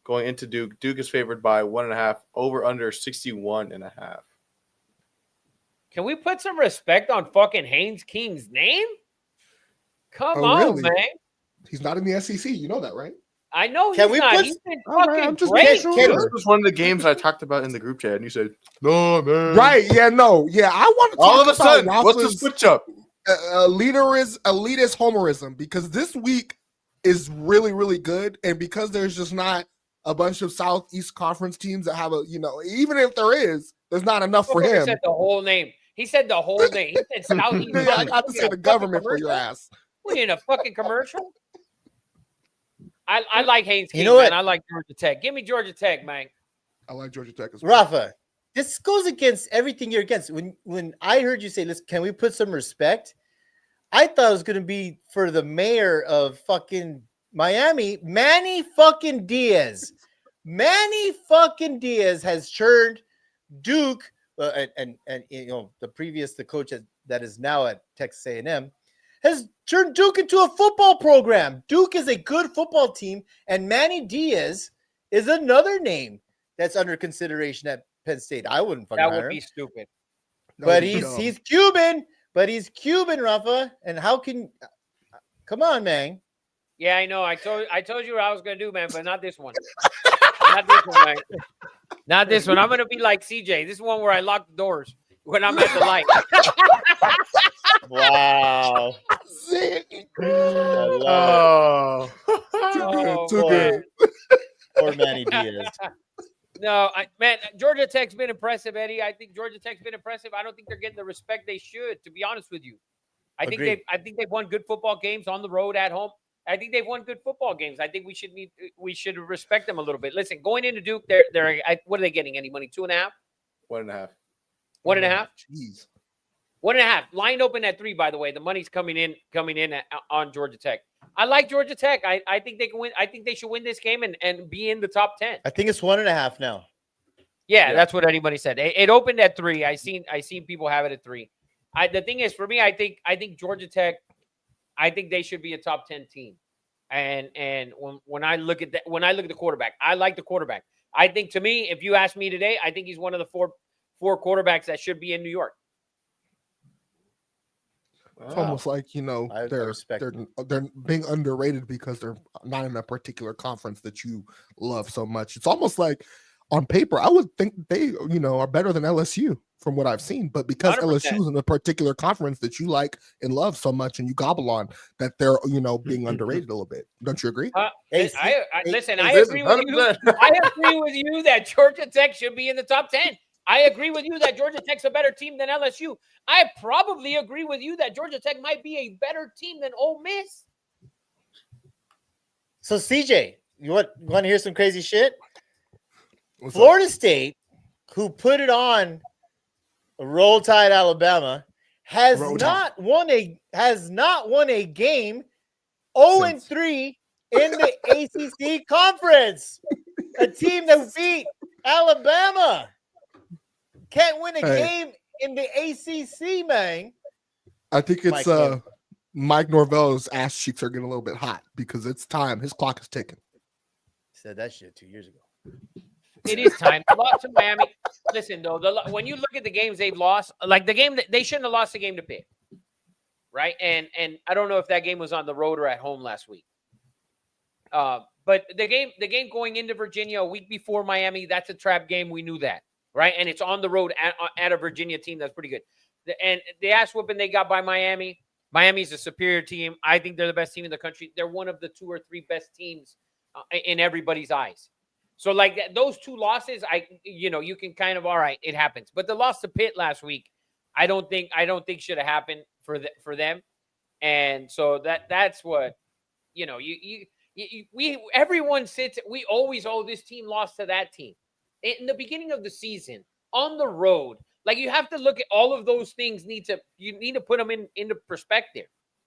Going into Duke, Duke is favored by 1.5. Over under 61.5. Can we put some respect on fucking Haynes King's name? Come Oh, on, really? man. He's not in the SEC. You know that, right? I know Can he's we not. put- He's been All right, fucking I'm just great. making sure. This was one of the games I talked about in the group chat, and you said, "No, man." Right? Yeah. No. Yeah. I want to talk All of a about sudden, what's the Rafa's switch up? elitist homerism, because this week is really, really good, and because there's just not a bunch of Southeast Conference teams that have even if there is, there's not enough for Motherfucker him. said the whole name. He said the whole name. He said Southeast. Yeah, I got to say the government for your ass. What are you in a fucking commercial? I like Haynes King, You know man. what? I like Georgia Tech. Give me Georgia Tech, man. I like Georgia Tech as well. Rafa, this goes against everything you're against. When I heard you say, "Listen, can we put some respect?" I thought it was going to be for the mayor of fucking Miami, Manny fucking Diaz. Manny fucking Diaz has turned Duke and the coach that is now at Texas A&M has turned Duke into a football program. Duke is a good football team, and Manny Diaz is another name that's under consideration at Penn State. I wouldn't fucking That hire would him. be stupid. That But would be he's dumb. he's Cuban. But he's Cuban, Rafa. And how can? Come on, man. Yeah, I know. I told you what I was gonna do, man, but not this one. Not this one, man. Not this one. I'm gonna be like CJ. This is one where I lock the doors when I'm at the light. Wow. Sick. Oh, Too boy. good. Poor Manny Diaz. No, man, Georgia Tech's been impressive, Eddie. I think Georgia Tech's been impressive. I don't think they're getting the respect they should, to be honest with you. I think they've won good football games on the road, at home. I think they've won good football games. I think we should respect them a little bit. Listen, going into Duke, what are they getting? Any money? 2.5? 1.5. 1.5? Jeez. 1.5. Line open at 3, by the way. The money's coming in on Georgia Tech. I like Georgia Tech. I think they can win. I think they should win this game and be in the top 10. I think it's 1.5 now. Yeah, that's what anybody said. It opened at 3. I seen people have it at 3. The thing is, for me, I think Georgia Tech, I think they should be a top 10 team. And when I look at the quarterback, I like the quarterback. I think, to me, if you ask me today, I think he's one of the four quarterbacks that should be in New York. It's almost like I respect they're being underrated because they're not in a particular conference that you love so much. It's almost like on paper, I would think they are better than LSU from what I've seen, but because 100%. LSU is in a particular conference that you like and love so much and you gobble on, that they're being underrated a little bit. Don't you agree? Listen, I agree with you. 100%. I agree with you that Georgia Tech should be in the top 10. I agree with you that Georgia Tech's a better team than LSU. I probably agree with you that Georgia Tech might be a better team than Ole Miss. So CJ, you want to hear some crazy shit? What's up? Florida State, who put it on Roll Tide Alabama, has Roll not won a game 0-3 in the ACC conference. A team that beat Alabama can't win a game in the ACC, man. I think it's Mike Mike Norvell's ass cheeks are getting a little bit hot because it's time. His clock is ticking. Said that shit 2 years ago. It is time. They lost to Miami. Listen, though, when you look at the games they've lost, like the game that they shouldn't have lost the game to Pitt, right? And I don't know if that game was on the road or at home last week. But the game going into Virginia a week before Miami, that's a trap game. We knew that, right? And it's on the road at a Virginia team that's pretty good. And the ass whooping they got by Miami. Miami's a superior team. I think they're the best team in the country. They're one of the 2 or 3 best teams in everybody's eyes. So like those 2 losses, you can kind of, all right, it happens. But the loss to Pitt last week, I don't think should have happened for them. And so that's what, everyone sits. We always, this team lost to that team in the beginning of the season on the road. Like you have to look at all of those things. You need to put them into perspective.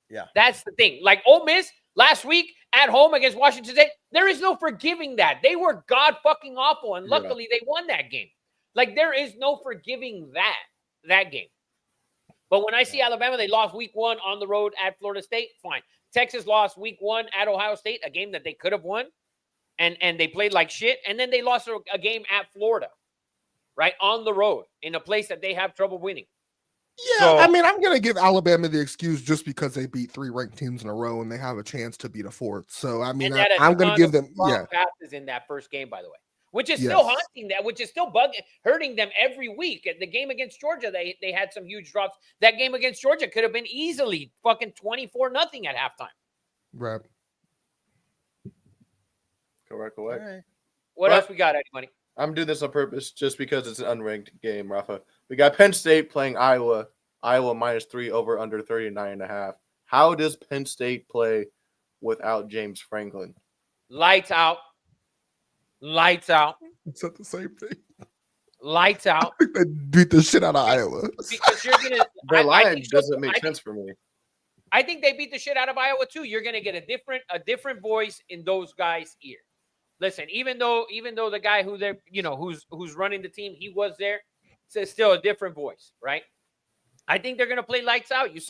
Yeah. That's the thing. Like Ole Miss last week at home against Washington State, there is no forgiving that. They were god fucking awful, and luckily they won that game. Like there is no forgiving that game. But when I see Alabama, they lost week 1 on the road at Florida State. Fine. Texas lost week 1 at Ohio State, a game that they could have won, and they played like shit. And then they lost a game at Florida, right on the road in a place that they have trouble winning. Yeah, So- I mean, I'm gonna give Alabama the excuse just because they beat 3 ranked teams in a row and they have a chance to beat a 4th. So I mean, And that I'm gonna give them passes in that first game, by the way, which is still haunting that, which is still hurting them every week. At the game against Georgia, they had some huge drops. That game against Georgia could have been easily fucking 24-0 at halftime. Right. Correct. All right. What But- else we got, anybody? I'm doing this on purpose just because it's an unranked game, Rafa. We got Penn State playing Iowa. Iowa -3 over under 39.5. How does Penn State play without James Franklin? Lights out. Lights out. It's not the same thing. Lights out. I think they beat the shit out of Iowa. Because you're gonna. Their I line think so. doesn't make I think- sense for me. I think they beat the shit out of Iowa too. You're gonna get a different voice in those guys' ear. Listen, even though the guy who they're who's running the team, he was there, it's still a different voice, right? I think they're gonna play lights out. You've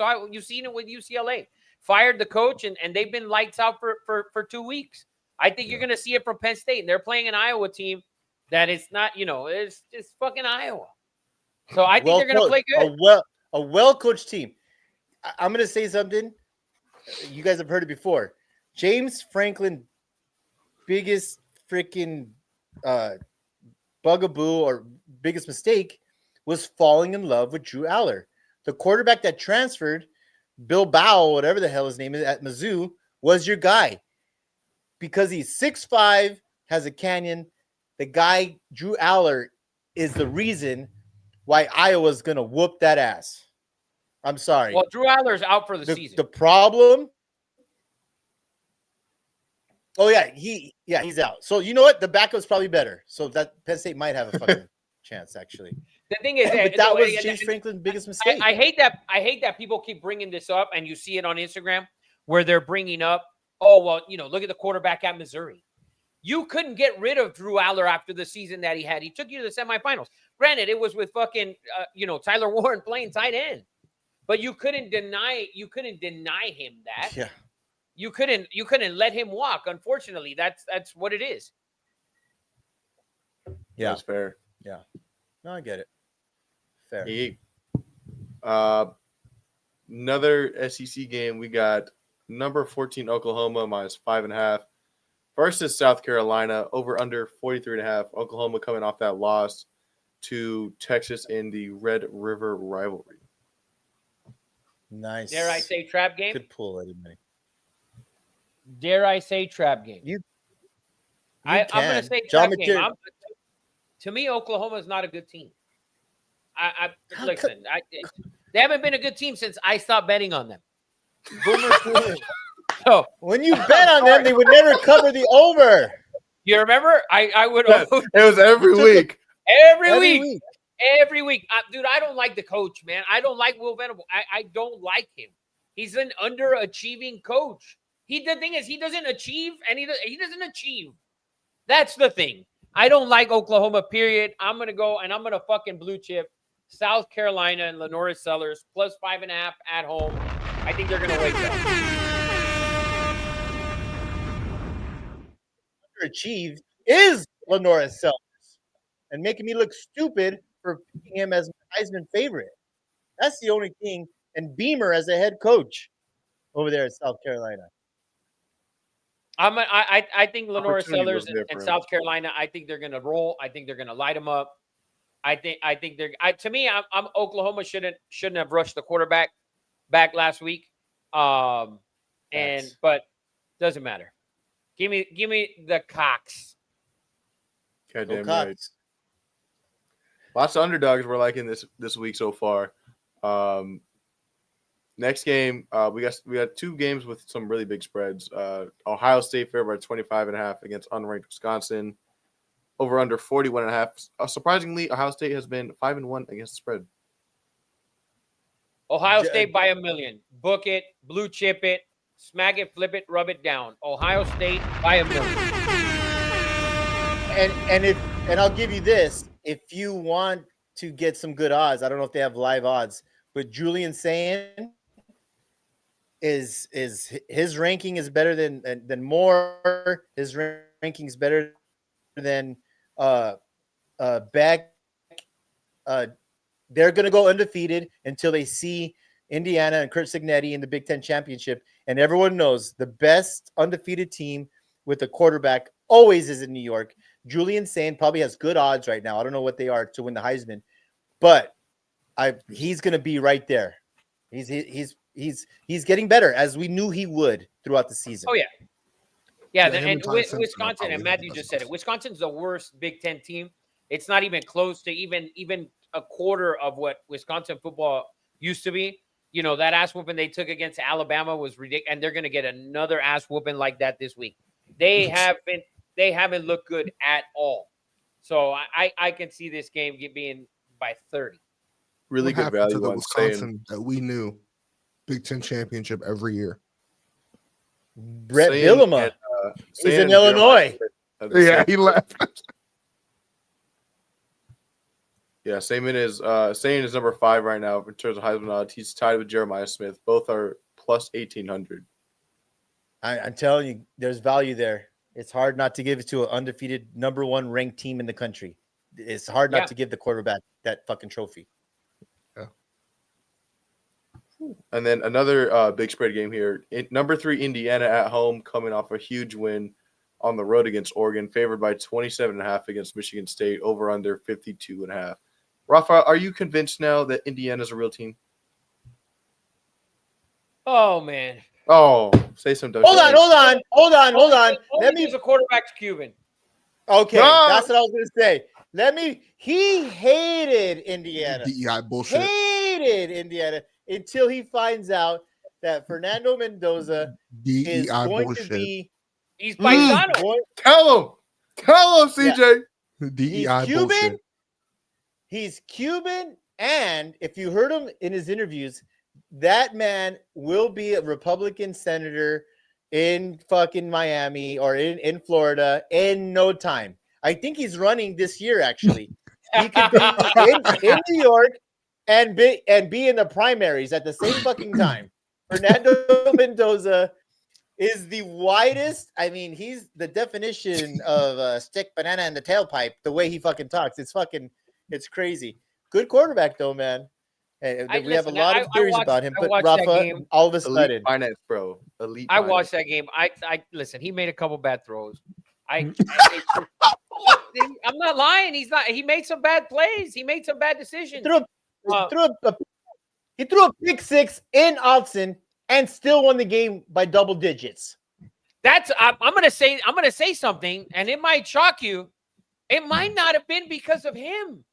seen it with UCLA. Fired the coach and they've been lights out for 2 weeks. I think you're gonna see it from Penn State, and they're playing an Iowa team that is not, it's just fucking Iowa. So I think they're gonna play good. A well-coached team. I'm going to say something. You guys have heard it before. James Franklin, biggest freaking bugaboo or biggest mistake was falling in love with Drew Aller. The quarterback that transferred, Bill Bow, whatever the hell his name is, at Mizzou, was your guy. Because he's 6'5", has a canyon. The guy, Drew Aller, is the reason why Iowa's going to whoop that ass. I'm sorry. Well, Drew Aller's out for the season. The problem. Oh yeah, he's out. So you know what? The backup's probably better. So that Penn State might have a fucking chance, actually. The thing is, But that was James Franklin's biggest mistake. I hate that people keep bringing this up, and you see it on Instagram where they're bringing up, oh well, look at the quarterback at Missouri. You couldn't get rid of Drew Aller after the season that he had. He took you to the semifinals. Granted, it was with fucking Tyler Warren playing tight end, but you couldn't deny him that. Yeah. You couldn't let him walk. Unfortunately, that's what it is. Yeah. That's fair. No, I get it. Fair. Another SEC game. We got number 14 Oklahoma -5.5 versus South Carolina over under 43.5. Oklahoma coming off that loss to Texas in the Red River rivalry. Nice. Dare I say trap game? Good pull, Eddie Money. Dare I say trap game? I'm going to say John trap game. McDermott. To me, Oklahoma is not a good team. How Listen. They haven't been a good team since I stopped betting on them. Boomer. So When you bet on them, they would never cover the over. you remember? I would It was every week. every week. Every week. Dude, I don't like the coach, man. I don't like Will Venable. I don't like him. He's an underachieving coach. The thing is, he doesn't achieve, and he doesn't achieve. That's the thing. I don't like Oklahoma, period. I'm going to go, and I'm going to fucking blue chip South Carolina and Lenora Sellers +5.5 at home. I think they're going to wake up. Underachieved is Lenora Sellers and making me look stupid for picking him as my Heisman favorite. That's the only thing. And Beamer as a head coach over there at South Carolina. I think Lenora Opportunity Sellers was there and for him. South Carolina, I think they're going to roll. I think they're going to light them up. I think they're. To me, I'm Oklahoma shouldn't have rushed the quarterback back last week. But doesn't matter. Give me the Cox. Go Goddamn Cox. right. Lots of underdogs we're liking this week so far. Next game, we got 2 games with some really big spreads. Ohio State favored by 25.5 against unranked Wisconsin. over under 41.5. Surprisingly, Ohio State has been 5-1 against the spread. Ohio J- State by a million. Book it, blue chip it, smack it, flip it, rub it down. Ohio State by a million. And I'll give you this: if you want to get some good odds, I don't know if they have live odds, but Julian Sand is his ranking is better than Moore. His ranking is better than Beck. They're going to go undefeated until they see Indiana and Kurt Signetti in the Big Ten championship. And everyone knows the best undefeated team with a quarterback always is in New York. Julian Sand probably has good odds right now. I don't know what they are to win the Heisman, but he's going to be right there. He's getting better, as we knew he would throughout the season. Oh yeah. Yeah, Yeah, him and and Ty Simpson are Wisconsin, probably and the Matthew best just said it. options. Wisconsin's the worst Big Ten team. It's not even close to even a quarter of what Wisconsin football used to be. You know, that ass whooping they took against Alabama was ridiculous, and they're going to get another ass whooping like that this week. They haven't looked good at all. So I can see this game being by 30. Really What good happened to value the on Wisconsin saying that we knew Big Ten championship every year. Brett saying Bielema. and, He's saying in and Jeremiah Illinois. Smith have the Yeah, same- he left. Yeah, Saban is number 5 right now in terms of Heisman odds. He's tied with Jeremiah Smith. Both are plus 1,800. I'm telling you, there's value there. It's hard not to give it to an undefeated number 1 ranked team in the country. It's hard not Yeah. to give the quarterback that fucking trophy. And then another big spread game here. Number 3 Indiana at home, coming off a huge win on the road against Oregon, favored by 27.5 against Michigan State, over under 52.5. Rafa, are you convinced now that Indiana's a real team? Oh man. Oh, say some. Hold on. Let me. Use a quarterback's Cuban. Okay, No. that's what I was gonna say. He hated Indiana. DEI bullshit. Hated Indiana until he finds out that Fernando Mendoza is DEI going bullshit. to be He's paisano. going- Tell him, CJ. DEI he's Cuban. bullshit. He's Cuban, and if you heard him in his interviews, that man will be a Republican senator in fucking Miami or in Florida in no time. I think he's running this year, actually. He could be in New York and be in the primaries at the same fucking time. Fernando Mendoza is the widest. I mean, he's the definition of stick banana in the tailpipe, the way he fucking talks. It's crazy. Good quarterback, though, man. And we have a lot of theories about him. But watched that Rafa, game. all of a Elite sudden, finance, bro. Elite. I finance. watched that game. I listen. He made a couple bad throws. I'm not lying. He made some bad plays. He made some bad decisions. he threw a pick six in Austin and still won the game by double digits. I'm gonna say something, and it might shock you. It might not have been because of him.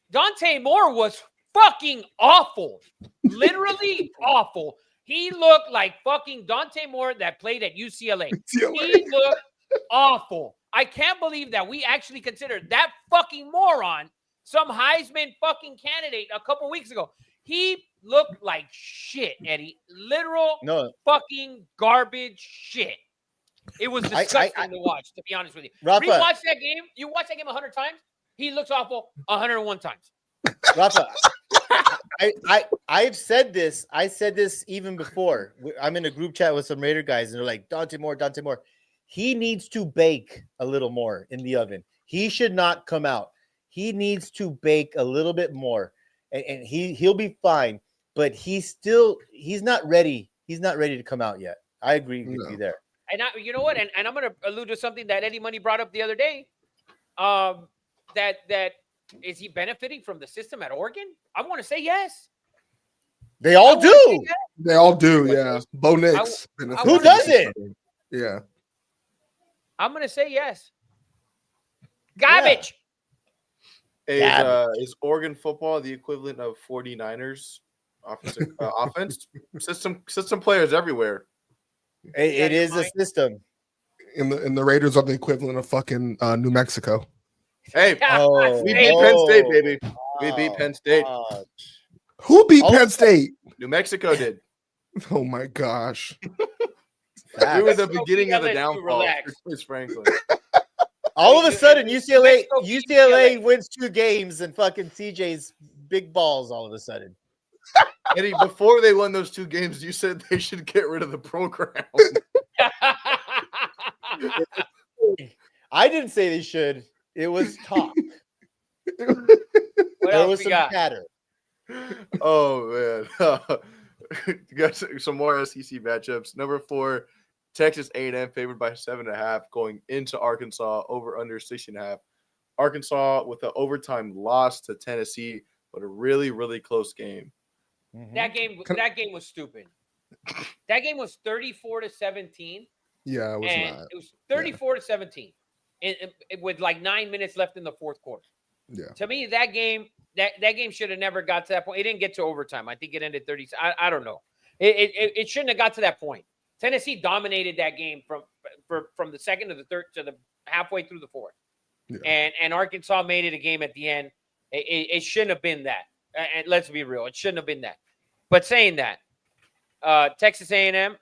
Dante Moore was fucking awful. Literally awful. He looked like fucking Dante Moore that played at UCLA. He looked awful. I can't believe that we actually considered that fucking moron some Heisman fucking candidate a couple weeks ago. He looked like shit, Eddie. Literal fucking garbage shit. It was disgusting to watch, to be honest with you. Rafa, Rewatch that game. You watch that game 100 times. He looks awful 101 times. Rafa, I've said this. I said this even before. I'm in a group chat with some Raider guys, and they're like, Dante Moore. He needs to bake a little more in the oven. He should not come out. He needs to bake a little bit more, and he'll be fine. But he's not ready. He's not ready to come out yet. I agree with you there. And you know what? And I'm going to allude to something that Eddie Money brought up the other day. That is he benefiting from the system at Oregon? I want to say yes. They all do. They all do. Yeah. Bo Nix. Who doesn't? Yeah. I'm going to say yes. Garbage. Is Oregon football the equivalent of 49ers offense? System players everywhere. It is a system. and the Raiders are the equivalent of fucking New Mexico. Hey, Oh, we beat Penn State, baby. We beat Penn State. Who beat All Penn of- State? New Mexico did. Oh my gosh. We were the Mexico beginning beat of the LSU, downfall relax. for Chris Franklin. All of a sudden, UCLA Mexico beat UCLA UCLA. wins 2 games and fucking CJ's big balls all of a sudden. Eddie, before they won those 2 games, you said they should get rid of the program. I didn't say they should. It was talk. What There else was we some got? chatter. Oh man. You got some more SEC matchups. Number 4, Texas A&M favored by 7.5 going into Arkansas, over under 6.5. Arkansas with an overtime loss to Tennessee, but a really, really close game. Mhm. That game was stupid. That game was 34-17. Yeah, it was and not. it was 34-17 with like 9 minutes left in the fourth quarter. Yeah. To me, that game should have never got to that point. It didn't get to overtime. I think it ended 30. I don't know. It shouldn't have got to that point. Tennessee dominated that game from the second to the third to the halfway through the fourth. Yeah. And Arkansas made it a game at the end. It shouldn't have been that. And let's be real, it shouldn't have been that. But saying that, Texas A&M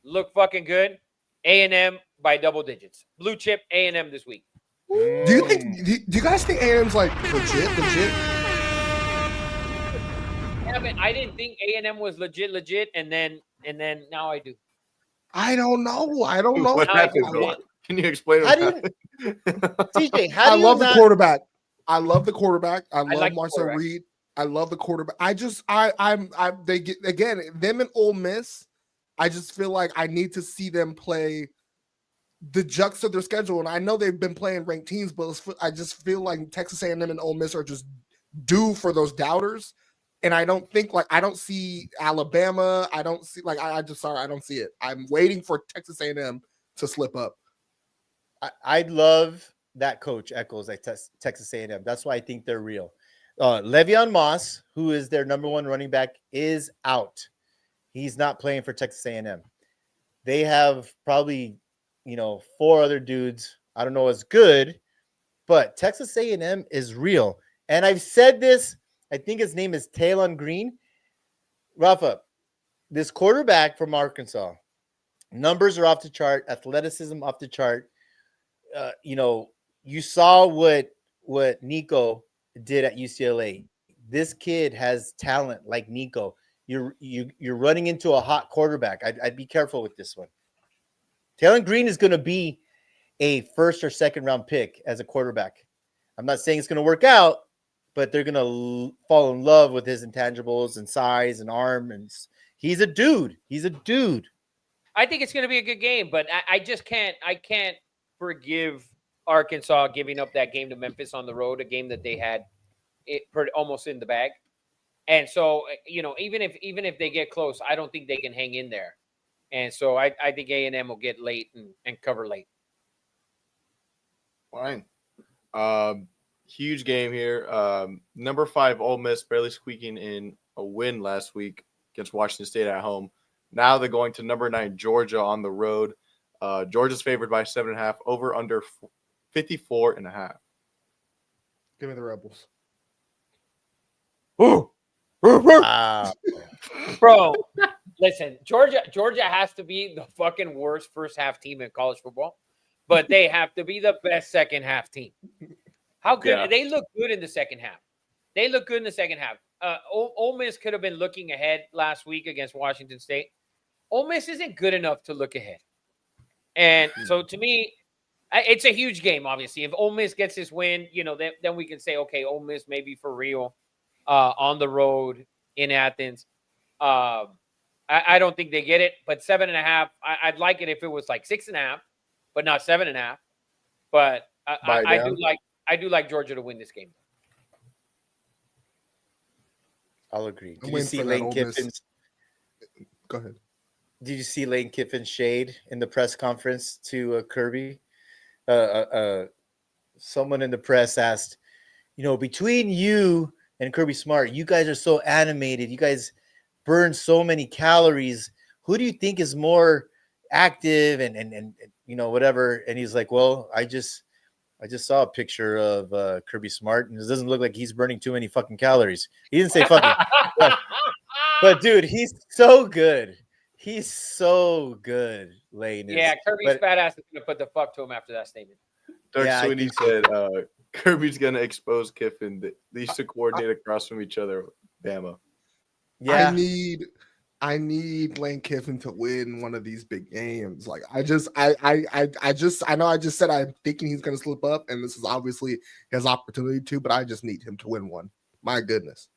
look fucking good. A&M by double digits. Blue chip A&M this week. Do you think? Do you guys think A&M's like legit? Yeah, but I didn't think A&M was legit, and then now I do. I don't know. I don't know. What Now I happened, do. bro? Can you explain How what do you- happened? TJ, how I do you love the not- quarterback. I love the quarterback. I love like the Marcel quarterback. Reed. I love the quarterback. They get again them and Ole Miss. I just feel like I need to see them play the juxt of their schedule, and I know they've been playing ranked teams, but I just feel like Texas A&M and Ole Miss are just due for those doubters. And I don't see Alabama. I don't see I don't see it. I'm waiting for Texas A&M to slip up. I love that coach Eccles at Texas A&M. That's why I think they're real. Le'Veon Moss, who is their number 1 running back, is out. He's not playing for Texas A&M. They have probably 4 other dudes. I don't know as good, but Texas A&M is real. And I've said this. I think his name is Talon Green. Rafa, this quarterback from Arkansas, numbers are off the chart, athleticism off the chart. You saw what Nico did at UCLA. This kid has talent like Nico. You're running into a hot quarterback. I'd be careful with this one. Talon Green is going to be a first or second round pick as a quarterback. I'm not saying it's going to work out, but they're going to fall in love with his intangibles and size and arm. And he's a dude. I think it's going to be a good game, but I just can't. I can't forgive Arkansas giving up that game to Memphis on the road, a game that they had almost in the bag. And so, even if they get close, I don't think they can hang in there. And so I think A&M will get late and cover late. Fine. Huge game here. Number 5 Ole Miss barely squeaking in a win last week against Washington State at home. Now they're going to number 9 Georgia on the road. Georgia's favored by 7.5, over under 54.5. Give me the Rebels. Wow. Bro, listen, Georgia has to be the fucking worst first half team in college football, but they have to be the best second half team. How good? Yeah. They look good in the second half. Ole Miss could have been looking ahead last week against Washington State. Ole Miss isn't good enough to look ahead. And so to me, it's a huge game, obviously. If Ole Miss gets this win, then we can say, okay, Ole Miss may be for real on the road in Athens. I don't think they get it, but 7.5, I'd like it if it was like 6.5, but not 7.5. But I do like Georgia to win this game. I'll agree. I'm Did you waiting see for that Lane Ole Miss. Kiffin's? Go ahead. Did you see Lane Kiffin's shade in the press conference to Kirby? Someone in the press asked, between you and Kirby Smart, you guys are so animated. You guys burn so many calories. Who do you think is more active and whatever. And he's like, well, I just saw a picture of Kirby Smart, and it doesn't look like he's burning too many fucking calories. He didn't say fucking, but dude, he's so good. He's so good, Lane. Yeah, Kirby's fat ass is gonna put the fuck to him after that statement. Dirk Yeah, I Sweeney think so. said Kirby's gonna expose Kiffin. They used to coordinate across from each other. Bama. Yeah, I need Lane Kiffin to win one of these big games. Like I know I just said I'm thinking he's gonna slip up, and this is obviously his opportunity to, but I just need him to win one. My goodness.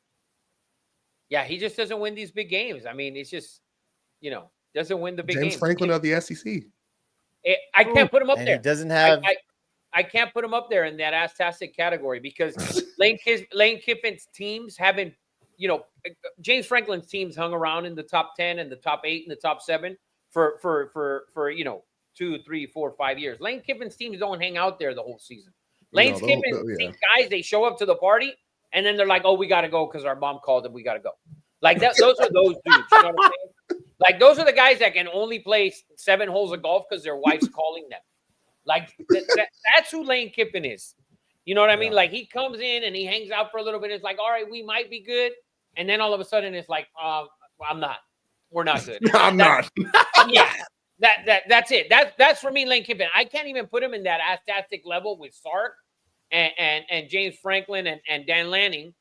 Yeah, he just doesn't win these big games. I mean, it's just, doesn't win the big James games. Franklin of the SEC. I can't put him up and there. he doesn't have. I can't put him up there in that ass-tastic category because Lane Kiffin's teams haven't, James Franklin's teams hung around in the top 10 and the top 8 and the top 7 for 2, 3, 4, 5 years. Lane Kiffin's teams don't hang out there the whole season. Lane Kiffin's guys, they show up to the party and then they're like, oh, we got to go because our mom called and we got to go. Like that, those are those dudes. You know what I'm saying? Like those are the guys that can only play 7 holes of golf because their wife's calling them. Like that's who Lane Kiffin is. You know what I mean? Yeah. Like he comes in and he hangs out for a little bit. It's like, all right, we might be good. And then all of a sudden it's like, I'm not. We're not good. I'm not. Yeah. That's it. That's for me, Lane Kiffin. I can't even put him in that aesthetic level with Sark and James Franklin and Dan Lanning.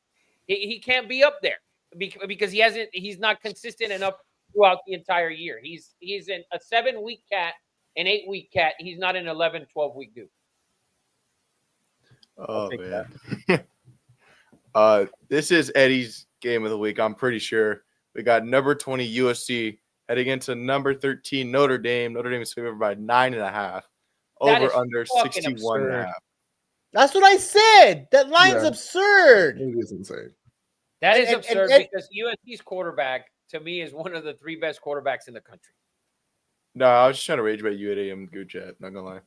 He can't be up there because he's not consistent enough throughout the entire year. He's in a 7-week cat, an 8-week cat. He's not an 11, 12-week dude. Oh take man. This is Eddie's game of the week. I'm pretty sure we got number 20 USC heading into number 13 Notre Dame. Notre Dame is favored by 9.5. That is Over under fucking 61.5. That's what I said. That line's Yeah. absurd. It is insane. That is And- absurd and- because USC's quarterback, to me, is one of the 3 best quarterbacks in the country. No, I was just trying to rage about you at AM Good Chat. Not gonna lie.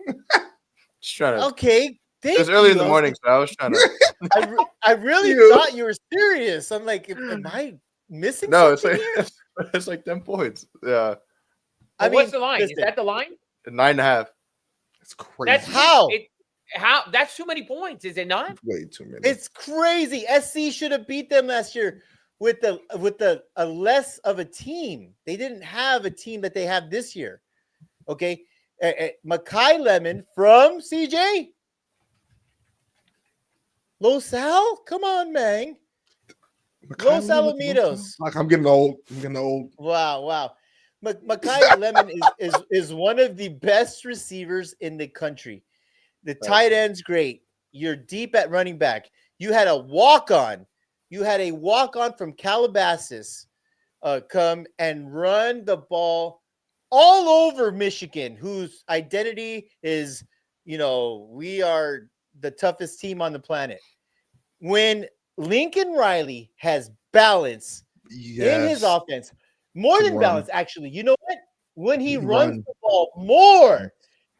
Just trying to. Okay, It was early in the morning, so I was trying to. I really You. thought you were serious. I'm like, am I missing No, it's something like here? it's like 10 points. Yeah, I What's mean, the line? listen, Is that the line? 9.5. It's crazy. That's How? How? That's too many points, is it not? Way too many. It's crazy. SC should have beat them last year with a less of a team. They didn't have a team that they have this year. Okay, Makai Lemon from CJ. Los Al, come on, man. Los Alamitos. Like I'm getting old. Wow. Makai Lemon is one of the best receivers in the country. The tight end's great. You're deep at running back. You had a walk-on. From Calabasas come and run the ball all over Michigan, whose identity is, we are the toughest team on the planet. When Lincoln Riley has balance in his offense, more than balance, actually. You know what? When he runs the ball more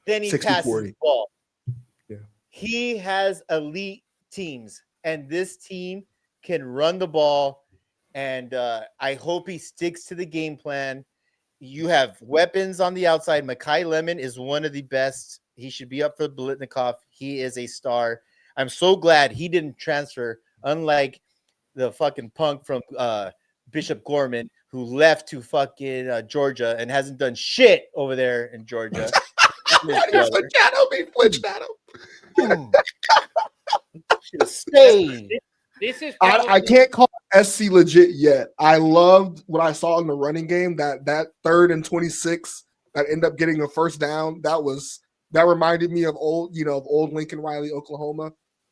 than he 60-40. passes the ball, Yeah. he has elite teams, and this team can run the ball. And I hope he sticks to the game plan. You have weapons on the outside. Makai Lemon is one of the best. He should be up for Biletnikoff. He is a star. I'm so glad he didn't transfer, unlike the fucking punk from Bishop Gorman, who left to fucking Georgia and hasn't done shit over there in Georgia. Should have stayed. This is I probably- can't call SC legit yet. I loved what I saw in the running game. That 3rd and 26 that ended up getting a first down. That reminded me of old Lincoln Riley, Oklahoma.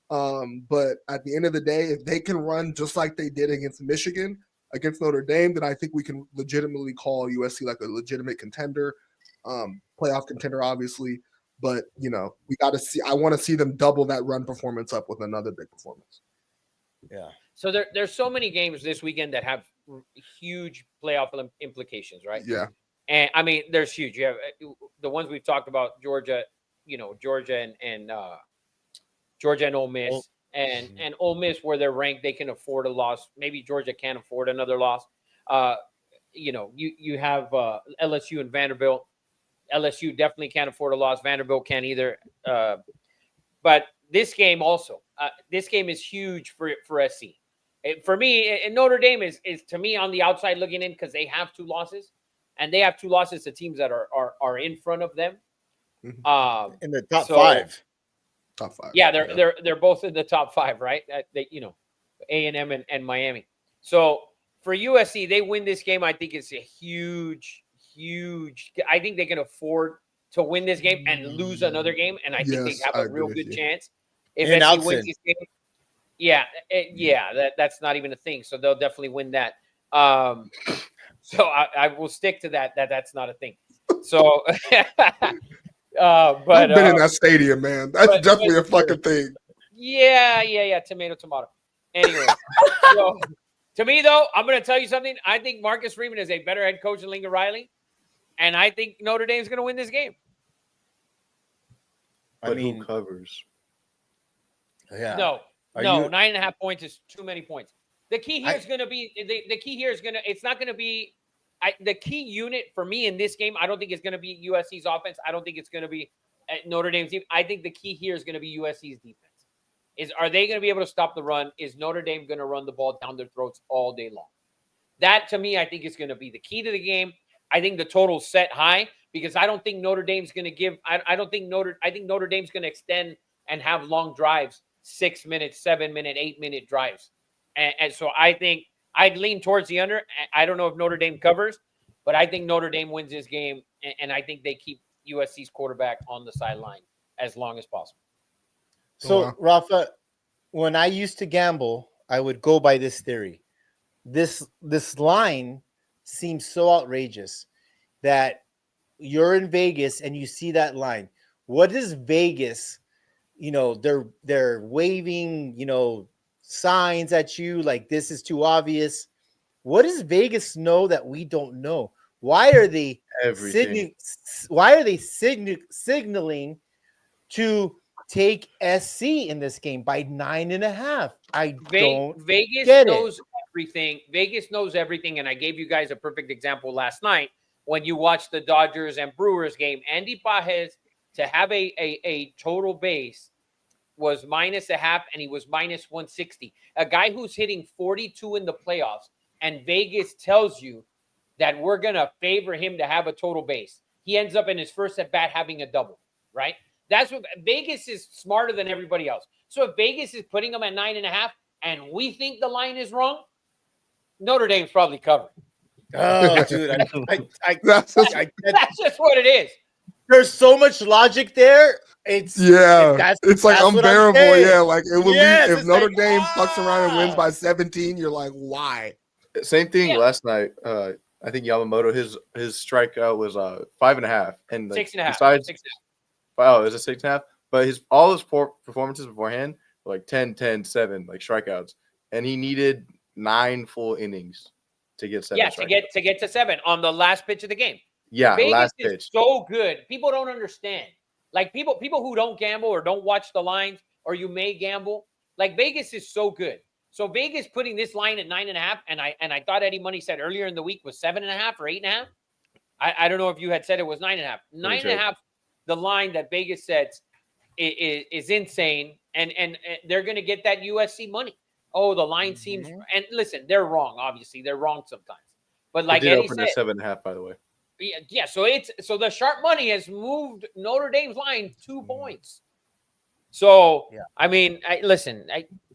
But at the end of the day, if they can run just like they did against Michigan, against Notre Dame, then I think we can legitimately call USC like a legitimate contender, playoff contender, obviously. But we got to see. I want to see them double that run performance up with another big performance. Yeah. So there's so many games this weekend that have huge playoff implications, right? Yeah. And I mean, there's huge. You have the ones we've talked about: Georgia, Georgia and Ole Miss, and Ole Miss, where they're ranked, they can afford a loss. Maybe Georgia can't afford another loss. You have LSU and Vanderbilt. LSU definitely can't afford a loss. Vanderbilt can't either. But this game also, this game is huge for SC. For me, and Notre Dame is to me on the outside looking in because they have 2 losses, and they have 2 losses to teams that are in front of them. In the top so- 5. Top 5. Yeah, they're both in the top 5, right? They, A&M and Miami. So for USC, they win this game. I think it's a huge. I think they can afford to win this game and lose another game, and I think they Yes, have I a agree real with good you. chance if And SC wins Outson. this game. Yeah, that's not even a thing. So they'll definitely win that. So I will stick to that. That's not a thing. So, but I've been in that stadium, man. That's but- definitely a but- fucking thing. yeah. Tomato. Anyway, so to me though, I'm going to tell you something. I think Marcus Freeman is a better head coach than Lincoln Riley, and I think Notre Dame's going to win this game. I But mean, who covers? yeah. No, Are no, you- 9.5 points is too many points. The key here I- is going to be the key here is going to. It's not going to be. The key unit for me in this game, I don't think it's going to be USC's offense. I don't think it's going to be Notre Dame's defense. I think the key here is going to be USC's defense. Are they going to be able to stop the run? Is Notre Dame going to run the ball down their throats all day long? That to me, I think is going to be the key to the game. I think the total's set high because I don't think Notre Dame's going to give. I think Notre Dame's going to extend and have long drives, 6 minutes, 7 minute, 8 minute drives, and so I think I'd lean towards the under. I don't know if Notre Dame covers, but I think Notre Dame wins this game, and I think they keep USC's quarterback on the sideline as long as possible. So, wow. Rafa, when I used to gamble, I would go by this theory. This line seems so outrageous that you're in Vegas and you see that line. What is Vegas? They're waving, signs at you like this is too obvious. What does Vegas know that we don't know? Why are they Everything. signaling to take SC in this game by 9.5? I don't Vegas get it. knows everything. Vegas knows everything, and I gave you guys a perfect example last night when you watched the Dodgers and Brewers game. Andy Pajes to have a total base was -0.5, and he was -160. A guy who's hitting 42 in the playoffs, and Vegas tells you that we're going to favor him to have a total base. He ends up in his first at bat having a double, right? That's what Vegas is smarter than everybody else. So if Vegas is putting them at 9.5 and we think the line is wrong, Notre Dame's probably covering. Oh, dude, That's just, That's just what it is. there's so much logic there. It's yeah, it's like that's what I'm unbearable. saying. Yeah, like it would Yes, if it's Notre like, Dame fucks around and wins ah. by 17, you're like, why? Same thing Yeah. last night. I think Yamamoto his strikeout was 5.5, and like, 6.5. besides 6.5. wow, is it 6.5? But all his performances beforehand were like 10, 10, 7, like strikeouts, and he needed 9 full innings to get 7. Yeah, strikeouts. to get to 7 on the last pitch of the game. Yeah, Vegas last is pitch. so good. People don't understand. Like people who don't gamble or don't watch the lines, or you may gamble. Like Vegas is so good. So Vegas putting this line at 9.5, and I thought Eddie Money said earlier in the week was 7.5 or 8.5. I don't know if you had said it was 9.5. 9.5, the line that Vegas sets is insane, and they're going to get that USC money. Oh, the line seems, and listen, they're wrong. Obviously, they're wrong sometimes. But like It did Eddie open said, at 7.5, by the way. yeah. So the sharp money has moved Notre Dame's line 2 points. So Yeah. I mean,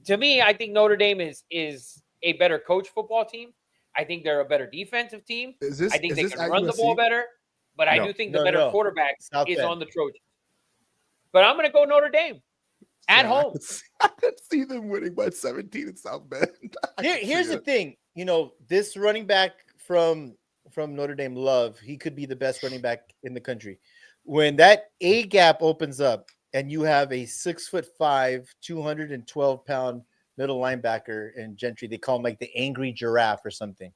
to me, I think Notre Dame is a better coach football team. I think they're a better defensive team. Is this? I think is they this can at run the ball USC? better, but I No. do think the No, better no. quarterback South is Bend. on the Trojans. But I'm going to go Notre Dame at Yeah, home. I could see them winning by 17 in South Bend. I could Here's see the it. thing. This running back from Notre Dame, Love, he could be the best running back in the country. When that A gap opens up and you have a 6'5", 212-pound middle linebacker in Gentry, they call him like the angry giraffe or something.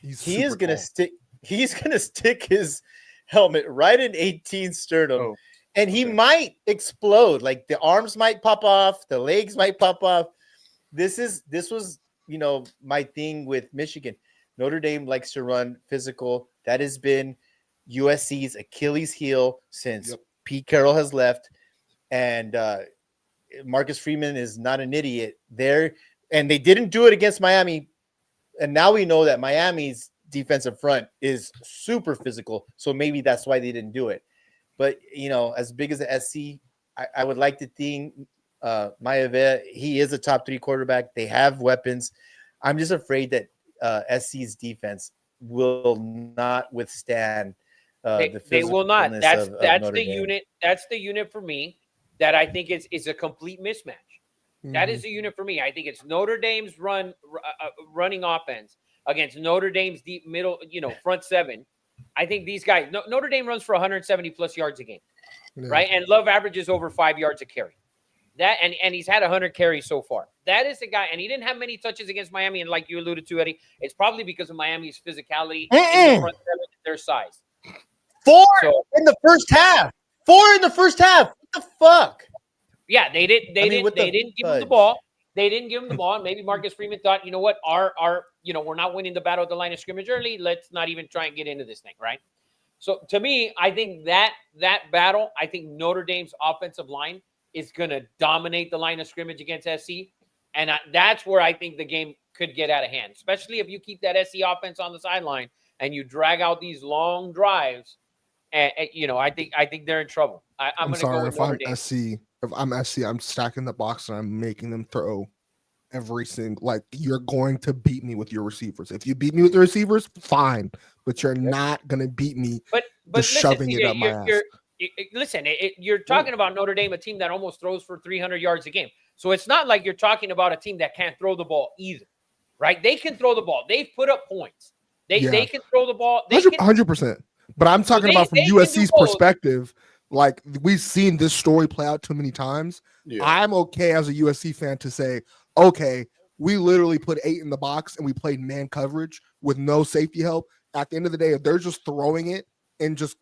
He's He is super gonna tall. stick. He's gonna stick his helmet right in 18 sternum, Oh, and he okay. might explode. Like the arms might pop off, the legs might pop off. This was my thing with Michigan. Notre Dame likes to run physical. That has been USC's Achilles heel since Yep. Pete Carroll has left, and Marcus Freeman is not an idiot there. And they didn't do it against Miami, and now we know that Miami's defensive front is super physical, so maybe that's why they didn't do it. But as big as the SC, I would like to think Maivia, he is a top 3 quarterback. They have weapons. I'm just afraid that SC's defense will not withstand They will not. physicalness That's of that's Notre the Dame. unit. That's the unit for me that I think is a complete mismatch. That Mhm. is the unit for me. I think it's Notre Dame's running offense against Notre Dame's deep middle, front seven. I think these guys. Notre Dame runs for 170 plus yards a game, Yeah. right? And Love averages over 5 yards a carry. That and he's had 100 carries so far. That is the guy, and he didn't have many touches against Miami. And like you alluded to, Eddie, it's probably because of Miami's physicality in the front seven, their size. 4 So in the first half. 4 in the first half. What the fuck? yeah, they didn't. They I mean, didn't. what They the didn't give him the fudge? ball. They didn't give him the ball. And maybe Marcus Freeman thought, you know what, we're not winning the battle at the line of scrimmage early. Let's not even try and get into this thing, right? So to me, I think that battle, I think Notre Dame's offensive line is going to dominate the line of scrimmage against SC, and that's where I think the game could get out of hand, especially if you keep that SC offense on the sideline and you drag out these long drives. And I think they're in trouble. I'm I'm going to go sorry with if Notre I'm Dame. SC. If I'm SC, I'm stacking the box and I'm making them throw every single. Like, you're going to beat me with your receivers. If you beat me with the receivers, fine, but you're not gonna beat me. But Just listen, shoving it CJ, up my ass. listen, you're talking about Notre Dame, a team that almost throws for 300 yards a game. So it's not like you're talking about a team that can't throw the ball either, right? They can throw the ball. They've put up points. They can throw the ball. They can 100%. But I'm talking about from they can do USC's both. perspective. Like, we've seen this story play out too many times. Yeah. I'm okay as a USC fan to say, okay, we literally put 8 in the box and we played man coverage with no safety help. At the end of the day, if they're just throwing it and just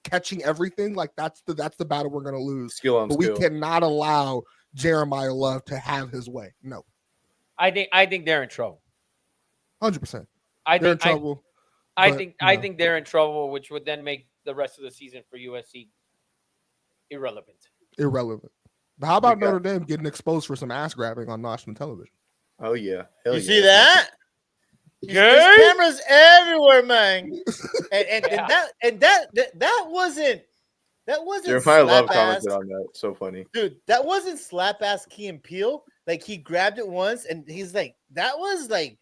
catching everything, like, that's the battle we're gonna lose. Skill on But skill. we cannot allow Jeremiah Love to have his way. No, I think they're in trouble. 100%. I They're in think trouble. I but, think you I know. think they're in trouble, which would then make the rest of the season for USC irrelevant. Irrelevant. But how about We got- Notre Dame getting exposed for some ass grabbing on national television? Oh yeah. Hell You yeah. see that? There's Gay? cameras everywhere, man. And Yeah. that wasn't Jeremiah Love slap commented ass. on that. So funny. Dude, that wasn't slap ass Key and Peele. Like, he grabbed it once and he's like, that was like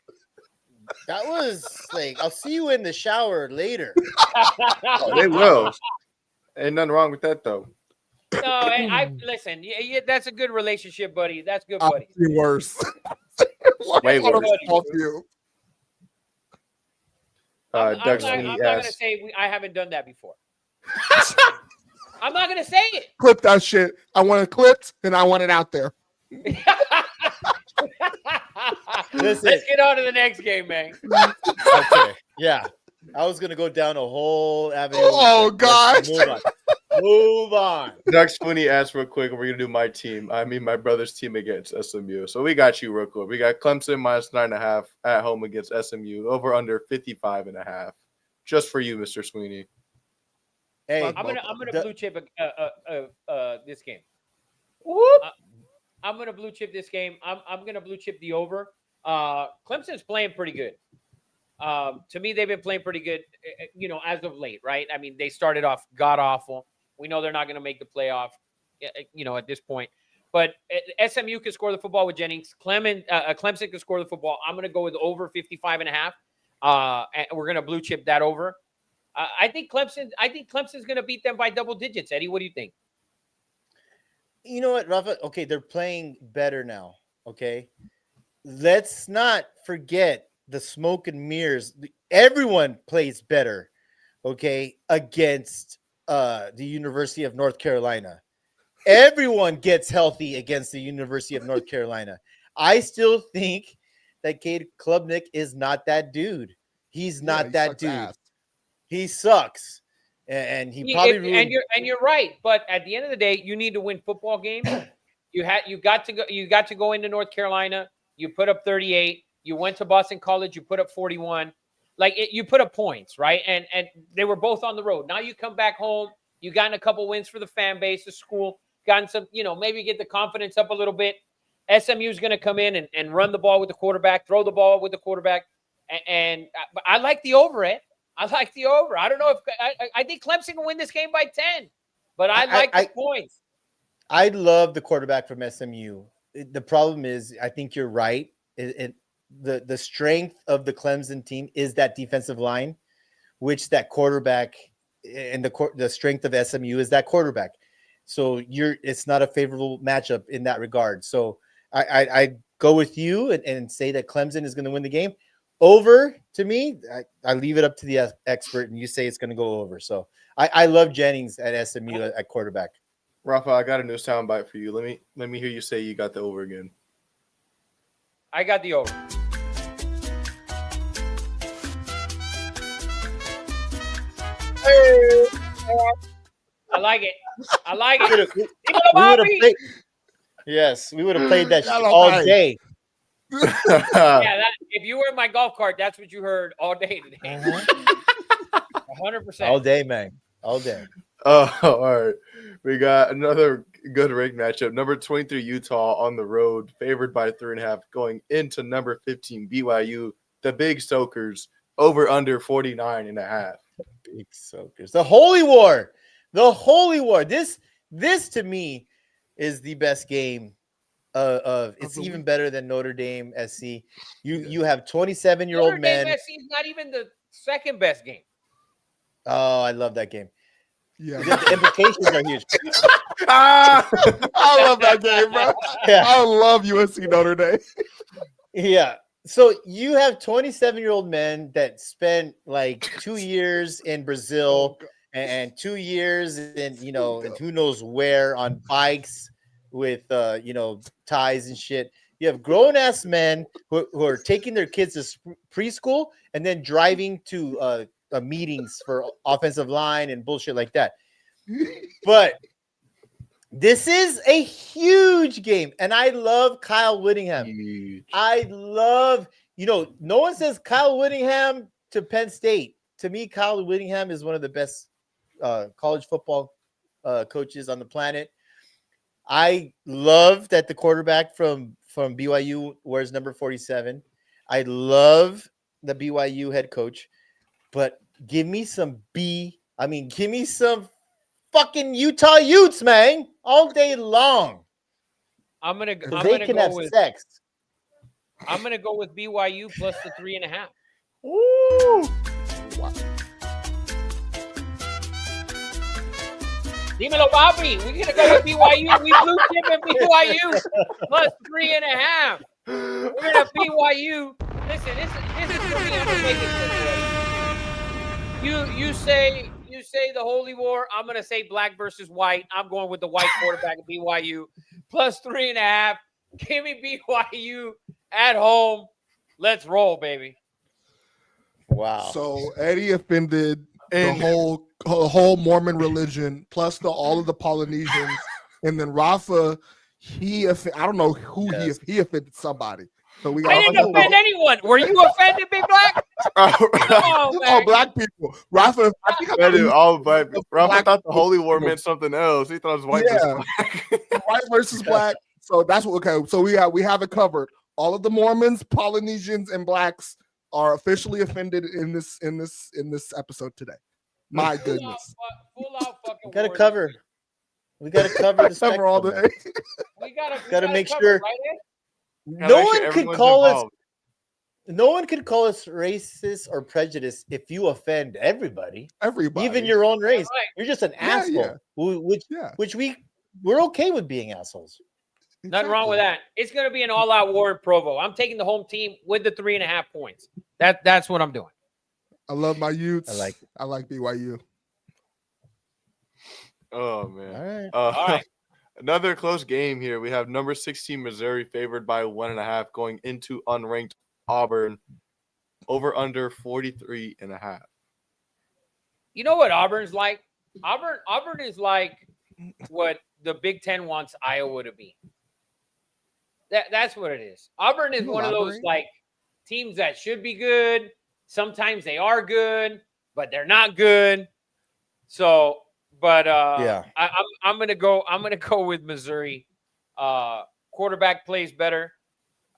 I'll see you in the shower later. Oh, they will. Ain't nothing wrong with that though. No, I listen. Yeah, that's a good relationship, buddy. That's good, I've buddy. seen worse. Way What worse. about you? I'm Doug not Sweeney going to asked. say I haven't done that before. I'm not going to say it. Clip that shit. I want it clipped and I want it out there. Listen. Let's get on to the next game, man. Okay. Yeah. I was gonna go down a whole avenue. Oh, Let's gosh. Move on. Doug Sweeney asked real quick, we're gonna do my brother's team against SMU. So we got you real quick. We got Clemson minus 9.5 at home against SMU. Over under 55.5. Just for you, Mr. Sweeney. Hey, I'm gonna the- blue chip this game. Whoop. I'm gonna blue chip this game. I'm gonna blue chip the over. Clemson's playing pretty good. To me, they've been playing pretty good, as of late, right? I mean, they started off god awful. We know they're not going to make the playoff, at this point. But SMU can score the football with Jennings. Clemson can score the football. I'm going to go with over 55.5. And we're going to blue chip that over. I think Clemson's going to beat them by double digits. Eddie, what do you think? You know what, Rafa? Okay, they're playing better now. Okay. Let's not forget the smoke and mirrors. Everyone plays better, okay, against the University of North Carolina. Everyone gets healthy against the University of North Carolina. I still think that Cade Klubnik is not that dude. He's not he that sucks dude. ass. He sucks. And he probably ruined. And you're right, but at the end of the day, you need to win football games. You got to go into North Carolina. You put up 38. You went to Boston College. You put up 41. like you put up points, right? And they were both on the road. Now you come back home. You gotten a couple wins for the fan base, the school, gotten some, maybe get the confidence up a little bit. SMU is going to come in and run the ball with the quarterback, throw the ball with the quarterback. And I like the over, Ed. I like the over. I don't know if I think Clemson can win this game by 10, but I like the points. I love the quarterback from SMU. The problem is, I think you're right. The strength of the Clemson team is that defensive line, which that quarterback and the strength of SMU is that quarterback. So it's not a favorable matchup in that regard. So I go with you and say that Clemson is going to win the game. Over, to me, I leave it up to the expert, and you say it's going to go over. So I love Jennings at SMU at quarterback. Rafa, I got a new soundbite for you. Let me hear you say you got the over again. I got the over. I like it. I like it. We would have played that shit Hello, all guys. day. Yeah, if you were in my golf cart, that's what you heard all day today. 100%. All day, man. All day. Oh, all right. We got another good ranked matchup. Number 23 Utah on the road, favored by 3.5, going into number 15 BYU. The Big Soakers over under 49.5. Big Soakers. The Holy War. The Holy War. This to me is the best game of it's even better than Notre Dame SC. You have 27-year-old men. Notre Dame SC is not even the second best game. Oh, I love that game. Yeah. The implications are huge. I love that game, bro. Yeah. I love USC Notre Dame. Yeah. So you have 27-year-old men that spent like 2 years in Brazil and 2 years in, and who knows where on bikes with, ties and shit. You have grown-ass men who are taking their kids to preschool and then driving to meetings for offensive line and bullshit like that. But this is a huge game, and I love Kyle Whittingham. Huge. I love, no one says Kyle Whittingham to Penn State. To me, Kyle Whittingham is one of the best college football coaches on the planet. I love that the quarterback from BYU wears number 47. I love the BYU head coach, but give me some fucking Utah Utes, man, all day long. I'm gonna They can have sex. I'm gonna go with BYU plus the 3.5. Ooh. Dímelo, Bobby. We're gonna go with BYU. We blue chip at BYU plus 3.5. We're gonna BYU. Listen, this is for me. I'm gonna make it simple. You say the Holy War. I'm gonna say black versus white. I'm going with the white quarterback at BYU plus 3.5. Give me BYU at home. Let's roll, baby. Wow. So Eddie offended the whole Mormon religion, plus all of the Polynesians, and then Rafa, I don't know who he offended somebody. So we got I didn't offend anyone. Were you offended, Big Black? all black people. Rafa, I think all black. Rafa thought the Holy War meant something else. He thought it was white versus black. White versus black. So that's what. Okay, so we have it covered. All of the Mormons, Polynesians, and blacks are officially offended in this episode today. My goodness, Full out fucking. We gotta cover the cover all spectrum. the. We gotta make cover, sure. Right, Ed? No one could call us racist or prejudiced if you offend everybody, even your own race. Right. You're just an asshole. Which we're okay with being assholes. Nothing wrong with that. It's going to be an all-out war in Provo. I'm taking the home team with the 3.5 points. That's what I'm doing. I love my Utes. I like BYU. Oh man! All right. All right. Another close game here. We have number 16 Missouri favored by 1.5 going into unranked Auburn. Over under 43.5. You know what Auburn's like? Auburn is like what the Big Ten wants Iowa to be. That's what it is. Auburn is one of those like teams that should be good, Sometimes they are good, but they're not good. So, but Yeah. I'm gonna go. I'm gonna go with Missouri. Quarterback plays better.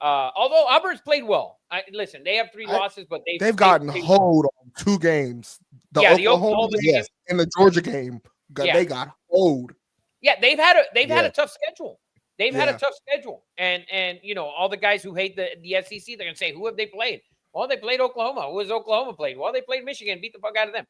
Although Auburn's played well. Listen, they have 3 losses, but they've gotten hold on 2 games. The Yeah, the Oklahoma Oklahoma game, game. and the Georgia game. Yeah. They got hold. Yeah, they've had Yeah. a tough schedule. They've had a Yeah. tough schedule, and all the guys who hate the SEC, they're gonna say, who have they played? Well, they played Oklahoma. Who has Oklahoma played? Well, they played Michigan, beat the fuck out of them.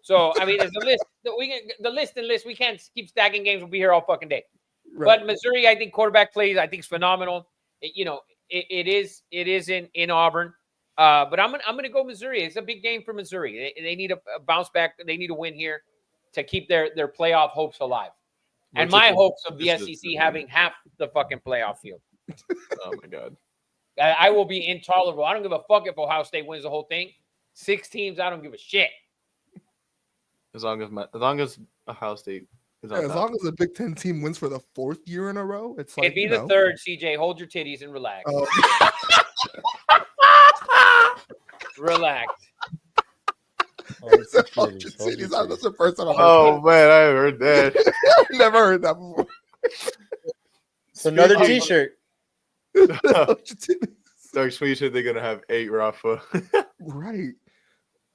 So I mean, there's a list. The list. We can't keep stacking games. We'll be here all fucking day. Right. But Missouri, I think quarterback plays, I think is phenomenal. It is in Auburn. But I'm gonna go Missouri. It's a big game for Missouri. They need a bounce back. They need a win here to keep their playoff hopes alive. And my hopes of the SEC having half the fucking playoff field. Oh my god. I will be intolerable. I don't give a fuck if Ohio State wins the whole thing. 6 teams, I don't give a shit. As long as Ohio State is on As top. long as the Big Ten team wins for the 4th year in a row, it's like It'd be the 3rd, CJ. Hold your titties and relax. Relax. That's the first time I've heard Oh man, I heard that. that. I've never heard that before. So another Speaking- T-shirt. Dark Sweet said they're gonna have 8 Rafa. Right.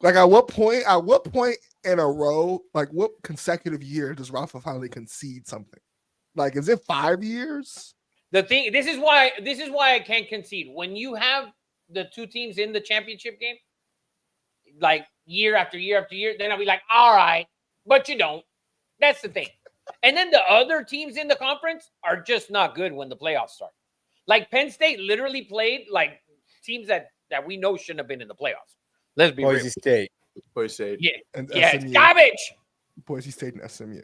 Like at what point in a row, like what consecutive year does Rafa finally concede something? Like, is it 5 years? The thing, this is why I can't concede. When you have the 2 teams in the championship game, like year after year after year, then I'll be like, all right, but you don't. That's the thing. And then the other teams in the conference are just not good when the playoffs start. Like Penn State literally played like teams that we know shouldn't have been in the playoffs. Let's be Boise real. State. Boise State. Yeah, And yeah, it's SMU. garbage. Boise State and SMU.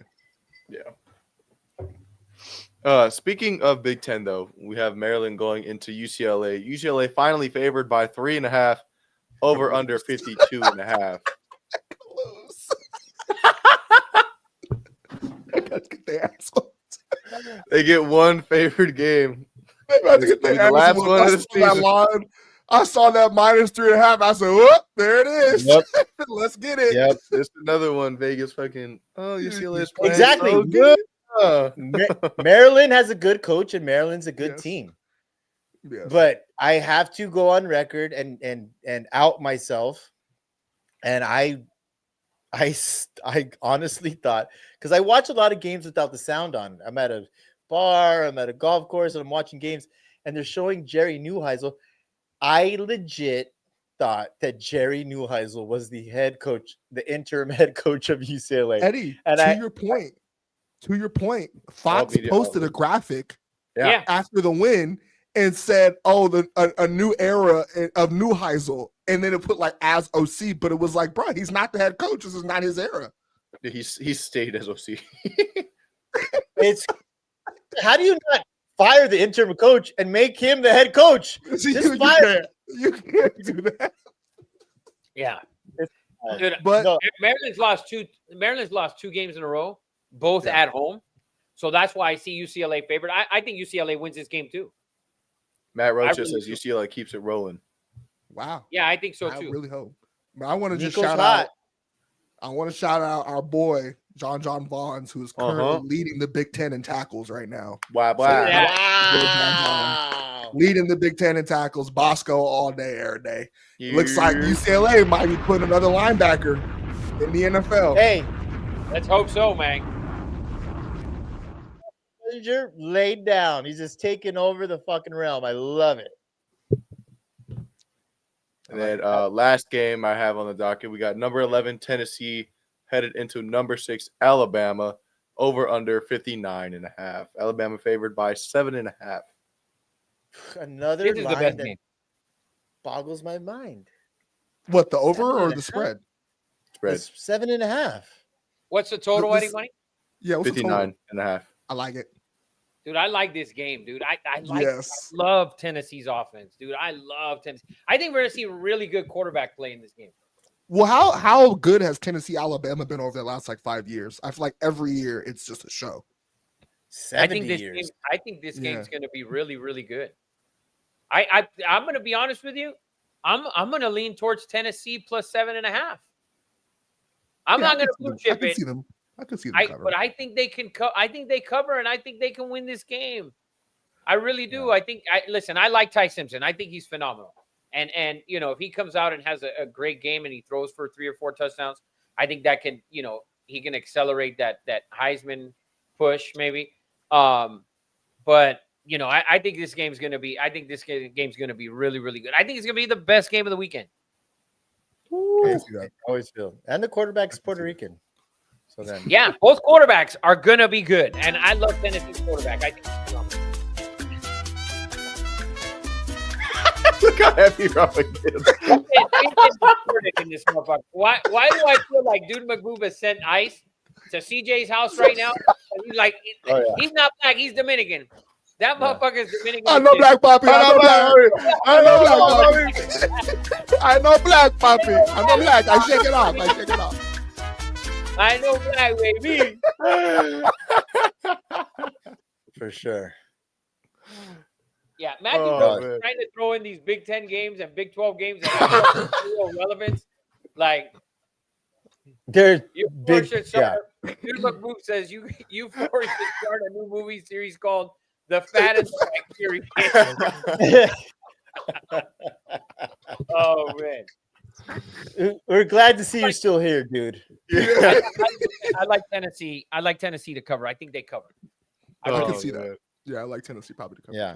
Speaking of Big Ten, though, we have Maryland going into UCLA. UCLA finally favored by 3.5, over under 52.5. Close. I gotta get their ass whooped. They get one favored game. They about to get It's their the last ass whooped. one I of the saw that season. line. I saw that minus 3.5. I said, whoop, there it is. Yep. Let's get it. Yep. There's another one. Vegas fucking. Oh, UCLA is playing Exactly. so good. Maryland has a good coach and Maryland's a good Yes. team. Yes. But I have to go on record and out myself. And I honestly thought, because I watch a lot of games without the sound on. I'm at a bar, I'm at a golf course, and I'm watching games, and they're showing Jerry Neuheisel. I legit thought that Jerry Neuheisel was the head coach, the interim head coach of UCLA. Eddie, And to your point, Fox media posted a outlets. graphic Yeah. after the win and said, "Oh, a new era of Neuheisel," and then it put like as OC, but it was like, bro, he's not the head coach. This is not his era. He stayed as OC. It's how do you not fire the interim coach and make him the head coach? See, Just fire you can't do that. Yeah. fine. Dude, But No, Maryland's lost 2 games in a row, both Yeah. at home. So that's why I see UCLA favored. I think UCLA wins this game too. Matt Roach really says do. UCLA keeps it rolling. wow, Yeah, I think so I too. really hope. But I want to just Nico's shout hot. out. I want to shout out our boy John Vaughns, who is currently leading the Big Ten in tackles right now. Wow, wow. Yeah. Wow. Leading the Big Ten in tackles, Bosco all day, every day. Looks like UCLA might be putting another linebacker in the NFL. Hey, Let's hope so, man. Bellinger laid down. He's just taking over the fucking realm. I love it. And then last game I have on the docket, we got number 11 Tennessee headed into number 6 Alabama, over under 59.5. Alabama favored by 7.5. Another This is the line best that game. boggles my mind. What, the over or 7.5? the spread? Spread It's 7.5. What's the total, This- Eddie Money? Yeah, what's the total? 59.5. I like it. Dude, I like this game, dude. I Yes. love Tennessee's offense, dude. I love Tennessee. I think we're gonna see really good quarterback play in this game. Well, how good has Tennessee Alabama been over the last like 5 years? I feel like every year it's just a show. 70 years. I think this Yeah. game's gonna be really, really good. I'm gonna be honest with you. I'm going to lean towards Tennessee plus 7.5. I'm Yeah, not I going to can see blue them. chip I can it. see them. I can see them cover. But I think they can. I think they cover, and I think they can win this game. I really do. I think. Listen. I like Ty Simpson. I think he's phenomenal. And if he comes out and has a great game and he throws for 3 or 4 touchdowns, I think that can he can accelerate that Heisman push maybe. But I think this game's going to be. I think this game's going to be really, really good. I think it's going to be the best game of the weekend. I see that. I always feel. And the quarterback's Puerto Rican. So then, Yeah, both quarterbacks are going to be good, and I love Tennessee's quarterback. I think he's phenomenal. Look how heavy Robin gets. In this motherfucker. Why do I feel like Dude McBooba sent ice to CJ's house right now? And he's like, he's not black, he's Dominican. That motherfucker's Dominican. I know black Poppy. I know black. I know black Poppy. I know black Poppy. I know black. I shake it off. I shake it off. I know black, baby. for sure. Yeah, Matthew Oh, Rose man. trying to throw in these Big 10 games and Big 12 games that have no relevance. Like, They're you big. forced Yeah. Dude McBoob says you forced to start a new movie series called The Fat and the Bacteria. Oh man. We're glad to see you still here, dude. I like Tennessee. I like Tennessee to cover. I think they cover. I Oh, can see man. that. Yeah, I like Tennessee probably to cover. Yeah.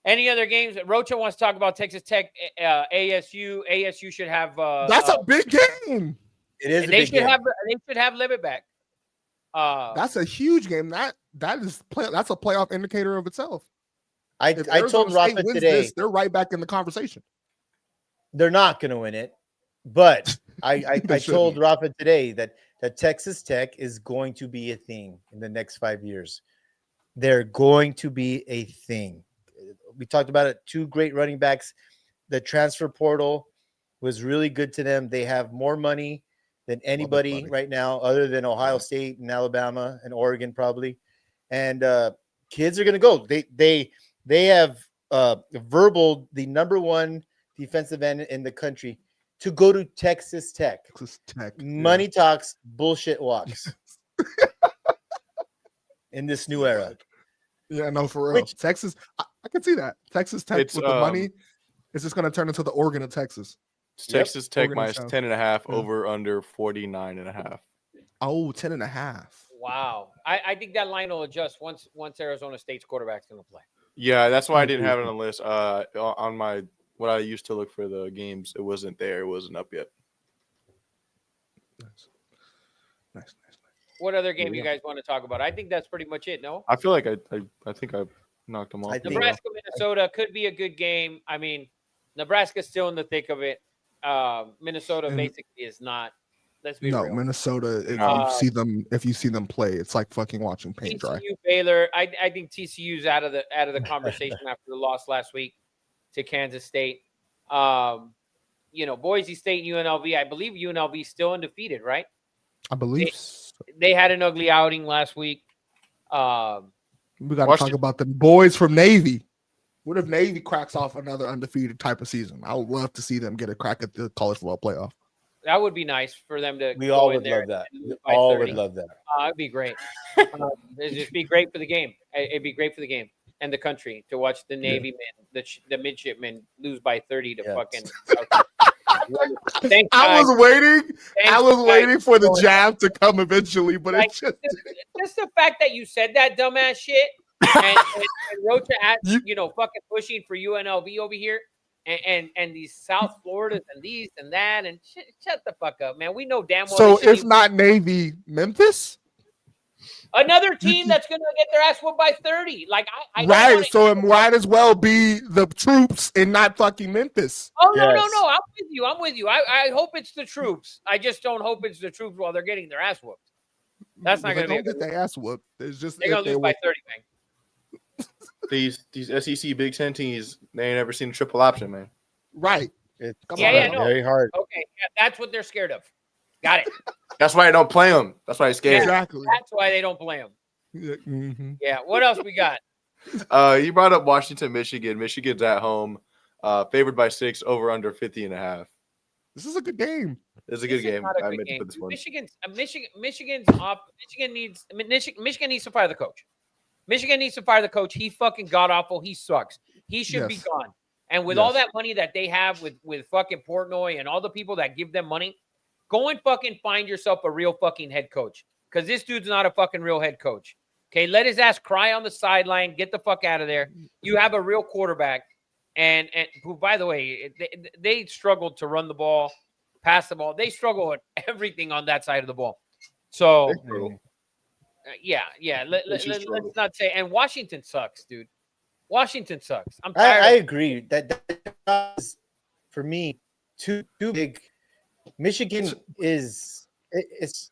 Any other games? Rocha wants to talk about Texas Tech, ASU. ASU should have. That's a big game. It is. A They big should game. have. They should have Levitt back. That's a huge game. That's a playoff indicator of itself. I If told Arizona State Rafa wins today this, they're right back in the conversation. they're not going to win it, but I They told shouldn't. Rafa today that Texas Tech is going to be a thing in the next 5 years. They're going to be a thing. We talked about it. 2 great running backs. The transfer portal was really good to them. They have more money than anybody money. right now, other than Ohio State and Alabama and Oregon probably. And kids are going to go. They have verbal the number 1 defensive end in the country to go to Texas Tech. Texas Tech. Money talks, bullshit walks. In this new era. Yeah, no, for real. Texas, I can see that. Texas Tech It's, with the money is just going to turn into the Oregon of Texas. It's Texas Tech Oregon minus South. 10.5 Yeah. over under 49.5. Oh, 10.5. Wow. I think that line will adjust once Arizona State's quarterback's going to play. Yeah, that's why I didn't have it on the list. On my what I used to look for the games, it wasn't there. It wasn't up yet. Nice. What other game you guys want to talk about? I think that's pretty much it. No. I feel like I think I knocked them off. I think- Nebraska, Minnesota could be a good game. I mean, Nebraska's still in the thick of it. Minnesota And- basically is not. Let's be No, real. Minnesota. If you see them play, it's like fucking watching paint dry. TCU, Baylor. I think TCU's out of the conversation after the loss last week to Kansas State. Boise State and UNLV. I believe UNLV is still undefeated, right? I believe so. They had an ugly outing last week. We got to talk Washington- about the boys from Navy. What if Navy cracks off another undefeated type of season? I would love to see them get a crack at the college football playoff. That would be nice for them to. We go all in would there love that. and We lose by all 30. would love that. It'd be great. It'd just be great for the game. It'd be great for the game and the country to watch the Navy men, the midshipmen lose by 30 to Yes. fucking. Thanks, I guys. was waiting. Thanks, I was guys. waiting for the jab to come eventually, but Like, it just just the fact that you said that dumbass shit and Rocha at You- fucking pushing for UNLV over here and these South Floridas and these and that and shut the fuck up, man. We know damn well. so they shouldn't if not Navy, Memphis, another team that's gonna get their ass whooped by 30. Like I don't right? wanna- So it might as well be the troops and not fucking Memphis. Oh no, Yes. no. I'm with you. I hope it's the troops. I just don't hope it's the troops while they're getting their ass whooped. That's not But gonna they be a don't good get their ass whooped. It's just They're if gonna they lose by were- 30, man. These SEC Big Ten teams, they ain't never seen a triple option, man. right. It's Come Yeah, on yeah, now. no. very hard. Okay, yeah, that's what they're scared of. Got it. That's why I don't play them. That's why I'm scared. Exactly. That's why they don't play them. Yeah, mhm. Yeah. What else we got? You brought up Washington, Michigan. Michigan's at home. Favored by 6, over under 50.5. This is a good game. It's a good This is game. not a I good meant to game. put this one. Michigan's off. Michigan needs to fire the coach. Michigan needs to fire the coach. He fucking god awful. He sucks. He should be Yes. gone. And with all Yes. that money that they have with fucking Portnoy and all the people that give them money, go and fucking find yourself a real fucking head coach. Because this dude's not a fucking real head coach. Okay, let his ass cry on the sideline. Get the fuck out of there. You have a real quarterback. And who, by the way, they struggled to run the ball, pass the ball. They struggle at everything on that side of the ball. So, yeah. Let's not say. And Washington sucks, dude. Washington sucks. I'm tired. I agree. That is, for me, too big. Michigan is it's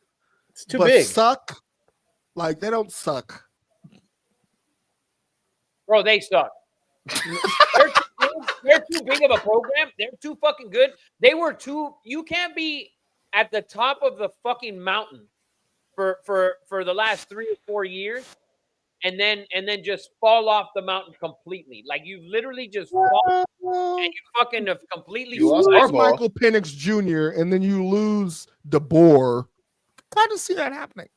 too But big. suck. Like they don't suck. Bro, they suck. They're too big of a program. They're too fucking good. They were too. You can't be at the top of the fucking mountain for the last 3 or 4 years, and then just fall off the mountain completely. Like you literally just fall and you fucking have completely. You lost Lose Harbaugh. Michael Penix Jr. and then you lose DeBoer. Kind of see that happening.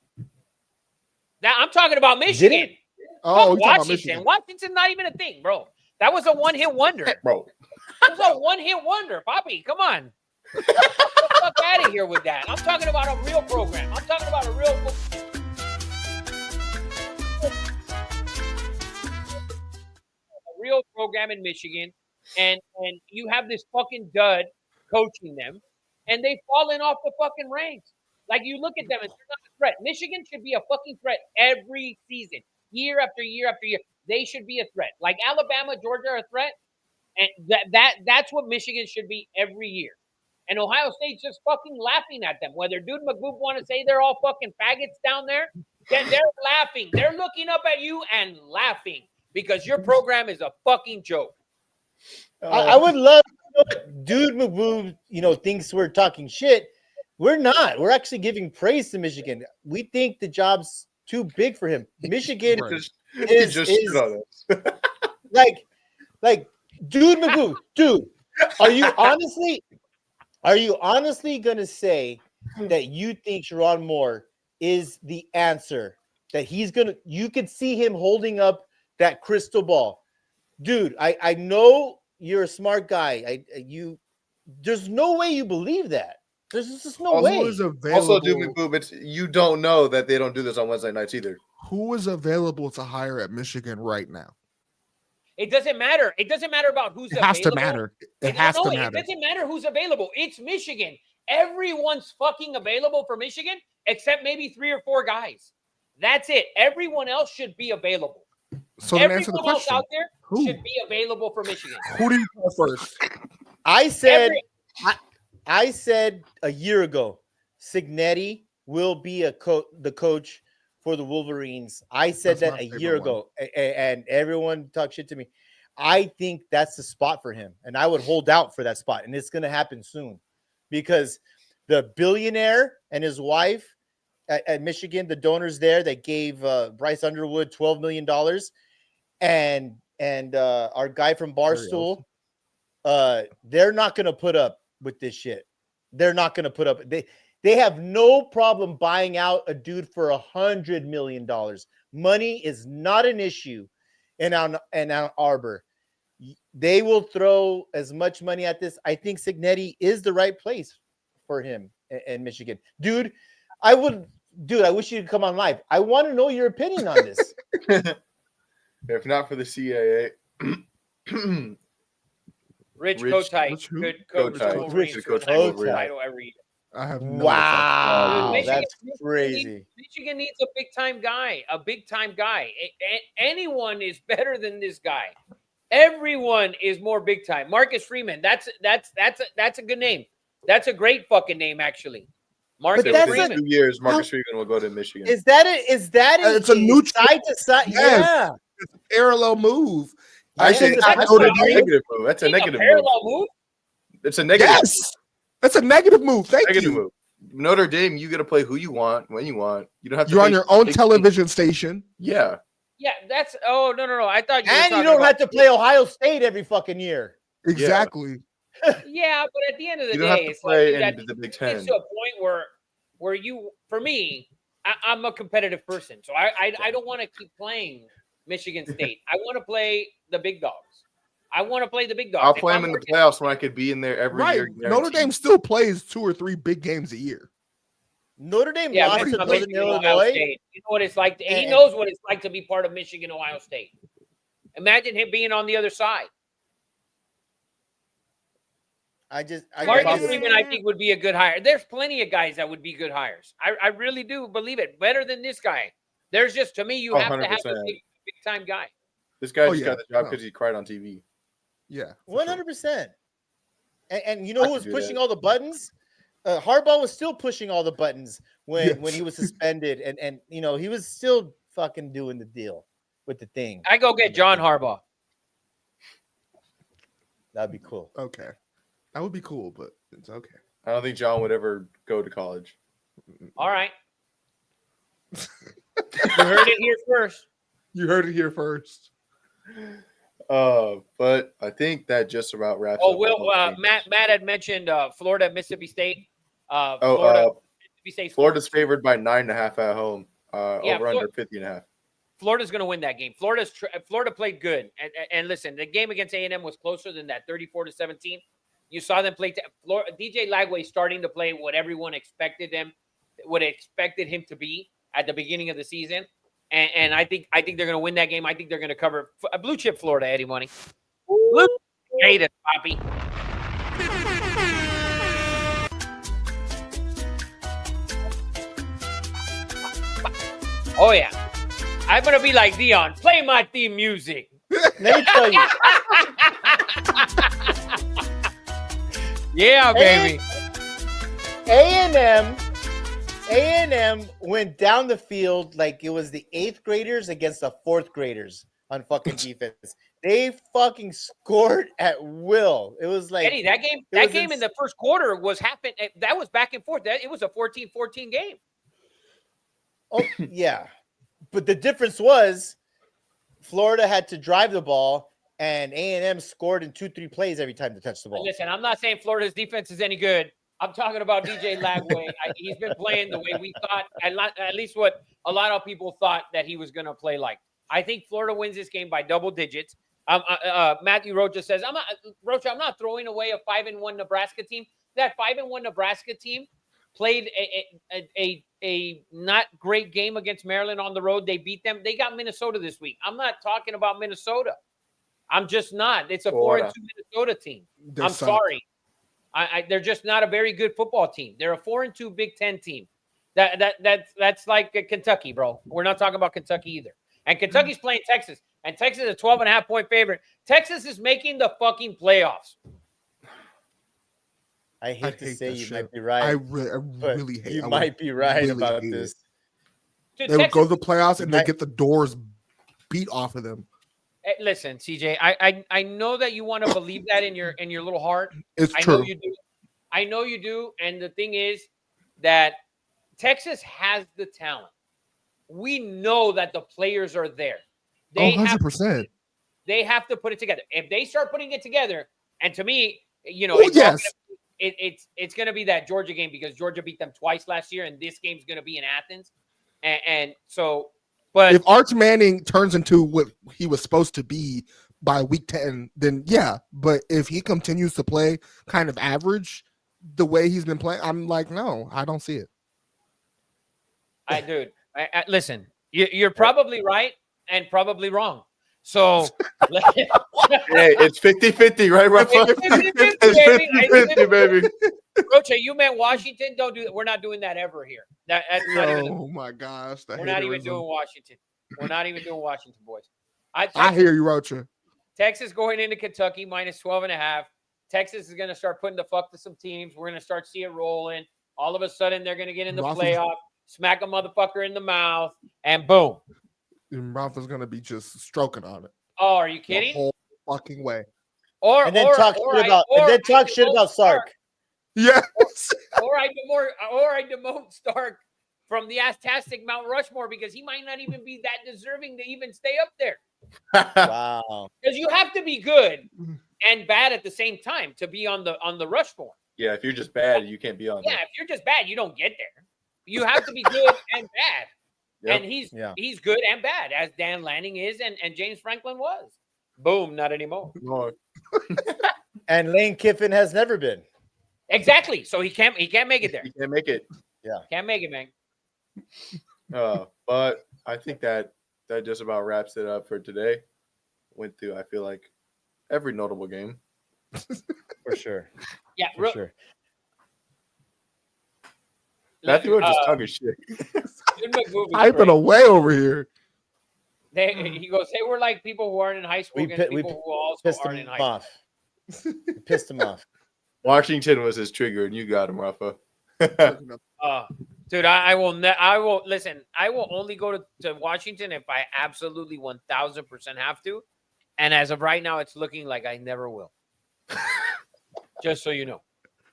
Now I'm talking about Michigan. Oh, Fuck you're talking about Washington. Michigan. Washington's not even a thing, bro. That was a one-hit wonder. Bro, That was a one-hit wonder, Poppy. Come on. Get the fuck out of here with that. I'm talking about a real program. I'm talking about a real program in Michigan, and you have this fucking dud coaching them, and they've fallen off the fucking ranks. Like you look at them and they're not a threat. Michigan should be a fucking threat every season, year after year after year. They should be a threat. Like Alabama, Georgia are a threat, and that's what Michigan should be every year. And Ohio State's just fucking laughing at them. Whether Dude McGoob want to say they're all fucking faggots down there, they're laughing. They're looking up at you and laughing because your program is a fucking joke. I would love Dude Magoo, thinks we're talking shit. We're not. We're actually giving praise to Michigan. We think the job's too big for him. Michigan Right. He just shit on us. like Dude Magoo, dude, are you honestly gonna say that you think Sharon Moore is the answer? That you could see him holding up that crystal ball. Dude, I know you're a smart guy. There's no way you believe that. There's just no way. Who is available? Also, Doobie Boob, you don't know that they don't do this on Wednesday nights either. Who is available to hire at Michigan right now? It doesn't matter. It doesn't matter about who's It available. has to matter. It has to matter. It doesn't matter who's available. It's Michigan. Everyone's fucking available for Michigan except maybe 3 or 4 guys. That's it. Everyone else should be available. So then Everyone answer the else question. out there Who? should be available for Michigan. Who do you go first? I said Every- I said a year ago, Cignetti will be the coach for the Wolverines. I said That's that my a favorite year one. ago, and everyone talked shit to me. I think that's the spot for him, and I would hold out for that spot, and it's going to happen soon because the billionaire and his wife at Michigan, the donors there that gave Bryce Underwood $12 million, and our guy from Barstool, they're not going to put up with this shit. They're not going to put up. They have no problem buying out a dude for $100 million. Money is not an issue in Ann Arbor. They will throw as much money at this. I think Cignetti is the right place for him in Michigan. Dude, I wish you could come on live. I want to know your opinion on this. If not for the CAA, Rich Rich- Kotite Rich who? could Coach coach Hyde. the Wolverines Rich for Coach the Hyde. title every year. I have no Wow, Dude, that's Michigan crazy. Michigan needs a big time guy. Anyone is better than this guy. Everyone is more big time. Marcus Freeman. That's a good name. That's a great fucking name, actually. Marcus that's within Freeman. 2 years, Marcus Freeman will go to Michigan. Is that It's a neutral- side to side? Yes. Yeah. Parallel move. I Actually, think that's that's a what I- negative move. That's a negative move. parallel move. It's a negative. Yes. That's a negative move. Thank Negative you. move. Notre Dame, you get to play who you want when you want. You don't have to. You're on pay your own 16. television station. Yeah. Yeah, that's. Oh no. I thought you. Were And you talking don't about, have to play Ohio State every fucking year. Exactly. Yeah, but at the end of the You don't have day, to it's play like in that the Big gets Ten. to a point where you, for me, I'm a competitive person, so I don't want to keep playing Michigan State. I want to play the big dogs. I want to play the big dogs. I'll If play I'm them in the working- playoffs when I could be in there every Right. year. Notre guaranteed. Dame still plays 2 or 3 big games a year. Notre Dame Yeah, lost but to it's Northern Michigan, Ohio Illinois. State. You know what it's like. He And- knows what it's like to be part of Michigan, Ohio State. Imagine him being on the other side. Marcus Freeman, I think, would be a good hire. There's plenty of guys that would be good hires. I really do believe it. Better than this guy. There's just, to me, you have to have a 100%. big time guy. This guy Oh, just yeah. got the job No. because he cried on TV. Yeah. for 100%. And you know I who could was do pushing that. all the buttons? Harbaugh was still pushing all the buttons when Yes. he was suspended, and you know he was still fucking doing the deal with the thing. I go get John Harbaugh. That'd be cool. sure. Okay. That would be cool, but it's okay. I don't think John would ever go to college. All right. You heard it here first. You heard it here first. But I think that just about wraps Oh, up. Will, all the games. Matt had mentioned Florida, Mississippi State. Oh, Florida, Mississippi State. Florida's favored by 9.5 at home. Yeah, Over under 50.5. Florida's going to win that game. Florida played good, and listen, the game against A&M was closer than that, 34-17. You saw them play. DJ Lagway starting to play what everyone expected him to be at the beginning of the season, and I think they're going to win that game. I think they're going to cover a blue chip Florida. Eddie Money, blue hate it, Poppy. Oh yeah, I'm going to be like Dion. Play my theme music. Let me tell you, Yeah, baby. A&M went down the field like it was the 8th graders against the 4th graders on fucking defense. They fucking scored at will. It was like Eddie, that game in the first quarter was happening. That was back and forth. It was a 14-14 game. oh yeah, but the difference was Florida had to drive the ball, and A&M scored in 2-3 plays every time they touched the ball. Listen, I'm not saying Florida's defense is any good. I'm talking about DJ Lagway. He's been playing the way we thought, at least what a lot of people thought that he was going to play like. I think Florida wins this game by double digits. Matthew Rocha says, I'm not throwing away a 5-1 Nebraska team. That 5-1 Nebraska team played a not great game against Maryland on the road. They beat them. They got Minnesota this week. I'm not talking about Minnesota. I'm just not. It's a 4-2 Minnesota team. I'm sorry. They're just not a very good football team. They're a 4-2 Big Ten team. That's like Kentucky, bro. We're not talking about Kentucky either. And Kentucky's playing Texas, and Texas is a 12.5-point favorite. Texas is making the fucking playoffs. I hate to hate say that you shit. might be right. I but really hate. you I might be right really about hate this. Dude, They would go to Texas, the playoffs and they Right. get the doors beat off of them. listen, CJ. I know that you want to believe that in your little heart. It's I true. know you do. I know you do. And the thing is that Texas has the talent. We know that the players are there. They have 100%. They have to put it together. If they start putting it together, and to me, Oh, it's yes. it's going to be that Georgia game because Georgia beat them twice last year, and this game's going to be in Athens, and so. But If Arch Manning turns into what he was supposed to be by week 10, then yeah. But if he continues to play kind of average the way he's been playing, I'm like, no, I don't see it. dude, listen, you're probably right and probably wrong. So Hey, it's 50-50, right, Rafa? It's 50-50, baby. Rocha, you meant Washington. Don't do that. We're not doing that ever here. That's not even. Oh my gosh. We're not even doing Washington. We're not even doing Washington, boys. I hear you, Rocha. Texas going into Kentucky minus 12.5. Texas is going to start putting the fuck to some teams. We're going to start seeing it rolling. All of a sudden, they're going to get in the playoff, smack a motherfucker in the mouth, and boom. And Ralph is gonna be just stroking on it. Oh, are you The kidding? whole fucking way. Or And then talk shit about Sark. Yes. Or I demote Stark from the Aztastic Mount Rushmore because he might not even be that deserving to even stay up there. Wow. Because you have to be good and bad at the same time to be on the Rushmore. Yeah, if you're just bad, you can't be on Yeah, there. if you're just bad, you don't get there. You have to be good and bad. Yep. And Yeah. he's good and bad, as Dan Lanning is, and James Franklin was. Boom, not anymore. No. And Lane Kiffin has never been. Exactly. So he can't make it there. You can't make it. Can't make it, man. But I think that just about wraps it up for today. Went through, I feel like, every notable game. For sure. Yeah, For sure. Matthew was just talking shit. Jim McGoofy's Hyping great. away over here. He goes, they were like people who aren't in high school We against pi- we people who also Pissed aren't him in high school. off. We pissed him off. Washington was his trigger, and you got him, Rafa. Dude, I will listen. I will only go to Washington if I absolutely 1000% have to. And as of right now, it's looking like I never will. Just so you know.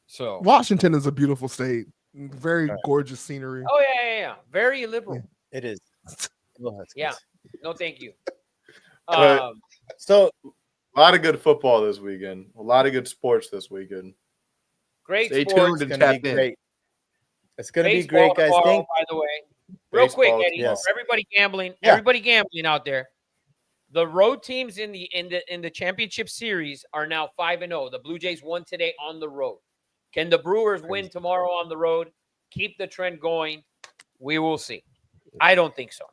So. Washington is a beautiful state. Very gorgeous scenery. Oh yeah. Very liberal. It is. Go Huskies. Yeah. No, thank you. But- So A lot of good football this weekend. A lot of good sports this weekend. Great Stay sports. tuned it's and gonna tap be in. great. It's gonna be Baseball great, guys. tomorrow, Thank by the way. Real quick, Baseball, Eddie, yes. for everybody gambling, Yeah. everybody gambling out there. The road teams in the championship series are now 5-0. The Blue Jays won today on the road. Can the Brewers win tomorrow on the road? Keep the trend going. We will see. I don't think so.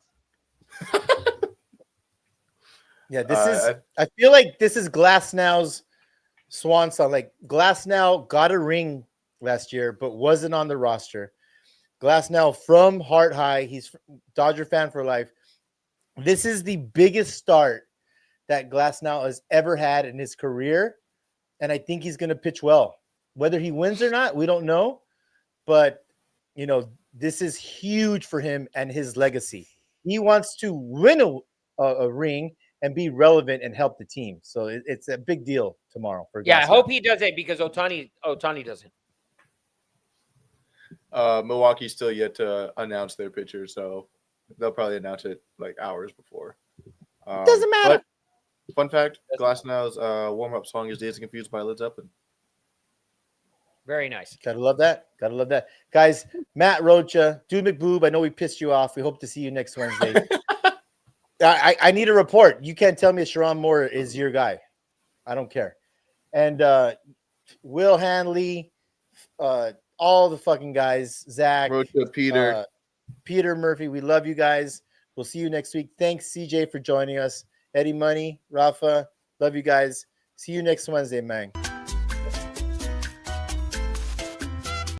Yeah, this is. I feel like this is Glasnow's swan song. Like Glasnow got a ring last year, but wasn't on the roster. Glasnow from Heart High. He's Dodger fan for life. This is the biggest start that Glasnow has ever had in his career, and I think he's going to pitch well. Whether he wins or not, we don't know. But you know, this is huge for him and his legacy. He wants to win a ring and be relevant and help the team. So it's a big deal tomorrow for Yeah, I Glasnow. hope he does it because Otani doesn't. Milwaukee's still yet to announce their pitcher, so they'll probably announce it like hours before. Doesn't matter. but fun fact: Glasnow's warm-up song is "Dazed and Confused" by Led Zeppelin. Very nice. Gotta love that. Gotta love that. Guys, Matt Rocha, Dude McBoob, I know we pissed you off. We hope to see you next Wednesday. I need a report. You can't tell me Sharon Moore is your guy. I don't care. And Will Hanley, all the fucking guys, Zach, Rocha, Peter. Peter Murphy, we love you guys. We'll see you next week. Thanks, CJ, for joining us. Eddie Money, Rafa, love you guys. See you next Wednesday, man.